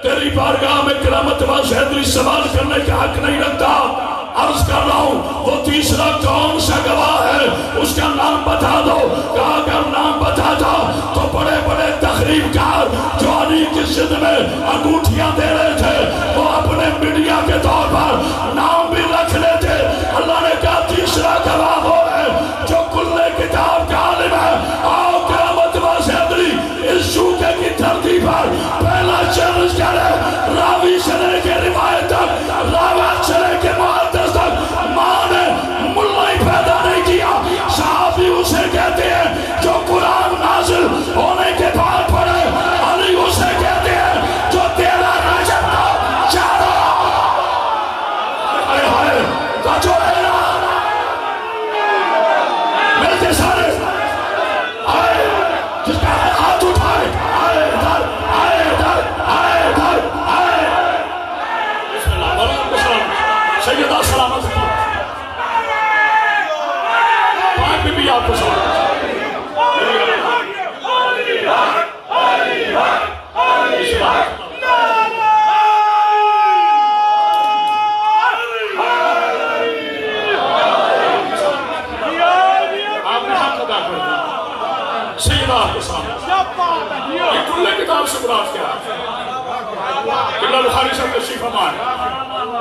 تیری بارگاہ میں قیامت واسطے کوئی سوال کرنے کا حق نہیں رکھتا۔ عرض کر رہا ہوں وہ تیسرا کون سا گواہ ہے، اس کا نام بتا دو۔ کہا اگر نام بتا دو تو بڑے بڑے تخریب کار جو علی کی ضد میں انگوٹھیاں دے رہے تھے وہ اپنے میڈیا کے طور پر نام بھی رکھ لیتے۔ اللہ نے کہا تیسرا گواہ وہ ہے جو کل کتاب کا عالم ہے۔ آؤ قیامت واسطے اس شوکے کی دھرتی پر پہلا چیلنج کرے، راوی سے لے کے روایت تک، راوی سے لے کے محدث تک، ماں نے ملا ہی پیدا نہیں کیا۔ صحابی اسے کہتے ہیں جو قرآن نازل ہونے کے بعد پڑھے، علی اسے کہتے ہیں جو تیرا رجب کا چارہ کا جو ہے نا میرے سارے آئے، جس کا ہاتھ اٹھائے، آئے ادھر، آئے ادھر، آئے ادھر، آئے۔ بسم اللہ، علیکم السلام، سیدہ سلامت پاک بھی بھی آپ کو سلام۔ آپ نے حق ادا کر دیا، سیدہ آپ کو سلام۔ یہ کل کتاب سے مراد کیا ہے؟ قبلہ بخاری صاحب تشریف فرمائے۔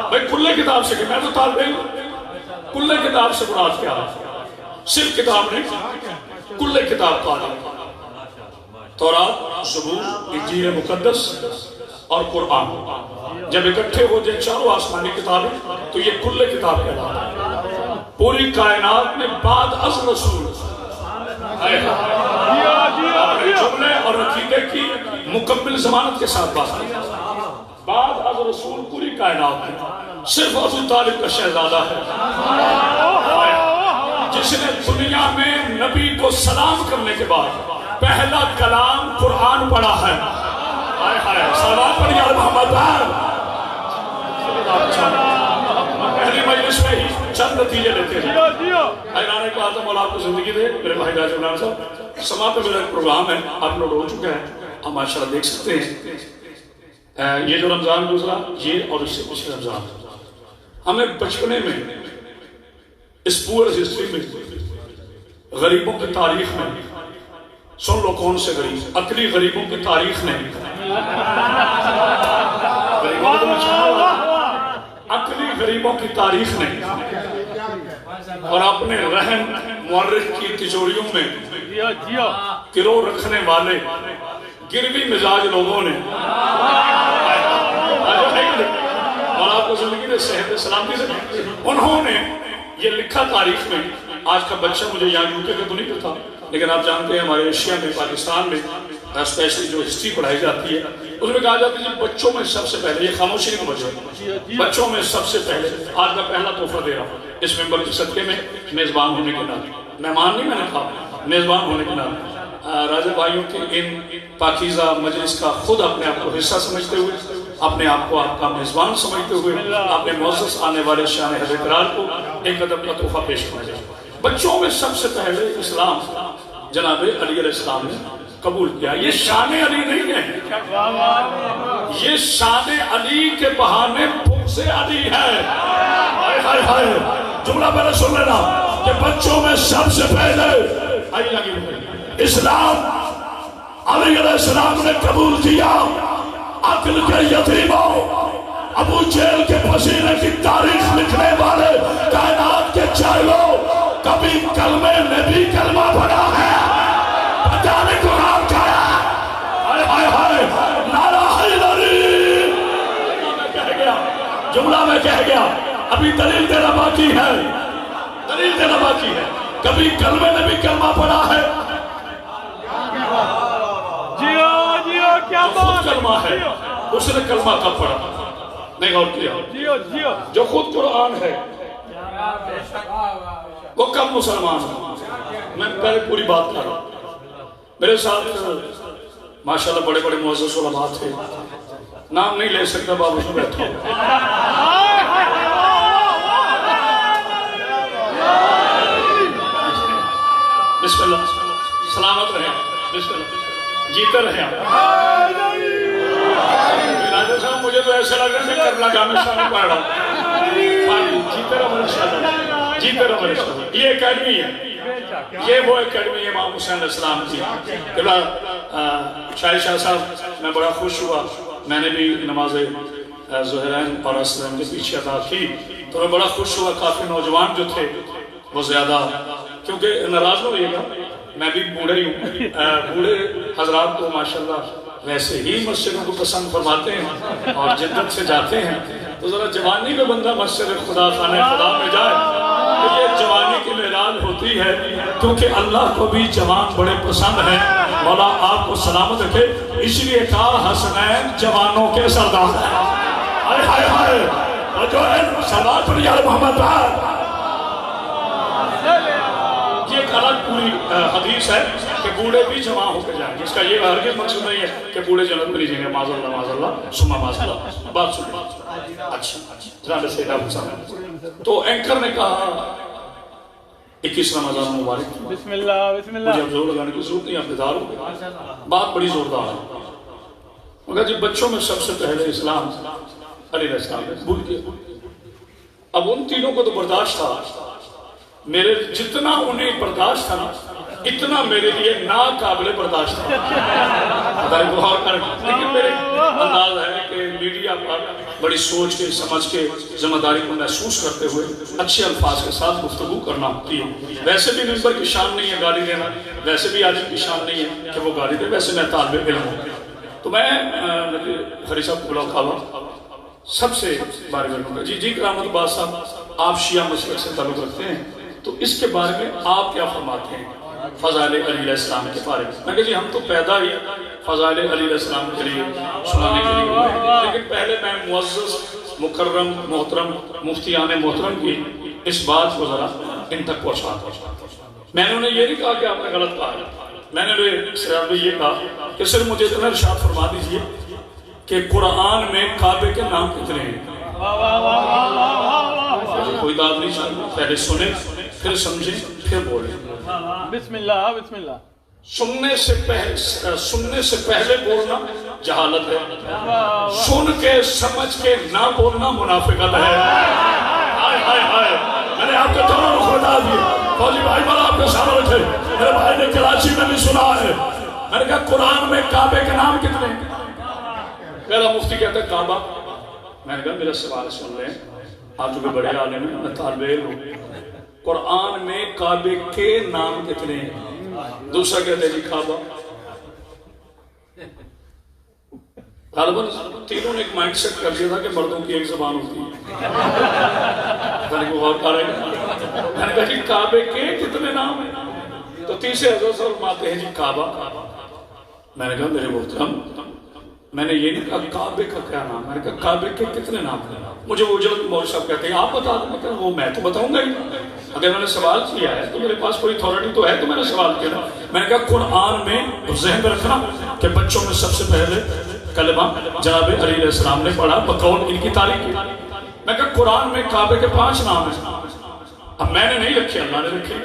بھئی کل کتاب سے کہ میں تو طالب علم، کل کتاب سے مراد کیا ہے؟ صرف کتاب نہیں، کل کتاب طالب، تورات، زبور، انجیل مقدس اور قرآن جب اکٹھے ہو جائے چاروں آسمانی کتابیں تو یہ کل کتاب کہلاتا ہے۔ پوری کائنات میں بعد از رسول اپنے جملے اور عقیدے کی مکمل ضمانت کے ساتھ بات کرتا ہے۔ بعد از رسول پوری کائنات میں صرف ابو طالب کا شہزادہ ہے جس نے دنیا میں نبی کو سلام کرنے کے بعد پہلا کلام قرآن پڑھا ہے۔ سلام پڑھی آل محمد پر۔ پہلی مجلس میں ہی چند نتیجے لیتے ہیں۔ حیران ہے کہ آتا مولا آپ کو زندگی دے میرے بھائی راج عمران صاحب۔ سما پہ میرا پروگرام ہے، اپلوڈ ہو چکا ہے، ہم ماشاءاللہ دیکھ سکتے ہیں۔ یہ جو رمضان گزرا یہ اور اس سے پچھلے رمضان، ہمیں بچپنے میں اس پورے ہسٹری میں غریبوں کی تاریخ میں سن لو کون سے غریب، عقلی غریبوں کی تاریخ نے، عقلی غریبوں کی تاریخ نے اور اپنے رہن مورخ کی تجوریوں میں گرو رکھنے والے گروی مزاج لوگوں نے اور آپ کو زندگی میں صحت سلامتی سے انہوں نے یہ لکھا تاریخ میں۔ آج کا بچہ مجھے یہاں یوکے کا تو نہیں پتا، لیکن آپ جانتے ہیں ہمارے ایشیا میں، پاکستان میں اسپیشلی جو ہسٹری پڑھائی جاتی ہے اس میں کہا جاتا ہے کہ بچوں میں سب سے پہلے، یہ خاموشی نہیں بچوں، بچوں میں سب سے پہلے آج کا پہلا تحفہ دے رہا ہوں اس ممبر کے صدقے میں، میزبان ہونے کے ناطے، مہمان نہیں میں نے کہا، میزبان ہونے کے ناطے راجہ بھائیوں کے ان پاکیزہ مجلس کا خود اپنے آپ کو حصہ سمجھتے ہوئے، اپنے آپ کو آپ کا میزبان سمجھتے ہوئے اپنے معزز آنے والے شان حضرت اقرار کو ایک قدم کا تحفہ پیش کرنا جائے۔ بچوں میں سب سے پہلے اسلام جناب علی علیہ السلام نے قبول کیا۔ یہ شان علی نہیں ہے، یہ شان علی کے بہانے بغض علی ہے۔ جملہ پہلے سن لینا کہ بچوں میں سب سے پہلے اسلام علی علیہ السلام نے قبول کیا۔ عقل کے یتیموں، ابو جہل کے پسینے کی تاریخ لکھنے والے، کائنات کے جاہلوں، کبھی کلمے میں بھی کلمہ پڑا ہے، پتہ نہیں قرآن کا ہے، ہائے ہائے ہائے نعرہ حیدری، جملہ میں کہہ گیا، ابھی دلیل دینا باقی ہے، دلیل دینا باقی ہے، کبھی کلمے میں بھی کلمہ پڑا ہے، جیو جیو کیا جو خود بات کلمہ ہے اس نے کلمہ کب پڑھا؟ نہیں غور کیا؟ جیو جیو جو خود قرآن ہے وہ کب مسلمان ہے؟ میں پہلے پوری بات کر رہا ہوں، میرے ساتھ ماشاءاللہ بڑے بڑے معزز علماء تھے، نام نہیں لے سکتا بابو سے بیٹھا ہوں، بسم اللہ، سلامت رہیں، بسم اللہ، جیتے رہیں راجہ صاحب، مجھے تو ایسا لگ رہا ہے کہ کرنا کا میں شامل پڑھ رہا ہوں، جیتے رہو میرے شاہدہ، جیتے رہو میرے شاہدہ، یہ اکیڈمی ہے، یہ وہ اکیڈمی ہے امام حسین علیہ السلام کی، شاہد شاہ صاحب میں بڑا خوش ہوا، میں نے بھی نماز ظہرین اور عصرین کے پیچھے ادا کی تو میں بڑا خوش ہوا، کافی نوجوان جو تھے وہ زیادہ، کیونکہ ناراض نہ ہوئے گا، میں بھی بوڑھے ہی ہوں، بوڑھے حضرات کو ماشاءاللہ ویسے ہی مسجدوں کو پسند فرماتے ہیں اور جدت سے جاتے ہیں، تو ذرا جوانی میں بندہ مسجد خدا خانہ خدا میں جائے تو یہ جوانی کی معراج ہوتی ہے، کیونکہ اللہ کو بھی جوان بڑے پسند ہیں، مولا آپ کو سلامت رکھے، اس لیے کہا حسنین جوانوں کے سردار ہیں، ہائے ہائے ہائے، اور جو ہے سردار پر یار محمد بعد یہ ایک الگ پوری حدیث ہے کہ بوڑھے بھی جوان ہو کے جائیں، جس کا یہ ہرگز مقصد نہیں ہے کہ بوڑھے جنت میں نہیں جائیں گے، معاذ اللہ سما معاذ اللہ، بات سنیں، اچھا جناب سیدہ حسین، تو اینکر نے کہا 21 رمضان مبارک، بسم اللہ بسم مجھے اللہ، اب زور لگانے کی ضرورت نہیں، آپ بیدار ہو، بات بڑی زوردار ہے، مگر جی بچوں میں سب سے پہلے اسلام علیہ السلام ہے، بھول کے اب ان تینوں کو تو برداشت تھا، میرے جتنا انہیں برداشت تھا نا اتنا میرے لیے ناقابل برداشت تھا، لیکن میرے انداز ہے کہ میڈیا پر بڑی سوچ کے سمجھ کے ذمہ داری کو محسوس کرتے ہوئے اچھے الفاظ کے ساتھ گفتگو کرنا ہوتی ہے، ویسے بھی ممبر کی شان نہیں ہے گالی دینا، ویسے بھی عالم کی شان نہیں ہے کہ وہ گالی دے، ویسے میں طالب علم ہوں، تو میں خری صاحب کو بلاؤ کھاوا سب سے بارے میں کروں گا، جی کرامت باز صاحب آپ شیعہ مسلک سے تعلق رکھتے ہیں، تو اس کے بارے میں آپ کیا فرماتے ہیں فضائل علی علیہ السلام کے بارے میں؟ میں کہا جی ہم تو پیدا ہی فضائل علی علیہ السلام کے لیے سنانے کے لیے ہوئے ہیں، لیکن پہلے میں معزز مکرم محترم مفتیان محترم کی اس بات کو ذرا ان تک پہنچا، میں نے انہیں یہ نہیں کہا کہ آپ نے غلط کہا، میں نے انہیں یہ کہا کہ صرف مجھے اتنا ارشاد فرما دیجئے کہ قرآن میں کعبے کے نام کتنے ہیں؟ کوئی داد نہیں چاہیے، پہلے سنیں پھر سمجھیں پھر بولیں، بسم اللہ بسم اللہ، سننے سے پہلے بولنا جہالت ہے، سن کے سمجھ کے نہ بولنا منافقت ہے، ہائے ہائے ہائے، میں نے آپ کے دونوں رخ بتا دیے، فوجی بھائی والا آپ کے سامنے رکھے، میرے بھائی نے کراچی میں بھی سنا ہے، میں نے کہا قرآن میں کعبے کے نام کتنے ہیں؟ میرا مفتی کہتا ہے کعبہ، میں نے کہا میرا سوال سن لیں، آپ جو کہ بڑے عالم ہیں، میں طالب علم ہوں، قرآن میں کعبے کے نام کتنے ہیں؟ دوسرا کہتے ہیں جی کعبہ، غالباً تینوں نے ایک مائنڈ سیٹ کر دیا تھا کہ مردوں کی ایک زبان ہوتی ہے، میں نے غور کر رہے ہیں، میں نے کہا جی کعبے کے کتنے نام ہیں؟ تو تیسرے حضرت صاحب فرماتے ہیں جی کعبہ، میں نے کہا میرے محترم میں نے یہ نہیں کہا کعبے کا کیا نام، میں نے کہا کعبے کے کتنے نام ہیں؟ مجھے وہ اجلت مولوی صاحب کہتے ہیں آپ بتا دیں، وہ میں تو بتاؤں گا ہی، اگر میں نے سوال کیا ہے تو میرے پاس کوئی اتھارٹی تو ہے تو میں نے سوال کیا، میں نے کہا قرآن میں ذہن میں رکھنا کہ بچوں میں سب سے پہلے کلمہ جناب علی علیہ السلام نے پڑھا بقول ان کی تاریخ کی، میں کہا قرآن میں کعبے کے 5 نام ہیں، اب میں نے نہیں رکھے اللہ نے رکھے،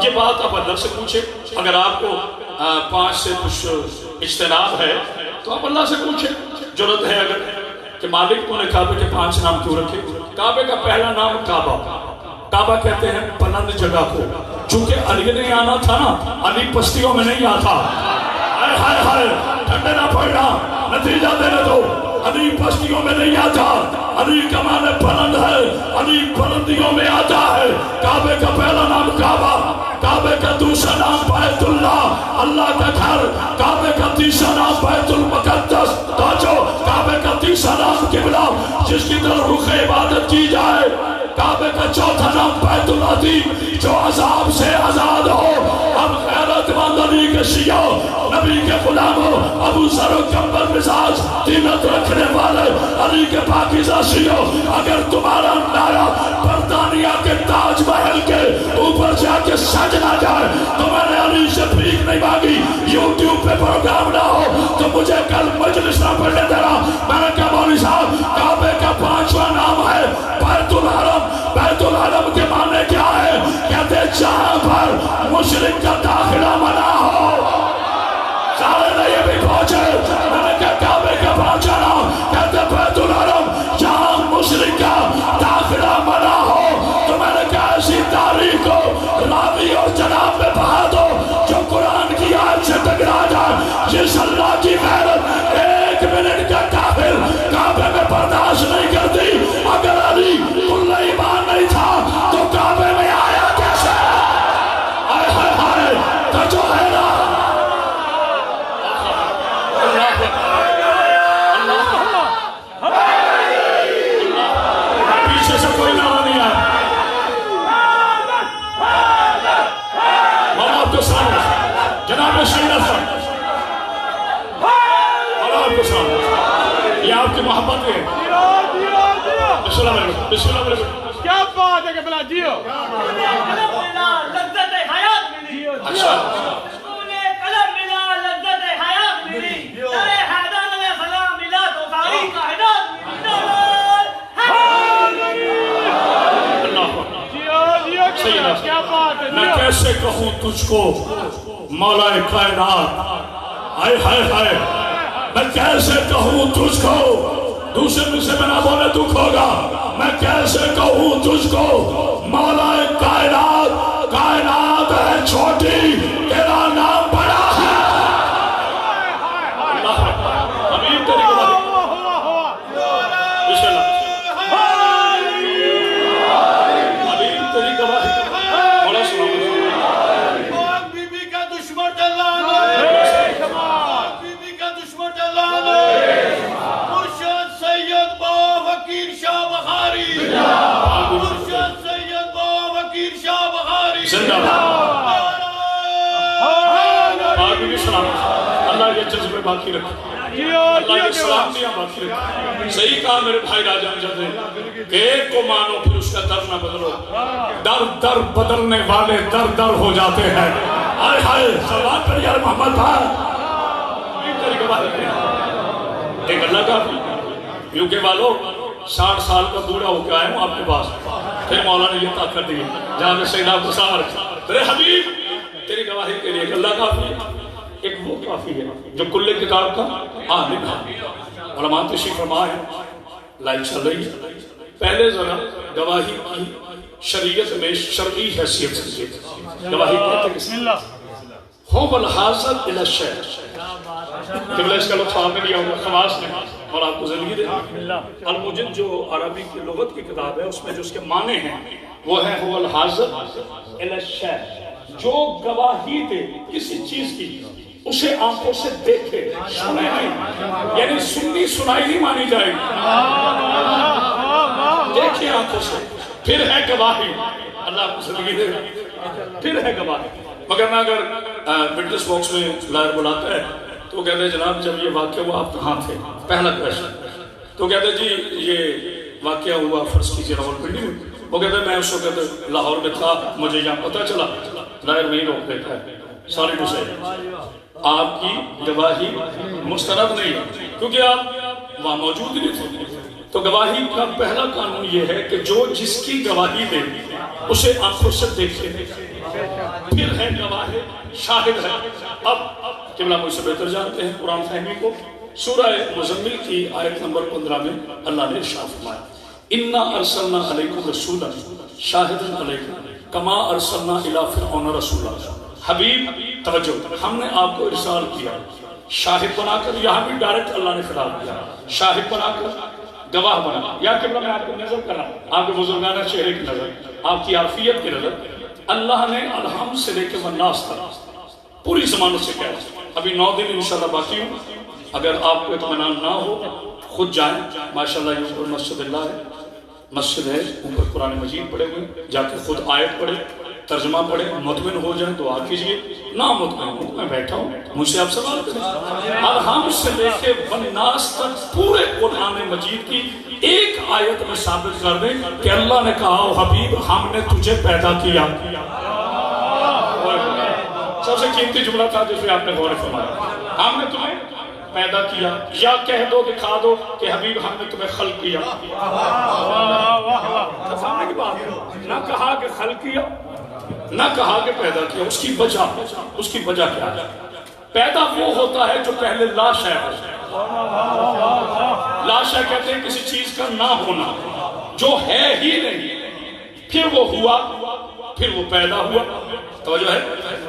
یہ بات آپ اللہ سے پوچھیں، اگر آپ کو 5 سے کچھ اجتناب ہے تو آپ اللہ سے پوچھیں، ضرورت ہے اگر کہ مالک تو نے کعبے کے 5 نام کیوں رکھے؟ کعبے کا پہلا نام کعبہ، کعبہ کہتے ہیں بلند جگہ کو، چونکہ علی نہیں آنا تھا نا، علی پستیوں میں نہیں آتا، ہائے ہائے ہائے ٹھنڈے نہ پڑنا، نتیجہ دینے دو، علی پستیوں میں نہیں آتا، علی کا معنی بلند ہے، علی بلندیوں میں آتا ہے۔ کعبے کا پہلا نام کعبہ، کعبے کا دوسرا نام بیت اللہ، اللہ کا گھر، کعبے کا تیسرا نام بیت المقدس، کعبے کا تیسرا نام قبلہ جس کی طرف رخ عبادت کی جائے، کعبے کا چوتھا نام بیت العتیق جو عذاب سے آزاد ہو۔ ہم غیرت مند علی کے شیعوں، نبی کے غلاموں، ابو ذر و کمبل مزاج دینت رکھنے والے علی کے پاکیزہ شیعوں، اگر تمہارا نعرہ برطانیہ کے تاج محل کے اوپر جا کے سج نہ جائے تو میں نے علی سے بھیک نہیں مانگی، یوٹیوب پہ پروگرام نہ ہو تو مجھے کل مجلس نہ پڑھنے دینا۔ میں نے کہا مولوی صاحب کعبے کا 5واں نام ہے بیت الحرم، بیت الحرم کے معنی کیا ہے؟ کہتے جہاں پر مشرک کا داخلہ منع ہو۔ سارے نے یہ بھی پہنچے، میں نے کہا کعبے کا 5واں نام کہتے بیت الحرم جہاں مشرک کا داخلہ منع ہو۔ تو میں نے کہا ایسی تاریخ کو راوی اور جناب میں بہا دو جو قرآن کی آیت سے ٹکرا جائے۔ جس اللہ کی غیرت 1 منٹ کا کافر کعبے میں برداشت نہیں کرتی، اگر علی کل ایمان نہیں تھا تو کعبے میں آیا کیسے؟ آئے ہائے ہائے تو جو ہے نا پیچھے سے کوئی نعرہ نہیں آیا۔ مولا آپ کو سلام، جناب شہید افضل، مولا آپ کو سلام، یہ آپ کی محبت ہے۔ بسم اللہ علیکم، بسم اللہ علیکم۔ کیا بات ہے کہ بلا جیو لذت حیات ملی، اچھا سکون قلب ملا، لذت حیات ملی، در حیدر علیہ السلام ملا تو ساری کائنات ملی۔ جیو کیا بات ہے میں جیو۔ کیسے کہوں تجھ کو مولا کائنات، ہائے ہائے ہائے میں کیسے کہوں تجھ کو، دوسرے مجھ سے میں نہ بولے دکھ ہوگا، میں کیسے کہوں تجھ کو مولا کائنات، کائنات ہے چھوٹی تیرا نام بڑا ہے۔ اللہ حبیب تیری گواہی، بسم اللہ حبیب تیری گواہی، مولا سلام بی بی کا دشمن اللہ بی بی کا دشمن اللہ مرشد سید با فقیر شاہ بخاری، مرشد سید با فقیر شاہ بخاری زندہ باد بھی سلام، اللہ یہ جذبے باقی رکھے، اللہ یہ سلامتیاں باقی رکھے۔ صحیح کہا میرے بھائی راجہ امجد نے کہ ایک کو مانو پھر اس کا در نہ بدلو، در در بدلنے والے در در ہو جاتے ہیں۔ آئے ہائے سلوات پر یار محمد بھائی تیری گواہی، ایک اللہ کا یوں کہ والو 60 سال کا بوڑھا ہو کے آئے ہوں آپ کے پاس، پھر مولا نے یہ طاقت دی جہاں میں سیدہ کو سامر تیرے حبیب تیری گواہی کے لیے ایک اللہ کافی ہے، ایک وہ کافی ہے جو کل کتاب کا عالم ہے۔ علماء تشریف فرما ہے، لائٹ چل رہی ہے، پہلے ذرا گواہی کی شریعت میں شرعی حیثیت سے گواہی کہتے ہیں بسم اللہ ہو بالحاصل الى الشیخ، قبلہ اس کا لطف آپ نے لیا ہوگا خواص نے اور آپ کو زندگی دے۔ المجد جو عربی کی لغت کی کتاب ہے اس میں جو اس کے معنی ہیں وہ ہے هو الحاضر الی الشیخ، جو گواہی دے کسی چیز کی اسے آنکھوں سے دیکھے سنے نہیں، یعنی سنی سنائی نہیں مانی جائے گی، دیکھے آنکھوں سے پھر ہے گواہی، اللہ آپ کو زندگی دے پھر ہے گواہی۔ مگر میں اگر وٹنس باکس میں لائر بلاتا ہے تو کہتے ہیں جناب جب یہ واقعہ ہوا آپ کہاں تھے، پہلا کویشچن، تو کہتے ہیں جی یہ واقعہ ہوا فرض کیجیے راولپنڈی میں، وہ کہتے ہیں میں اس وقت لاہور میں تھا، مجھے یہاں پتہ چلا، لائر وہیں روک دیتا ہے، سوری ٹو سے آپ کی گواہی مستند نہیں ہے کیونکہ آپ وہاں موجود نہیں تھے۔ تو گواہی کا پہلا قانون یہ ہے کہ جو جس کی گواہی دے اسے آنکھوں سے دیکھے، پھر ہے گواہ شاہد ہے۔ اب قبلہ مجھ سے بہتر جانتے ہیں قرآن فہمی کو، سورہ مزمل کی آیت نمبر 15 میں اللہ نے ارشاد فرمایا اِنَّا أَرْسَلْنَا عَلَيْكُمْ رَسُولًا شَاهِدًا عَلَيْكُمْ كَمَا أَرْسَلْنَا إِلَىٰ فِرْعَوْنَ رَسُولًا۔ حبیب توجہ، ہم نے آپ کو ارسال کیا شاہد بنا کر، یہاں بھی ڈائریکٹ اللہ نے خطاب کیا، شاہد بنا کر، گواہ بنا. یا قبلہ میں آپ کو نظر کر رہا ہوں، آپ کے بزرگانہ چہرے کی نظر، آپ کی عافیت کی نظر. اللہ نے الحمد سے لے کے والناس تک پوری زمانوں سے کہا. ابھی 9 دن انشاءاللہ باقی ہوں. اگر آپ کو اطمینان نہ ہو خود جائیں. ماشاءاللہ یہ اوپر مسجد اللہ ہے، مسجد ہے، اوپر قرآن مجید پڑھے ہوئے، جا کے خود آیت پڑھے، ترجمہ پڑھے، مطمئن ہو جائیں دعا کیجئے. نہ مطمئن ہوں میں بیٹھا ہوں، مجھ سے آپ سوال کریں. الحمد سے لے کے والناس تک پورے قرآن مجید کی ایک آیت میں ثابت کر دیں کہ اللہ نے کہا حبیب ہم نے تجھے پیدا کیا. سب سے قیمتی جملہ تھا جس میں آپ نے غور فرمایا، ہم نے تمہیں پیدا کیا. یا کہہ دو، دکھا دو کہ حبیب ہم نے تمہیں خلق کیا. سامنے کی بات، نہ کہا کہ خلق کیا، نہ کہا کہ پیدا کیا. اس کی وجہ کیا ہے؟ پیدا وہ ہوتا ہے جو پہلے لا شے ہے. لا شے کہتے ہیں کسی چیز کا نہ ہونا، جو ہے ہی نہیں، پھر وہ ہوا، پھر وہ پیدا ہوا. توجہ ہے؟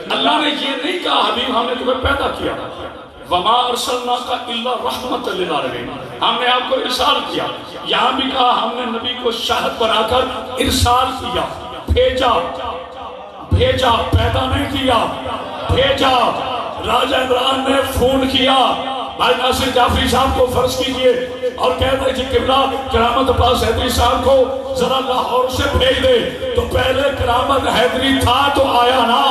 اللہ نے یہ نہیں کہا حبیب ہم نے تمہیں پیدا کیا، وما ارسلناک الا رحمۃ للعالمین، ہم نے آپ کو ارسال کیا. یہاں بھی کہا ہم نے نبی کو شاہد بنا کر ارسال کیا، بھیجا. پیدا نہیں کیا، بھیجا. راجہ عمران نے فون کیا، بھائی ناصر جعفری صاحب کو فرض کیجئے اور کہتے ہیں جی قبلہ کرامت عباس حیدری صاحب کو ذرا لاہور سے بھیج دے. تو پہلے کرامت حیدری تھا تو آیا نا،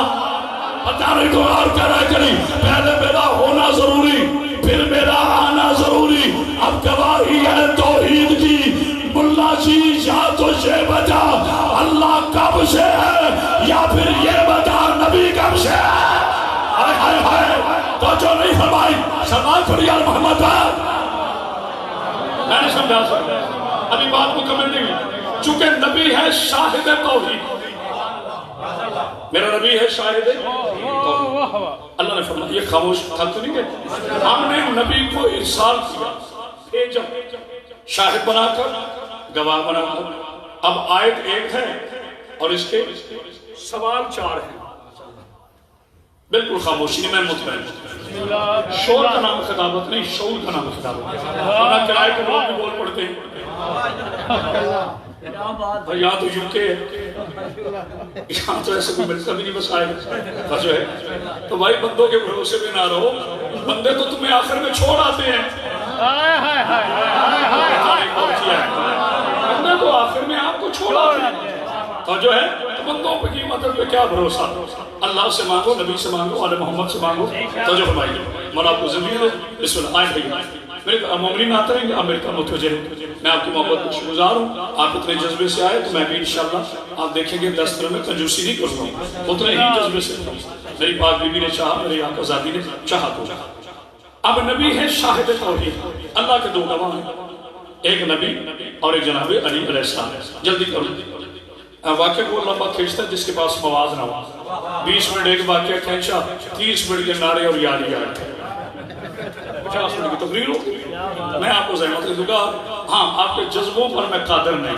پتہ نہیں تو اور کہہ رہا کری. پہلے میرا ہونا ضروری، پھر میرا آنا ضروری. اب گواہی ہے توحید کی، ملا جی یا تو یہ بتا اللہ کب سے ہے، یا پھر یہ بتا نبی کب سے ہے. تو جو نہیں فرمائی سماج فریال محمد بات میں نے سمجھا سکتا. ابھی بات مکمل نہیں ہوئی. چونکہ نبی ہے شاہد توحید، میرا نبی ہے شاہد توحید. اللہ نے فرمایا یہ خاموش تھا تو نہیں کہتے، ہم نے نبی کو ارسال کیا، بھیجا، شاہد بنا کر، گواہ بنا کر. اب آیت 1 ہے اور اس کے سوال 4 ہیں. بالکل خاموشی نہیں، میں مطمئن. شور کا نام خطابت نہیں، شعور کا نام خطابت. ورنہ کرائے کے لوگ بھی بول پڑتے ہیں. یہاں تو یوکے ہے، یہاں تو ایسے کوئی ملتا بھی نہیں بس آئے گا. تو بھائی بندوں کے بھروسے میں نہ رہو، بندے تو تمہیں آخر میں چھوڑ آتے ہیں. بندے تو آخر میں آپ کو چھوڑ آتے ہیں. اور جو ہے تو بندوں کی مدد پہ کیا بھروسہ. اللہ سے مانگو، نبی سے مانگو، آل محمد سے مانگو. توجہ فرمائیے، مولا آپ کو زمین دے. بسم اللہ. آئیں بھائی میرے مومنین آتے رہیں گے، آپ میرے کا متوجہ ہیں. میں آپ کی محبت کو شکر گزار ہوں. آپ اتنے جذبے سے آئے تو میں بھی انشاءاللہ آپ دیکھیں گے 10 طرح میں کنجوسی نہیں کروں گا، اتنے ہی جذبے سے. میری پاک بیوی نے چاہا، میری آقا آزادی نے چاہا. تو اب نبی ہے شاہد توحید. اللہ کے 2 گواہ ہیں، ایک نبی اور ایک جناب علی علیہ السلام. جلدی کرو، واقعہ کو لمبا کھینچتا ہے جس کے پاس مواد نہ ہو. 20 منٹ ایک واقعہ کھینچا، 30 منٹ کے نعرے اور یاری یاد، 50 منٹ کی تقریر ہو. میں آپ کو زحمت دے دوں گا. ہاں آپ کے جذبوں پر میں قادر نہیں،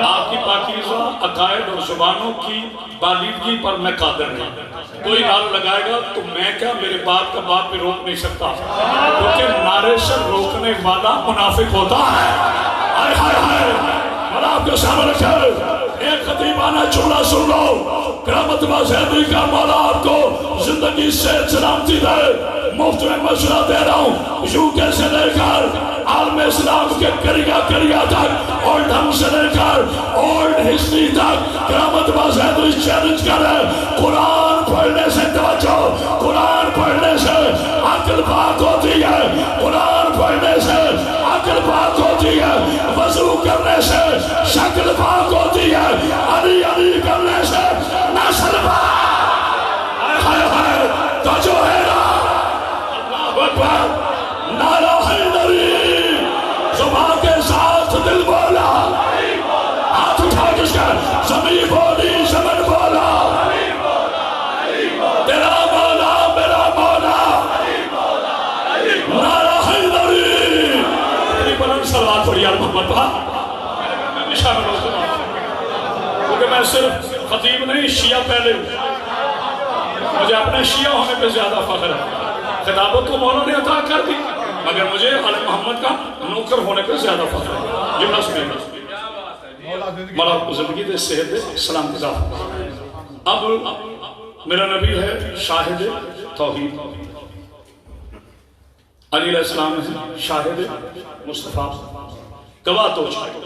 آپ کی پاکیزہ عقائد اور زبانوں کی بالیدگی پر میں قادر نہیں. کوئی نعرہ لگائے گا تو میں کیا، میرے باپ کا باپ بھی روک نہیں سکتا، کیونکہ نعرے سے روکنے والا منافق ہوتا ہے. ہائے ہائے ہائے. اور آپ کے سامنے رکھے ایک خطیبانہ جملہ سن لو. کرامت عباس حیدری کا مولا آپ کو زندگی سے سلامتی دے. مفت میں مشورہ دے رہا ہوں، یوں کیسے لے کر عالم اسلام کے کریا تک، اور ڈھنگ سے لے کر اولڈ ہسٹری تک کرامت عباس حیدری چیلنج کرے. قرآن پڑھنے سے توجہ، قرآن پڑھنے سے عقل پاک ہوتی ہے، قرآن پڑھنے سے عقل پاک ہوتی ہے، وضو کرنے سے شکل پاک ہوتی ہے، علی علی کرنے سے نسل پاک. تو جو ہے نا نعرہ حیدری، زبان کے ساتھ دل بولا، ہاتھ اٹھا کس کا، زمین بولی زمن بولا، تیرا مولا میرا مولا، نعرہ حیدری. اتنی بلند صلوات پڑھی یار محمد بھا. میں بھی شامل ہو سکتا ہوں کیونکہ میں صرف خطیب نہیں، شیعہ پہلے ہوں. مجھے اپنے شیعہ ہونے پہ زیادہ فخر ہے. خطابت کو مولا نے عطا کر دی مگر مجھے آل محمد کا نوکر ہونے پہ زیادہ فخر ہے. یہ نظم ہے. مولا کو زندگی دے صحت دے سلام دے. اب میرا نبی ہے شاہد توحید، علی علیہ السلام ہے شاہد مصطفیٰ، گواہ تو چاہیے.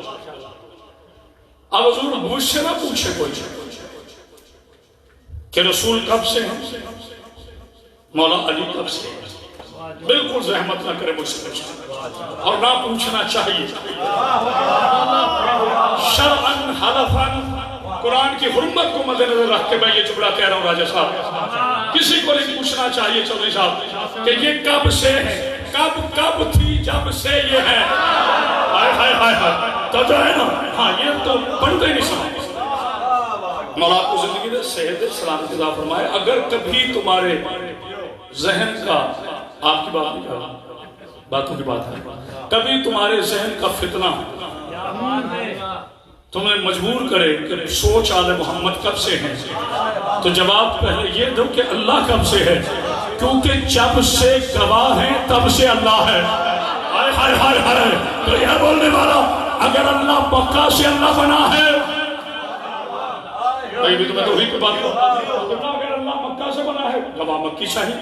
اب حضور مجھ سے نہ پوچھے کوئی کہ رسول کب سے ہیں، مولا علی کب سے ہیں. بالکل زحمت نہ کرے مجھ سے پوچھنا، اور نہ پوچھنا چاہیے. شرعاً حلفاً قرآن کی حرمت کو مد نظر رکھ کے میں یہ جملہ کہہ رہا ہوں راجہ صاحب، کسی کو نہیں پوچھنا چاہیے چودھری صاحب کہ یہ کب سے ہے، کب تھی جب سے یہ ہے. ہائے ہائے ہائے ہائے تو جو ہے نا، ہاں یہ تو بڑھتے نہیں سمجھ. مولا کو زندگی دے صحت دے سلامت عطا فرمائے. اگر کبھی تمہارے ذہن کا، آپ کی بات نہیں کر رہا، باتوں کی بات ہے، کبھی تمہارے ذہن کا فتنہ تمہیں مجبور کرے کہ سوچ آل محمد کب سے ہیں، تو جواب پہلے یہ دو کہ اللہ کب سے ہے، کیونکہ جب سے گواہ ہیں تب سے اللہ ہے. ہائے ہائے ہائے ہائے. تو یہ بولنے والا اگر اللہ مکہ سے اللہ بنا ہے، بھی تمہیں توحید کی بات کرو. اگر اللہ مکہ سے بنا ہے گواہ مکی شاہی،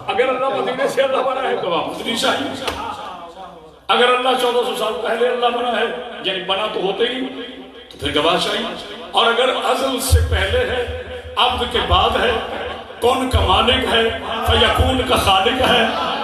اگر اللہ مدینے سے اللہ بنا ہے گواہ مدنی شاہی، اگر اللہ 1400 سال پہلے اللہ بنا ہے یعنی بنا تو ہوتے ہی تو پھر گواہ شاہی. اور اگر ازل سے پہلے ہے، عبد کے بعد ہے، کون کا مالک ہے، فیکون کا خالق ہے.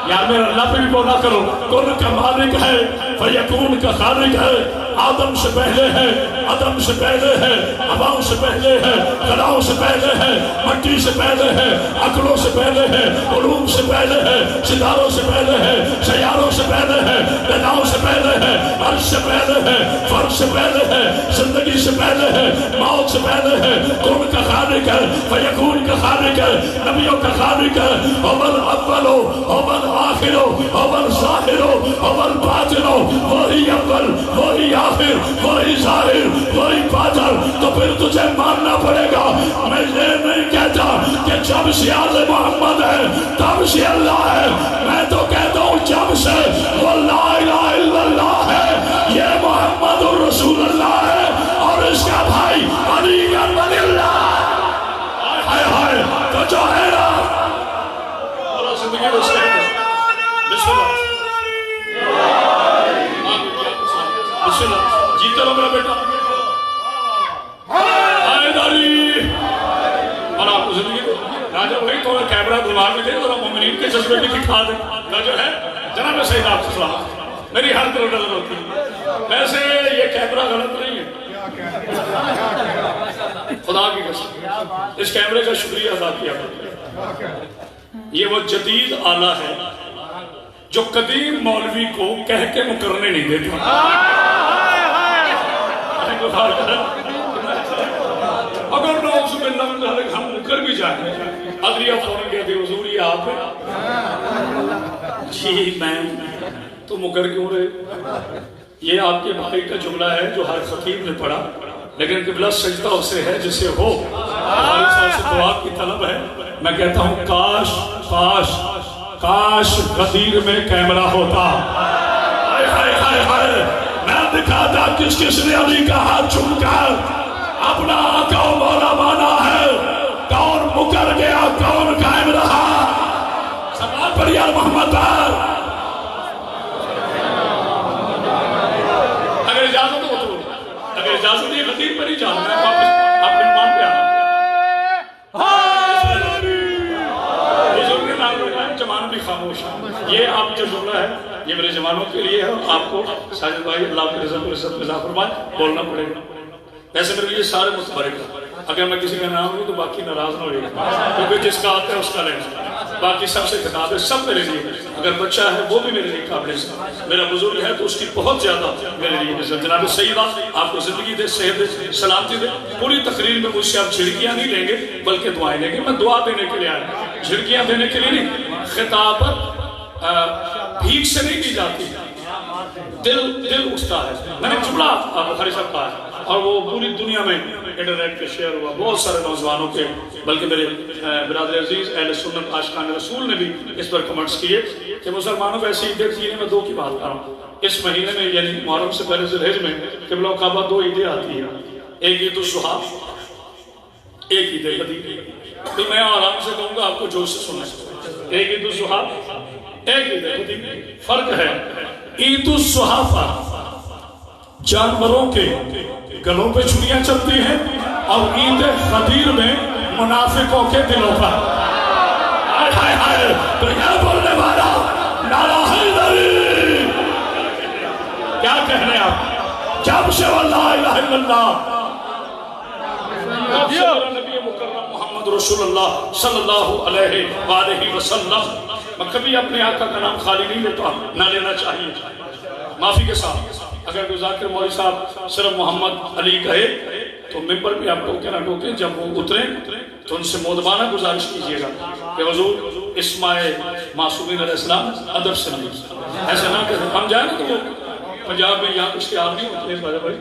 یار میرا اللہ پہ بھی بولا کرو، کون کا مالک ہے، فیکون کا خالق ہے. آدم سے پہلے ہے، عدم سے پہلے ہے، ہواؤں سے پہلے ہے، کلاؤں سے پہلے ہے، مٹی سے پہلے ہے، عقلوں سے پہلے ہے، علوم سے پہلے ہے، ستاروں سے پہلے ہے، سیاروں سے پہلے ہے، بناؤں سے پہلے ہے، عرش سے پہلے ہے، فرش سے پہلے ہے، زندگی سے پہلے ہے، موت سے پہلے ہے. کون کا خالق ہے، فیکون کا خالق ہے، نبیوں کا خالق ہے. اول اول اول آخر اول ظاہر اول باطن، وہی اول وہی آخر وہی ظاہر وہی باطن. تو پھر تجھے ماننا پڑے گا. میں یہ نہیں کہتا کہ جب سے آل محمد ہے تب سے اللہ ہے، میں تو کہتا ہوں جب سے وہ لا الہ الا اللہ ہے، یہ محمد الرسول اللہ ہے، اور اس کا بھائی علی ولی اللہ. ہائے ہائے تو جو ہے نا زندگی میں سے بسم اللہ بسم اللہ جیتے رہو میرا بیٹا. حیدری اور آپ کو زندگی دے. راجہ بھائی تھوڑا کیمرہ دماغ میں دے، ذرا مومنین کے جذبے بھی دکھا دے. جو ہے جناب سید آپ سے سلام، میری ہر طرف نظر ہوتی ہے. ویسے یہ کیمرہ غلط نہیں ہے، خدا کی قسم اس کیمرے کا شکریہ ادا کیا. یہ وہ جدید آلہ ہے جو قدیم مولوی کو کہہ کے مکرنے نہیں دیتا. اگر نوز باللہ من ذالک ہم مکر بھی جائیں، عدلیہ فوراً کہتے حضور یہ آپ ہے. جی میں تو مکر کیوں رہے؟ یہ آپ کے بھائی کا جملہ ہے جو ہر خطیب نے پڑھا، لیکن قبلہ سجدہ اسے ہے جسے ہو. ہماری صاحب سے دعا کی طلب ہے. میں کہتا ہوں کاش کاش کاش غدیر میں کیمرہ ہوتا. ہائے ہائے ہائے ہائے. میں دکھاتا کس کس نے علی کا ہاتھ چوم کر اپنا آقا و مولا مانا ہے. کون مکر گیا، کون قائم رہا. سوال پر یا محمد پر اگر اجازت ہو تو، اگر اجازت یہ غدیر پر ہی جانا ہے واپس اپنے مان پہ آنا. جمان بھی خاموش ہے. یہ آپ جو جملہ ہے یہ میرے جوانوں کے لیے ہے. آپ کو ساجد بھائی اللہ کی رضا کو عزت میں اضافہ فرمائے بولنا پڑے گا. ویسے میرے لیے سارے متبرک ہیں. اگر میں کسی کا نام لوں تو باقی ناراض نہ ہوئے گا، کیونکہ جس کا آتا ہے اس کا لیں. باقی سب سے خطاب ہے، سب میرے لیے. اگر بچہ ہے وہ بھی میرے لیے قابل عزت. میرا بزرگ ہے تو اس کی بہت زیادہ میرے لیے عزت. جناب سیدہ آپ کو زندگی دے، صحت دے، سلامتی دے. پوری تقریر میں مجھ سے آپ جھڑکیاں نہیں لیں گے بلکہ دعائیں لیں گے. میں دعا دینے کے لیے آیا، جھڑکیاں دینے کے لیے نہیں. خطابت بھیک سے نہیں دی جاتی، دل اٹھتا ہے. میں نے جملہ بخاری صاحب کہا ہے اور وہ پوری دنیا میں انٹرنیٹ پہ شیئر ہوا، بہت سارے نوجوانوں کے، بلکہ میرے برادر عزیز اہل سنت عاشقان رسول نے بھی اس پر کمنٹس کیے کہ مسلمانوں کو ایسی عیدیں تھی، میں 2 کی بات کر رہا ہوں۔ اس مہینے میں یعنی محرم سے پہلے ذی الحجہ میں قبلہ و کعبہ 2 عیدیں آتی ہیں، ایک عید الضحیٰ، ایک عید الفطر۔ تو میں آرام سے کہوں گا، آپ کو جوش سے سننا ہے۔ ایک عید الضحیٰ، ایک عید الفطر۔ فرق ہے، عید الضحیٰ جانوروں کے گلوں پہ چھریاں چلتی ہیں، اور عید غدیر میں منافقوں کے دلوں پر۔ ہائے ہائے ہائے، تو یہ بولنے والا نعرہ حیدری، کیا کہہ رہے ہیں آپ؟ جب سے لا الہ الا اللہ، جب سے میرا نبی مکرم محمد رسول اللہ صلی اللہ علیہ وآلہ وسلم، میں کبھی اپنے آقا کا نام خالی نہیں لیتا، نہ لینا چاہیے، معافی کے ساتھ۔ اگر کوئی ذاکر مولوی صاحب صرف محمد علی کہے تو ممبر پہ آپ ٹوکے نہ ٹوکے، جب وہ اتریں تو ان سے مودبانہ گزارش کیجیے گا کہ حضور اسماء معصومین علیہ السلام ادب سے نہیں، ایسے نہ کہ ہم جائیں تو وہ پنجاب میں یہاں اشتہار نہیں ہوتے ہیں بھائی بھائی،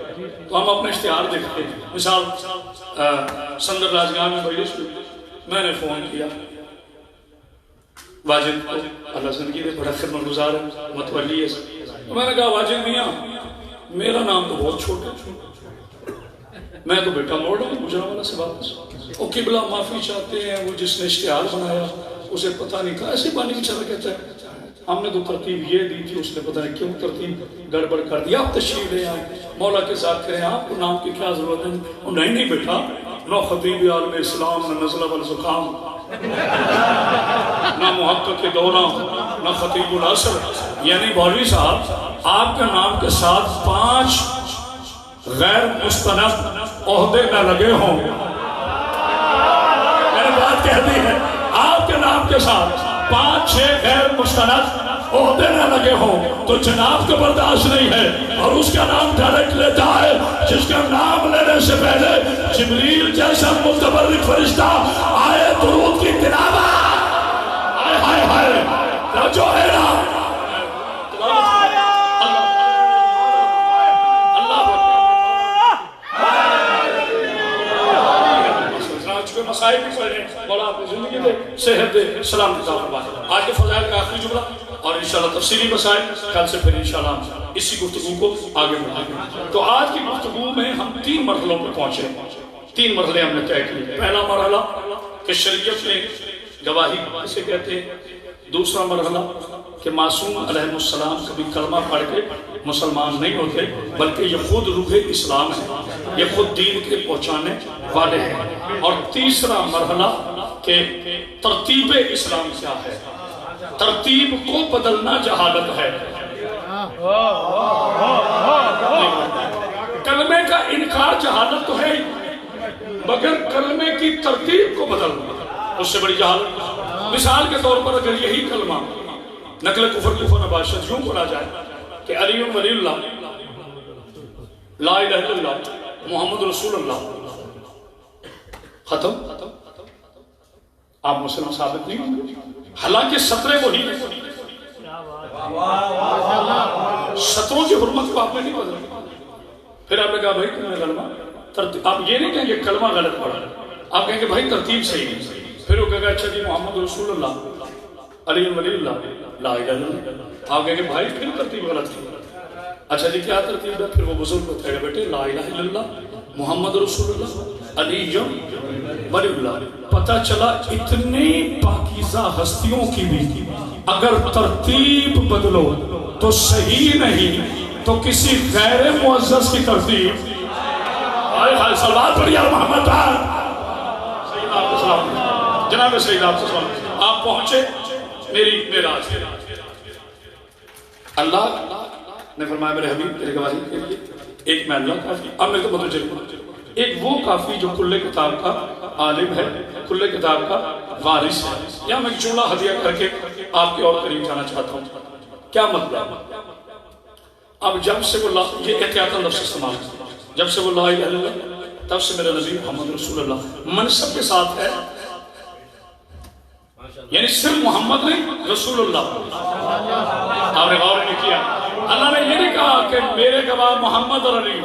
تو ہم اپنے اشتہار دیکھتے ہیں۔ مثال سندر راجگاہ میں بھائی میں نے فون کیا واجد کو، اللہ زندگی میں بڑا خدمت گزار ہے، متولی ہے، تو میں نے کہا واجد میاں میرا نام تو بہت چھوٹا ہے، میں تو بیٹا موڑ رہا ہوں گجرانوالہ سے واپس، وہ قبلہ معافی چاہتے ہیں، وہ جس نے اشتہار بنایا اسے پتہ نہیں تھا، ایسے پانی بچارہ کہتا ہے ہم نے تو ترتیب یہ دی تھی، اس نے پتہ نہیں کیوں ترتیب گڑبڑ کر دیا، آپ تشریف لے آئیں مولا کے ساتھ کریں، آپ کو نام کی کیا ضرورت ہے؟ وہ نہیں بیٹا، نہ خطیب عالم اسلام، نہ نزلہ والزکام، نہ محقق کے دورہ، نہ خطیب العصر، یعنی مولوی صاحب آپ کے نام کے ساتھ 5 غیر مستند عہدے نہ لگے ہوں، میں نے بات کہہ دی ہے، آپ کے نام کے ساتھ 5-6 غیر مستند عہدے نہ لگے ہوں تو جناب کو برداشت نہیں ہے، اور اس کا نام ڈائریکٹ لیتا ہے جس کا نام لینے سے پہلے جبریل جیسا متبرک فرشتہ آئے درود کی تلاوت، ہائے ہائے ہائے، جو ہے نا مسائل بھی پڑھ رہے ہیں، مولا آپ کی زندگی دے، صحت دے، سلام کی طاقت بات۔ آج کے فضائل کا آخری جملہ اور انشاءاللہ تفصیلی مسائل کل سے پھر انشاءاللہ اسی گفتگو کو آگے بڑھائیں گے۔ تو آج کی گفتگو میں ہم 3 مرحلوں پر پہنچے، 3 مرحلے ہم نے طے کیے۔ پہلا مرحلہ کہ شریعت میں گواہی اسے کہتے ہیں، دوسرا مرحلہ کہ معصوم علیہ السلام کبھی کلمہ پڑھ کے مسلمان نہیں ہوتے بلکہ یہ خود روح اسلام ہے، یہ خود دین کے پہنچانے والے ہیں، اور تیسرا مرحلہ کہ ترتیب اسلام کیا ہے، ترتیب کو بدلنا جہالت ہے۔ کلمے کا انکار جہالت تو ہے ہی، مگر کلمے کی ترتیب کو بدلنا اس سے بڑی جہالت۔ مثال کے طور پر اگر یہی کلمہ نقل کفر نباشت یوں پڑھا جائے کہ علی ولی اللہ، لا الہ الا اللہ، محمد رسول اللہ، ختم، آپ مسلم ثابت نہیں ہوں گے، حالانکہ سطرے وہی ہیں، سطروں کی حرمت کو آپ نے نہیں بدلا۔ پھر آپ نے کہا بھائی تم نے کلمہ، آپ یہ نہیں کہیں گے کلمہ غلط پڑھا، آپ کہیں گے بھائی ترتیب صحیح نہیں۔ پھر وہ کہے گا اچھا جی محمد رسول اللہ، علی ولی اللہ، لا الہ الا اللہ، آپ کہیں گے بھائی پھر ترتیب غلط تھی، اچھا جی کیا ترتیب ہے؟ پھر وہ بزرگ بتائے گا بیٹے لا الہ الا اللہ، محمد رسول اللہ، علی ولی اللہ۔ پتہ چلا اتنی پاکیزہ ہستیوں کی بھی اگر ترتیب بدلو تو صحیح نہیں تو کسی غیر معزز کی ترتیب، سلوات پڑھیے محمد جناب سید آپ سے سلام، آپ پہنچے میری معراج، اللہ نے فرمایا میرے حبیب تیرے گواہی کے لیے ایک میں اللہ کافی، اب میں تو متوجہ، ایک وہ کافی جو کل کتاب کا عالم ہے، کل کتاب کا وارث ہے۔ یا میں جملہ ہدیہ کر کے آپ کے اور قریب جانا چاہتا ہوں، کیا مطلب؟ اب جب سے وہ یہ احتیاطاً لفظ استعمال، جب سے وہ لا الہ الا اللہ، تب سے میرا نبی محمد رسول اللہ منصب کے ساتھ ہے، یعنی صرف محمد نہیں رسول اللہ۔ آپ نے غور نہیں کیا، اللہ نے یہ نہیں کہا کہ میرے گواہ محمد اور علی،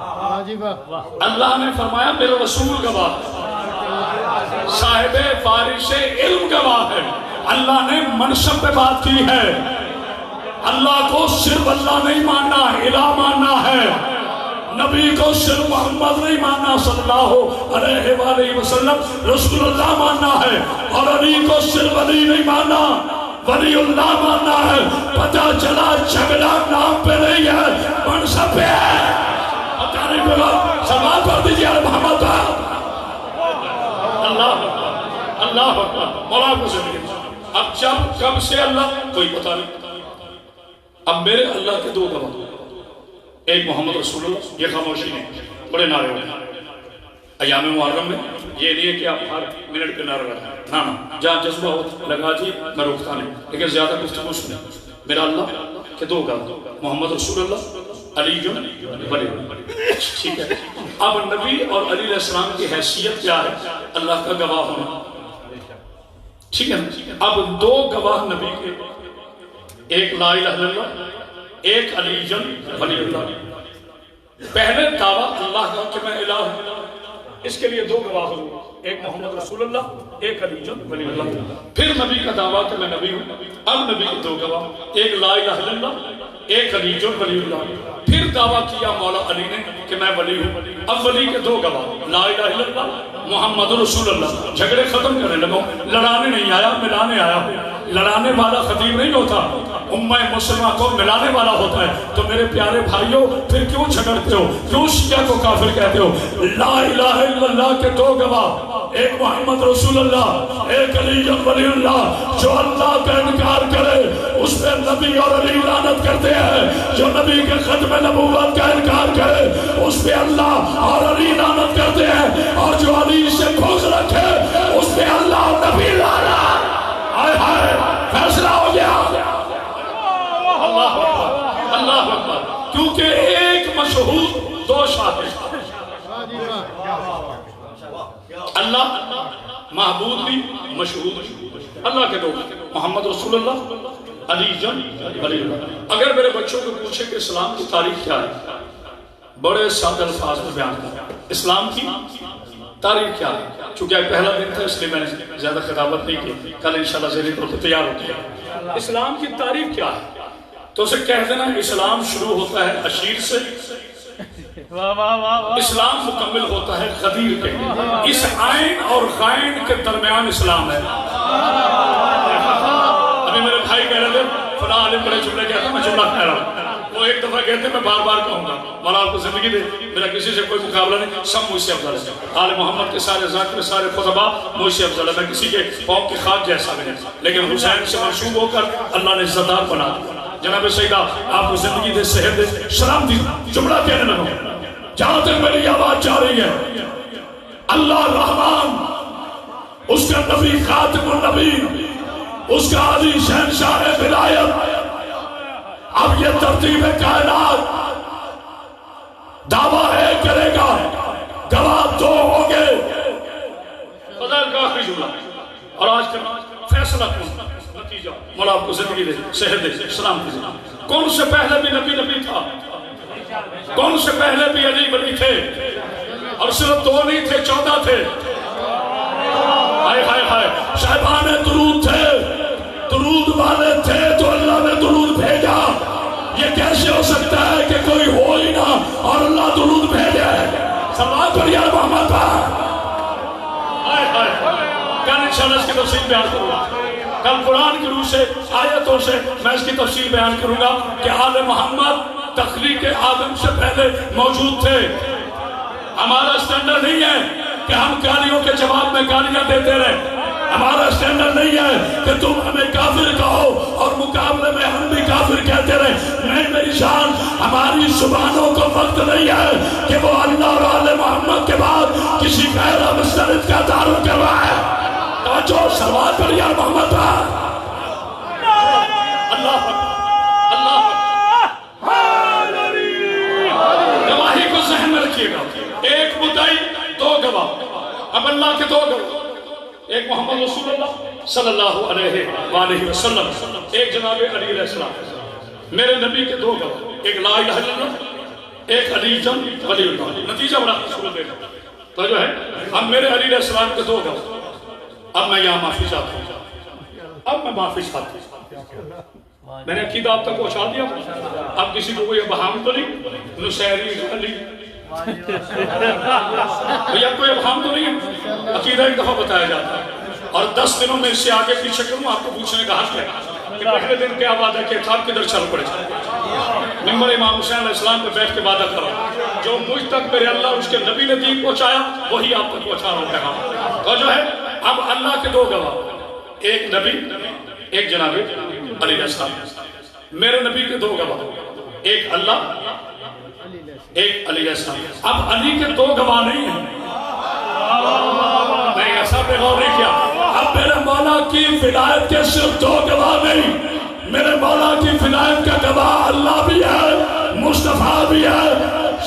اللہ نے فرمایا میرا رسول گواہ ہے، صاحب بارش علم گواہ ہے۔ اللہ نے منصب پہ بات کی ہے، اللہ کو صرف اللہ نہیں ماننا، الہ ماننا ہے، نبی کو صرف محمد نہیں ماننا صلی اللہ علیہ وآلہ وسلم، رسول اللہ ماننا ہے، اور علی کو صرف علی نہیں ماننا، ولی اللہ ماننا ہے۔ پتہ چلا جھگڑا نام پہ نہیں ہے، منصب پہ ہے۔ پتہ نہیں پہ سلام پڑھ دیجیے محمد اللہ اللہ مولا کو زندگی۔ اب کب سے اللہ کوئی پتہ نہیں۔ اب میرے اللہ کے دو گواہ، ایک محمد رسول اللہ، یہ خاموشی نہیں، بڑے نعرے ہوئے ایام محرم میں۔ یہ نہیں ہے کہ آپ ہر منٹ پہ نعرہ لگائیں، نا جہاں جذبہ ہو لگا جی، میں روکتا نہیں، لیکن زیادہ گفتگو سنیں۔ میرا اللہ کے دو گواہ، محمد رسول اللہ، علی جو ولی اللہ، ٹھیک ہے۔ اب نبی اور علی علیہ السلام کی حیثیت کیا ہے؟ اللہ کا گواہ ہونا، ٹھیک ہے۔ اب دو گواہ نبی کے، ایک لا الہ الا اللہ، ایک علی جن ولی اللہ۔ پہلے دعویٰ اللہ کا کہ میں الہ ہوں، اس کے لیے دو گواہ ہوں، ایک محمد رسول اللہ، ایک علی جن ولی اللہ۔ پھر نبی کا دعویٰ کہ میں نبی ہوں، اب نبی کے دو گواہ، ایک لا الہ الا اللہ، ایک علی جن ولی اللہ۔ پھر دعویٰ کیا مولا علی نے کہ میں ولی ہوں، اب ولی کے دو گواہ، لا الہ الا اللہ، محمد رسول اللہ۔ جھگڑے ختم کرنے لگو، لڑانے نہیں آیا، ملانے آیا ہوں۔ لڑانے والا خطیب نہیں ہوتا، امہ مسلمہ کو ملانے والا ہوتا ہے۔ تو میرے پیارے بھائیوں، پھر کیوں جھگڑتے ہو، کیوں شیعہ کو کافر کہتے ہو؟ لا الہ الا اللہ کے دو گواہ، ایک محمد رسول اللہ، ایک علی ولی اللہ۔ جو اللہ کا انکار کرے اس پہ نبی اور علی لعنت کرتے ہیں، جو نبی کے ختم نبوت کا انکار کرے اس پہ اللہ اور علی لعنت کرتے ہیں، اور جو علی سے بغض رکھے اس پہ اللہ اور نبی لعنت۔ ہائے ہائے، فیصلہ ہو گیا۔ اللہ اکبر، اللہ اکبر، کیونکہ ایک مشہود دو شاہد، اللہ محبوب بھی مشہود بھی، اللہ کے دو، محمد رسول اللہ، علی جن ولی اللہ۔ اگر میرے بچوں کو پوچھے کہ اسلام کی تاریخ کیا ہے، بڑے سادہ الفاظ میں بیان کرتا ہوں۔ اسلام کی تاریخ کیا ہے؟ چونکہ پہلا دن تھا اس لیے میں نے زیادہ خطابت نہیں کی، کل انشاءاللہ ذہنی طور پر تیار ہوتی ہے۔ اسلام کی تاریخ کیا ہے؟ تو اسے کہہ دینا اسلام شروع ہوتا ہے اشیر سے، اسلام مکمل ہوتا ہے غدیر کے۔ اس عین اور غین کے درمیان اسلام ہے۔ ابھی میرے بھائی کہہ رہے تھے فلاں عالم بڑے جملے کہتا میں جملہ کہہ رہا ہوں، وہ ایک دفعہ کہتے میں بار بار کہوں گا، مولا آپ کو زندگی دے، میرا کسی سے کوئی مقابلہ نہیں، سب مجھ سے افضل ہے۔ آل محمد کے سارے ذاکر، سارے خطباء مجھ سے افضل ہے، میں کسی کے قوم کی خاک جیسا نہیں، لیکن حسین سے منسوب ہو کر اللہ نے عزتدار بنا دیا۔ جناب سیدہ آپ کو زندگی دے، صحت دے، سلام دی، جملہ کہنے لگا جہاں تک میری آواز جا رہی ہے۔ اللہ رحمان، اس کا نبی خاتم النبی، اس کا علی شہنشاہ ولایت۔ اب یہ ترتیب کائنات دعویٰ ہے کرے گا، گواہ دو ہوں گے۔ خدا کا آخری جملہ اور آج کا فیصلہ کن نتیجہ، مولا آپ کو زندگی دے، صحت دے، سلام دے۔ کون سے پہلے بھی نبی تھا، کون سے پہلے بھی علی ولی تھے، اور صرف دو نہیں تھے، 14 تھے۔ ہائے ہائے ہائے، صاحبان درود تھے، درود والے تھے تو اللہ نے درود بھیجا۔ یہ کیسے ہو سکتا ہے کہ کوئی ہو ہی نہ اور اللہ درود بھیجے؟ سوال پر یا محمد پر۔ ہائے ہائے، کل انشاءاللہ اس کی تفصیل بیان کروں گا، کل قرآن کی روح سے، آیتوں سے میں اس کی تفصیل بیان کروں گا کہ آل محمد تخلیق آدم سے پہلے موجود تھے۔ ہمارا سٹینڈرڈ نہیں ہے کہ ہم گالیوں کے جواب میں گالیاں دیتے رہے، ہمارا سٹینڈرڈ نہیں ہے کہ تم ہمیں کافر کہو اور مقابلے میں ہم بھی کافر کہتے رہے۔ نہیں میری جان، ہماری زبانوں کو وقت نہیں ہے کہ وہ اللہ اور آل محمد کے بعد کسی غیر مستند کا تعارف کروائے۔ توجہ، سوال پر یا محمد پر۔ اللہ اللہ گواہی کو ذہن میں رکھیے گا، ایک مدعی دو گواہ۔ اب اللہ کے دو گواہ، ایک محمد رسول اللہ صلی اللہ علیہ وآلہ وسلم، ایک جناب علی علیہ السلام۔ میرے نبی کے دو گواہ، ایک لا الہ الا اللہ، ایک علی جم ولی اللہ، نتیجہ بڑا خوبصورت ہے تو جو ہے اب میرے علی علیہ السلام کے دو گواہ. اب میں یہاں معافی چاہتا ہوں، اب میں معافی چاہتا ہوں. میں نے عقیدہ آپ تک پہنچا دیا. اب کسی کو کوئی ابہام تو نہیں، نصیری علی بھئی اب کوئی ابہام تو نہیں ہے. عقیدہ ایک دفعہ بتایا جاتا ہے اور 10 دنوں میں اس سے آگے پیچھے کروں آپ کو پوچھنے کا حق ہے کہ پہلے دن کیا وعدہ کیا تھا، کدھر چل پڑے. ممبر امام حسین علیہ السلام پہ بیٹھ کے وعدہ کرو جو مجھ تک میرے اللہ اس کے نبی نے دین پہنچایا وہی آپ تک پہنچا رہا ہوں پیغام. تو جو ہے اب اللہ کے دو گواہ، ایک نبی ایک جناب علی علیہ السلام. میرے نبی کے دو گواہ، ایک اللہ ایک علی علیہ السلام. اب علی کے دو گواہ نہیں ہیں، نہیں ایسا پہ غور نہیں کیا. اب میرے مولا کی ولایت کے صرف دو گواہ نہیں، میرے مولا کی ولایت کا گواہ اللہ بھی ہے، مصطفیٰ بھی ہے،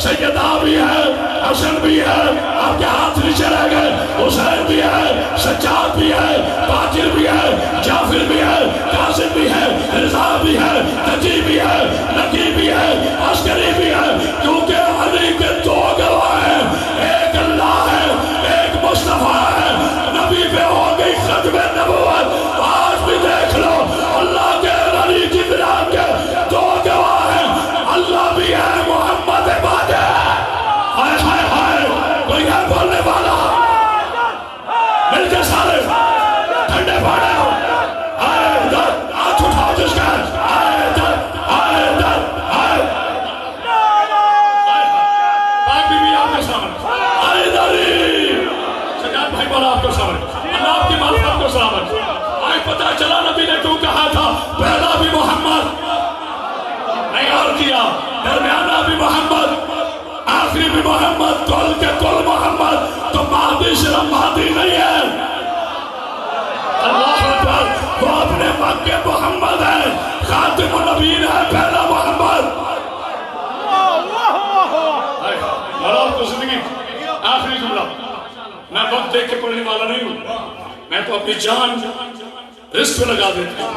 سیدہ بھی ہے، حسن بھی ہے. آپ کے ہاتھ نیچے رہ گئے. حسین بھی ہے، سجاد بھی ہے، باقر بھی ہے، جعفر بھی ہے، قاسم بھی ہے، رضا بھی ہے، نجی بھی ہے، نقی بھی ہے، عسکری بھی ہے. کیونکہ علی کے دو گواہ ہیں، ایک اللہ ہے ایک مصطفیٰ ہے. نبی پہ ہو گئی ختم نبوت. آج بھی دیکھ لو اللہ کے علی کی بلاد کے دو گواہ ہیں، اللہ بھی ہے محمد بعد ہے. ہائے ہائے ہائے کوئی ہے بولنے والا؟ مل کے سارے ٹھنڈے پاڑے ہو. آئے در ہاتھ اٹھاؤ جس کا آئے در آئے در آئے پاک بی بی آپ کے سامنے آئے دری سجاد بھائی بولا آپ کے سامنے اللہ آپ کی معرفت کو سلامت. آئے پتہ چلا نبی نے کیوں کہا تھا پہلا بھی محمد نہیں اور کیا، درمیانہ بھی محمد، آخری بھی محمد، کل کے کل محمد. تو مہدی صرف مہدی نہیں ہے، اللہ اکبر، وہ اپنے وقت کے محمد ہے، خاتم النبیین ہے، پہلا محمد. اور آپ کو زندگی آخری جملہ، میں وقت دیکھ کے پڑھنے والا نہیں ہوں، میں تو اپنی جان رزق پہ لگا دیتا ہوں،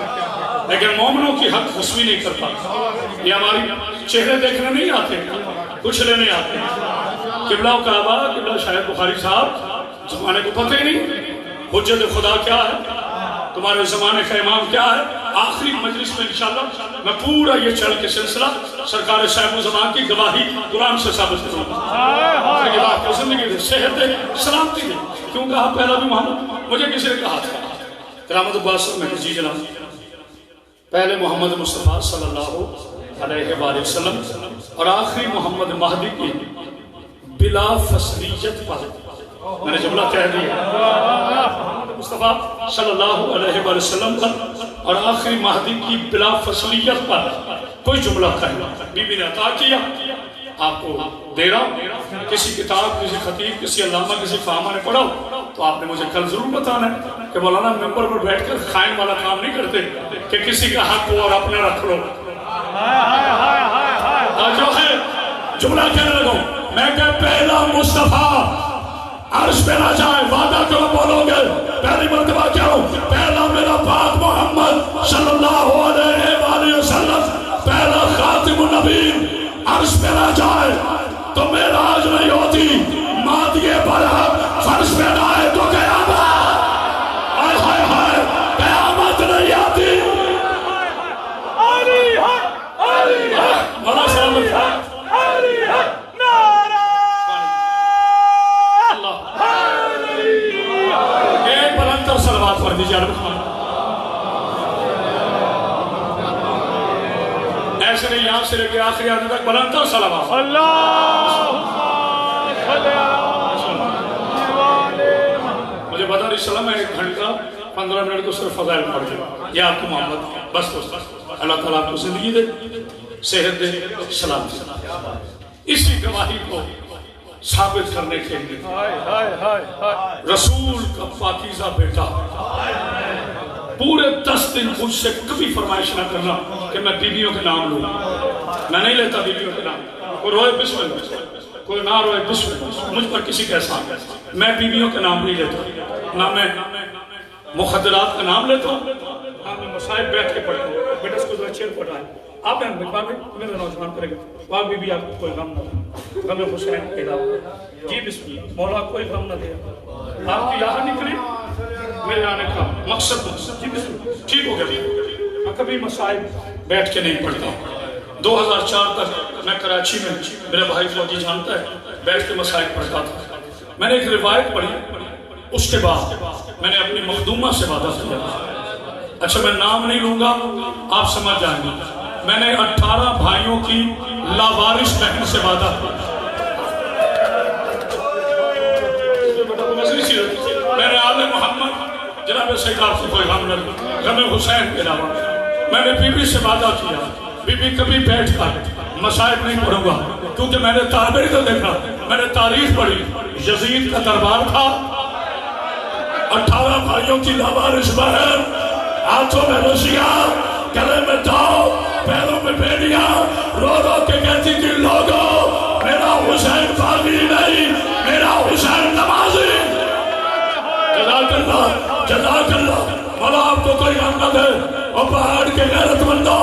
لیکن مومنوں کی حق خسوی نہیں کرتا. یہ ہماری چہرے دیکھنے نہیں آتے، کچھ لینے آتے. قبلہ و کعبہ، قبلہ شاہد بخاری صاحب زمانے کو پتہ ہی نہیں حجت خدا کیا ہے، تمہارے زمانے کا امام کیا ہے. آخری مجلس میں انشاءاللہ میں پورا یہ چل کے سلسلہ سرکار صاحب زمان کی گواہی قرآن سے ثابت کروں گا. زندگی دے، صحت دے، سلامتی دے. کیوں کہا پہلا بھی محمد؟ مجھے کسی نے کہا تھا کرامت عباس میں جی جناب پہلے محمد مصطفیٰ صلی اللہ علیہ وآلہ وسلم اور آخری محمد مہدی کی بلا فصلیت پر میں نے جملہ کہہ دیا. مصطفیٰ صلی اللہ علیہ وآلہ وسلم پر اور آخری مہدی کی بلا فصلیت پر کوئی جملہ کہنا بی بی نے عطا کیا. آپ کو دے رہا ہوں، کسی کتاب، کسی خطیب، کسی علامہ، کسی فہمہ نے پڑھا تو آپ نے مجھے کل ضرور بتانا ہے کہ مولانا ممبر پر بیٹھ کر خائن والا کام نہیں کرتے کہ کسی کا حق ہو اور اپنا رکھ لو. جو ہے جملہ کہنے لگوں میں کہ پہلا مصطفیٰ عرش پہ نہ جائے، وعدہ کرو بولو گے پہلی مرتبہ کیا ہوں، پہلا میرا پاک محمد صلی اللہ علیہ وآلہ وسلم، پہلا خاتم النبیین عرش پہ نہ جائے تو معراج نہیں ہوتی، مادیے پر فرش پہ نہ آئے تو قیامت، ہائے ہائے ہائے قیامت نہیں آتی. علی حق علی حق مولا سلامت علی حق نعرہ اللہ ایک بلندر صلوات پڑھ دیجیے ایسے نہیں، یہاں سے لے کے آخری آنے تک بلندر صلوات. اللہم صلی مجھے پتا نہیں چلا میں 1 گھنٹہ 15 منٹ کو صرف فضائل پڑھ دیا. یہ آپ کو محمد بس اللہ تعالیٰ آپ کو زندگی دے، صحت دے، سلامتی دے. اسی گواہی کو ثابت کرنے کے لیے رسول کا پاکیزہ بیٹا پورے 10 دن مجھ سے کبھی فرمائش نہ کرنا کہ میں بیویوں کے نام لوں. میں نہیں لیتا بیویوں کے نام. کوئی روئے بسم اللہ، کوئی نہ روئے بسم اللہ، مجھ پر کسی کا احسان. میں بیویوں کے نام نہیں لیتا، نہ میں مخدرات کا نام لیتا ہوں، نہ میں مصائب بیٹھ کے پڑھتا ہوں. بیٹا اس کو گئے چیرپٹ آئے آپ نے میرے نوجوان کرے گا پاک بی بی آپ کو کوئی غم نہ دے غم حسین پیدا ہوا جی بسم اللہ مولا کوئی غم نہ دے آپ کی یہاں نکلی میرے آنے کا مقصد جی بسم اللہ ٹھیک ہو گیا میں کبھی مسائل بیٹھ کے نہیں پڑھتا 2004 تک میں کراچی میں میرا بھائی فوجی جانتا ہے بیٹھ کے مسائل پڑھتا تھا میں نے ایک روایت پڑھی اس کے بعد میں نے اپنی مخدومہ سے وعدہ کیا اچھا میں نام نہیں لوں گا آپ سمجھ جائیں گے میں نے 18 بھائیوں کی لاوارث بہن سے وعدہ کیا میں نے آل محمد جناب سید آپ سے کوئی غم نہ غم حسین کے علاوہ میں نے بی بی سے وعدہ کیا بی بی کبھی بیٹھ کر مصائب نہیں پڑھوں گا کیونکہ میں نے تعبیر تو دیکھا میں نے تاریخ پڑھی یزید کا دربار تھا 18 بھائیوں کی لاوارث بہن ہاتھوں میں رسیاں گلے میں داؤ پیروں میں بیڑیاں رو رو کے کہتی تھی لوگوں میرا حسین باغی نہیں میرا حسین نمازی جزاک اللہ مولا آپ کو کوئی غم نہ دے اور پہاڑ کے غیرت مندوں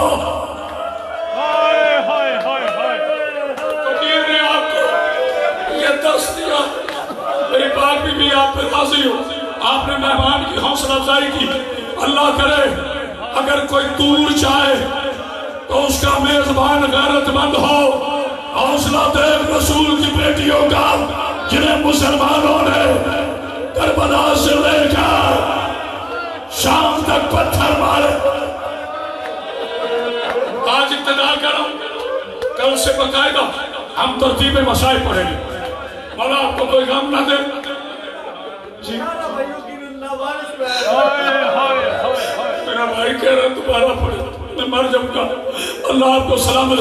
فقیر نے آپ کو یہ دس دیا میری پاک بھی آپ پہ راضی ہو آپ نے مہمان کی حوصلہ افزائی کی اللہ کرے اگر کوئی دور چاہے تو اس کا میزبان غیرت مند ہو حوصلہ دے رسول کی بیٹیوں کا جنہیں مسلمانوں نے کربلا سے لے کر شام تک پتھر مارے آج ابتدا کروں کل سے باقاعدہ ہم ترتیب مسائل پڑھیں گے مولا آپ کو کوئی غم نہ دے جی میرا بھائی کہہ رہا دوبارہ پڑھے میں مر جاؤں گا اللہ آپ کو سلامت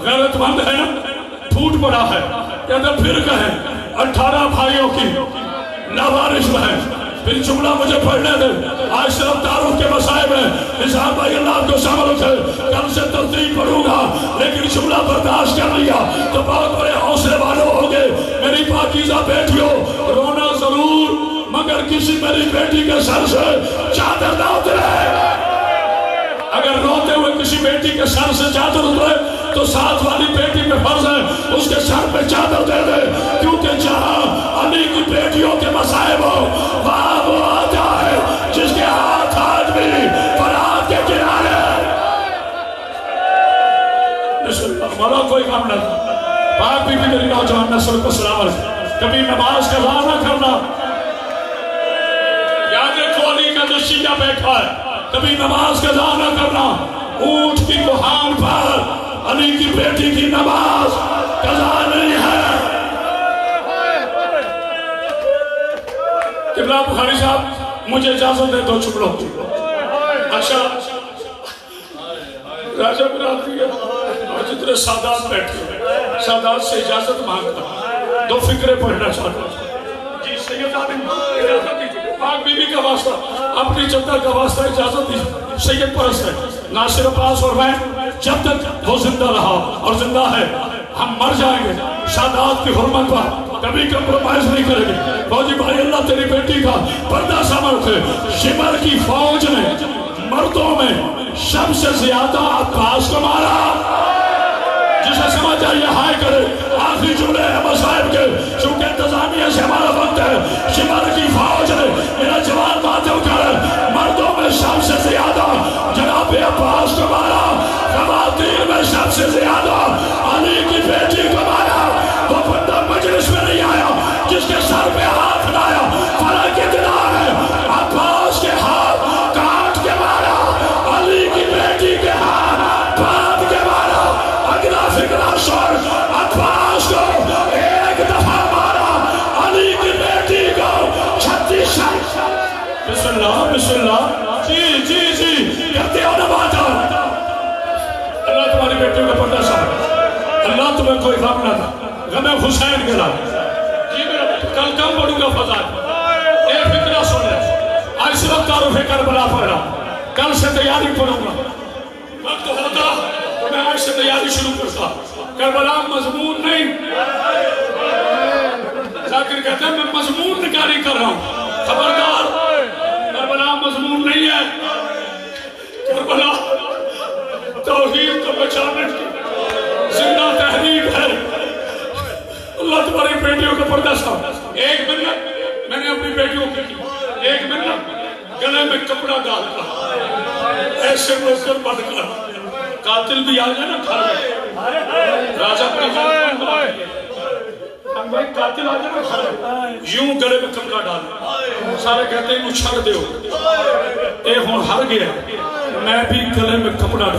غیرت مند ہے پھوٹ پڑا ہے کہتا پھر کہیں 18 بھائیوں کی لاوارث بہن پھر جملہ مجھے پڑھنے دے آج صرف تعارف کے مسائل میں نظام بھائی اللہ آپ کو سامنے ہے کل سے ترتیب پڑھوں گا لیکن جملہ برداشت کر لیا تو بہت بڑے حوصلے والوں ہوگے میری پاکیزہ بیٹیوں رونا ضرور مگر کسی میری بیٹی کے سر سے چادر نہ اترے اگر روتے ہوئے کسی بیٹی کے سر سے چادر اترے تو ساتھ والی بیٹی پہ فرض ہے اس کے سر پہ چادر دے دے کیونکہ جہاں علی کی بیٹیوں کے مصائب ہو وہاں وہ آتا ہے جس کے ہاتھ آدمی فرات کے کنارے مولا کوئی کام نہ پاک بھی میری نوجوان نسل کو سلامت کبھی نماز کا ضائع نہ کرنا یاد رکھو علی کا جو شیعہ بیٹھا ہے کبھی نماز کا ضائع نہ کرنا اونٹ کی کوہان پر علی کی بیٹی کی نماز قضا نہیں ہے قبلہ بخاری صاحب مجھے اجازت دے دو چکلوں اچھا راجہ برادری ہے اور جتنے سادات بیٹھے سادات سے اجازت مانگتا 2 فکرے پڑھنا چاہتا جی سید آدم اجازت دیجیے پاک بی بی کا واسطہ اپنی جدہ کا واسطہ اجازت دیجیے سید پرست ہے ناصر عباس اور میں جب تک وہ زندہ رہا اور زندہ ہے ہم مر جائیں گے سادات کی حرمت پر کبھی کمپرومائز نہیں کریں گے فوجی بھائی اللہ تیری بیٹی کا پردہ سامر تھے شمر کی فوج نے مردوں میں سب سے زیادہ عباس کو مارا جسے سمجھ آئیے ہائے کرے آخری جملے ہیں مصائب کے چونکہ انتظامیہ سے ہمارا وقت ہے شمر کی فوج نے میرا جوان ماتم کر مردوں میں سب سے زیادہ جناب عباس کو مارا خواتین میں سب سے زیادہ علی کی بیٹی کو مارا وہ بندہ مجلس میں نہیں آیا جس کے سر پہ ہاتھ لایا فرق اتنا ہے عباس کے ہاتھ کاٹ کے مارا علی کی بیٹی کے ہاتھ باندھ کے مارا اگلا فکرہ سور عباس کو ایک دفعہ مارا علی کی بیٹی کو 36 بسم اللہ جی کرتے ہو نباتا اللہ تمہاری بیٹیوں کا پردہ صاحب اللہ تمہیں کوئی غم نہ تھا غم حسین کے لئے جی میرا کل کم پڑھوں گا فضائل ایک فکرہ سن رہے آج صرف تعارف کربلا پڑھ رہا کل سے تیاری پڑھوں گا وقت ہوتا تو میں آج سے تیاری شروع کرتا کربلا مضمون نہیں ذاکر کہتے ہیں میں مضمون نکاری کر رہا ہوں خبردار کربلا مضمون نہیں ہے کربلا شامل کی زندہ تحریک ہے. اللہ تمہاری بیٹیوں کا پردہ صاحب. ایک منٹ میں نے اپنی بیٹیوں کی 1 منٹ گلے میں کپڑا ڈال کر ایسے نوکر بن کر قاتل بھی آ جائے نا گھر میں راجہ قاتل آ جائے نا گھر میں یوں گلے میں کپڑا ڈال سارے کہتے ہیں چھڑ دے اے ہوں ہر گیا میں بھی گلے میں کپڑا ڈال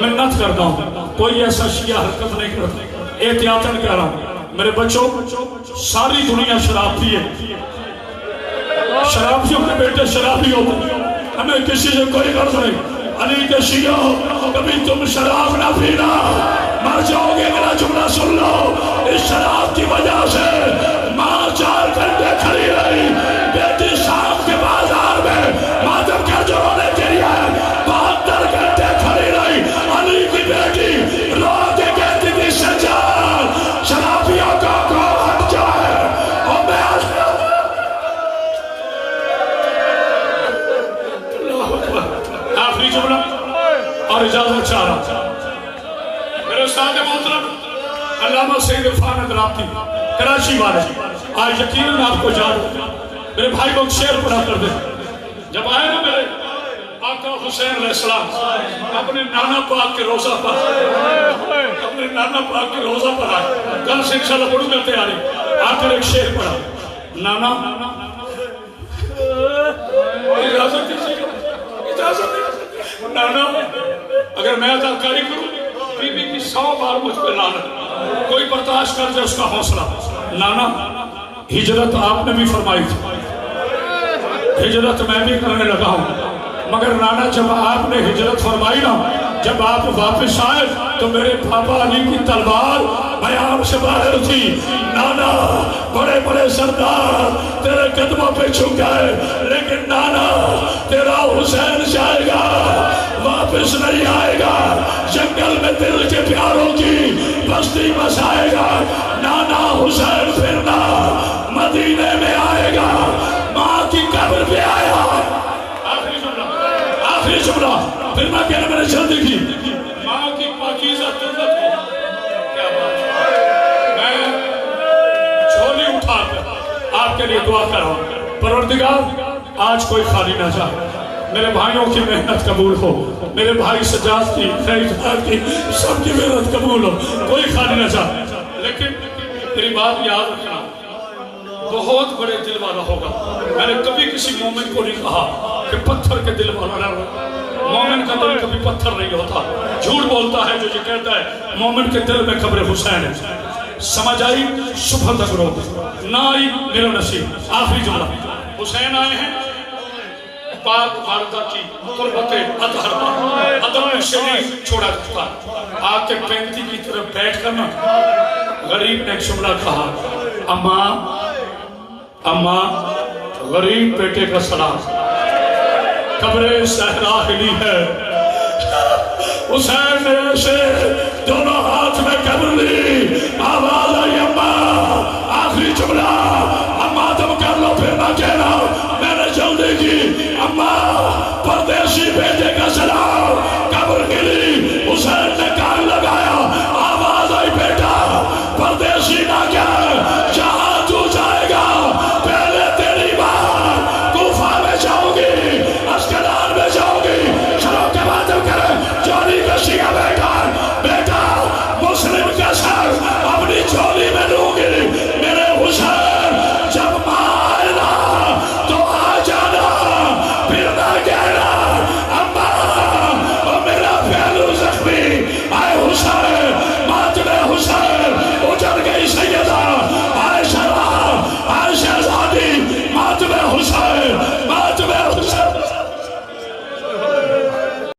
منت کرتا ہوں کوئی ایسا شیعہ حرکت نہیں کرتا. احتیاطاً کہہ رہا ہوں میرے بچوں ساری دنیا شراب پیے شرابیوں کے بیٹے شرابی ہوتے ہمیں کسی سے کوئی غرض نہیں. علی کے شیعہ کبھی تم شراب نہ پینا مر جاؤ گے. میرا جملہ سن لو. اس شراب کی وجہ سے ماں 4 گھنٹے کھڑی رہی بیٹی شام کے بازار میں ماتم کر جو رونے کے لیے 72 گھنٹے کھڑی رہی. علی کی بیٹی رو کے کہتی تھی سجاد شرابیوں کا کو ہٹ جائے اور میں آخری جملہ اور اجازت چاہ رہا. میرے استاد محترم علامہ سید عرفان اندرابی کراچی والے آج یقیناً آپ کو یاد میرے بھائی کو شعر پڑھا کر دیں. جب آئے نا میرے آقا حسین علیہ السلام اپنے نانا پاک کے روزہ پر آئے. کل سے انشاءاللہ پڑھوں گا تیاری. آ کر ایک شعر پڑھا. نانا اجازت نانا اگر میں اداکاری کروں بی بی کی 100 بار مجھ پہ لعنت کوئی برداشت کر دے اس کا حوصلہ. نانا ہجرت آپ نے بھی فرمائی تھی ہجرت میں بھی کرنے لگا ہوں مگر نانا جب آپ نے ہجرت فرمائی نا جب آپ واپس آئے تو میرے پاپا علی کی تلوار میام سے باہر تھی. نانا بڑے بڑے سردار تیرے قدموں پہ چھک گئے لیکن نانا تیرا حسین جائے گا واپس نہیں آئے گا. جنگل میں دل کے پیاروں کی بستی بسائے گا. نانا حسین پھرنا مدینے میں آئے گا ماں کی قبر پہ آیا. آخری جملہ پھر میں کہنے میں نے جلدی کی ماں کی پاکیزہ تربت کو کیا بات ہے. میں چھولی اٹھا کر آپ کے لیے دعا کر رہا ہوں. پروردگار آج کوئی خالی نہ جائے. میرے بھائیوں کی محنت قبول ہو. میرے بھائی سجاد کی خیرات کی سب کی محنت قبول ہو. کوئی خالی نہ جائے. لیکن میری بات یاد رکھنا بہت بڑے دل والا ہوگا. میں نے کبھی کسی مومن کو نہیں کہا کہ پتھر کے دل والا نہ ہو. مومن کا دل کبھی پتھر نہیں ہوتا. جھوٹ بولتا ہے جو یہ کہتا ہے مومن کے دل میں قبر حسین ہے. سمجھ آئی صبح تک رو نہ آئی میرا نصیب. آخری جملہ حسین آئے ہیں پاک والدہ کی قربت اطہر پر ادب شریف چھوڑا جاتا ہے. آ کے 35 کی طرف بیٹھ کر نا غریب نے ایک جملہ کہا اماں غریب بیٹے کا سلام. قبر صحرا ہلی ہے حسین نے ایسے دونوں ہاتھ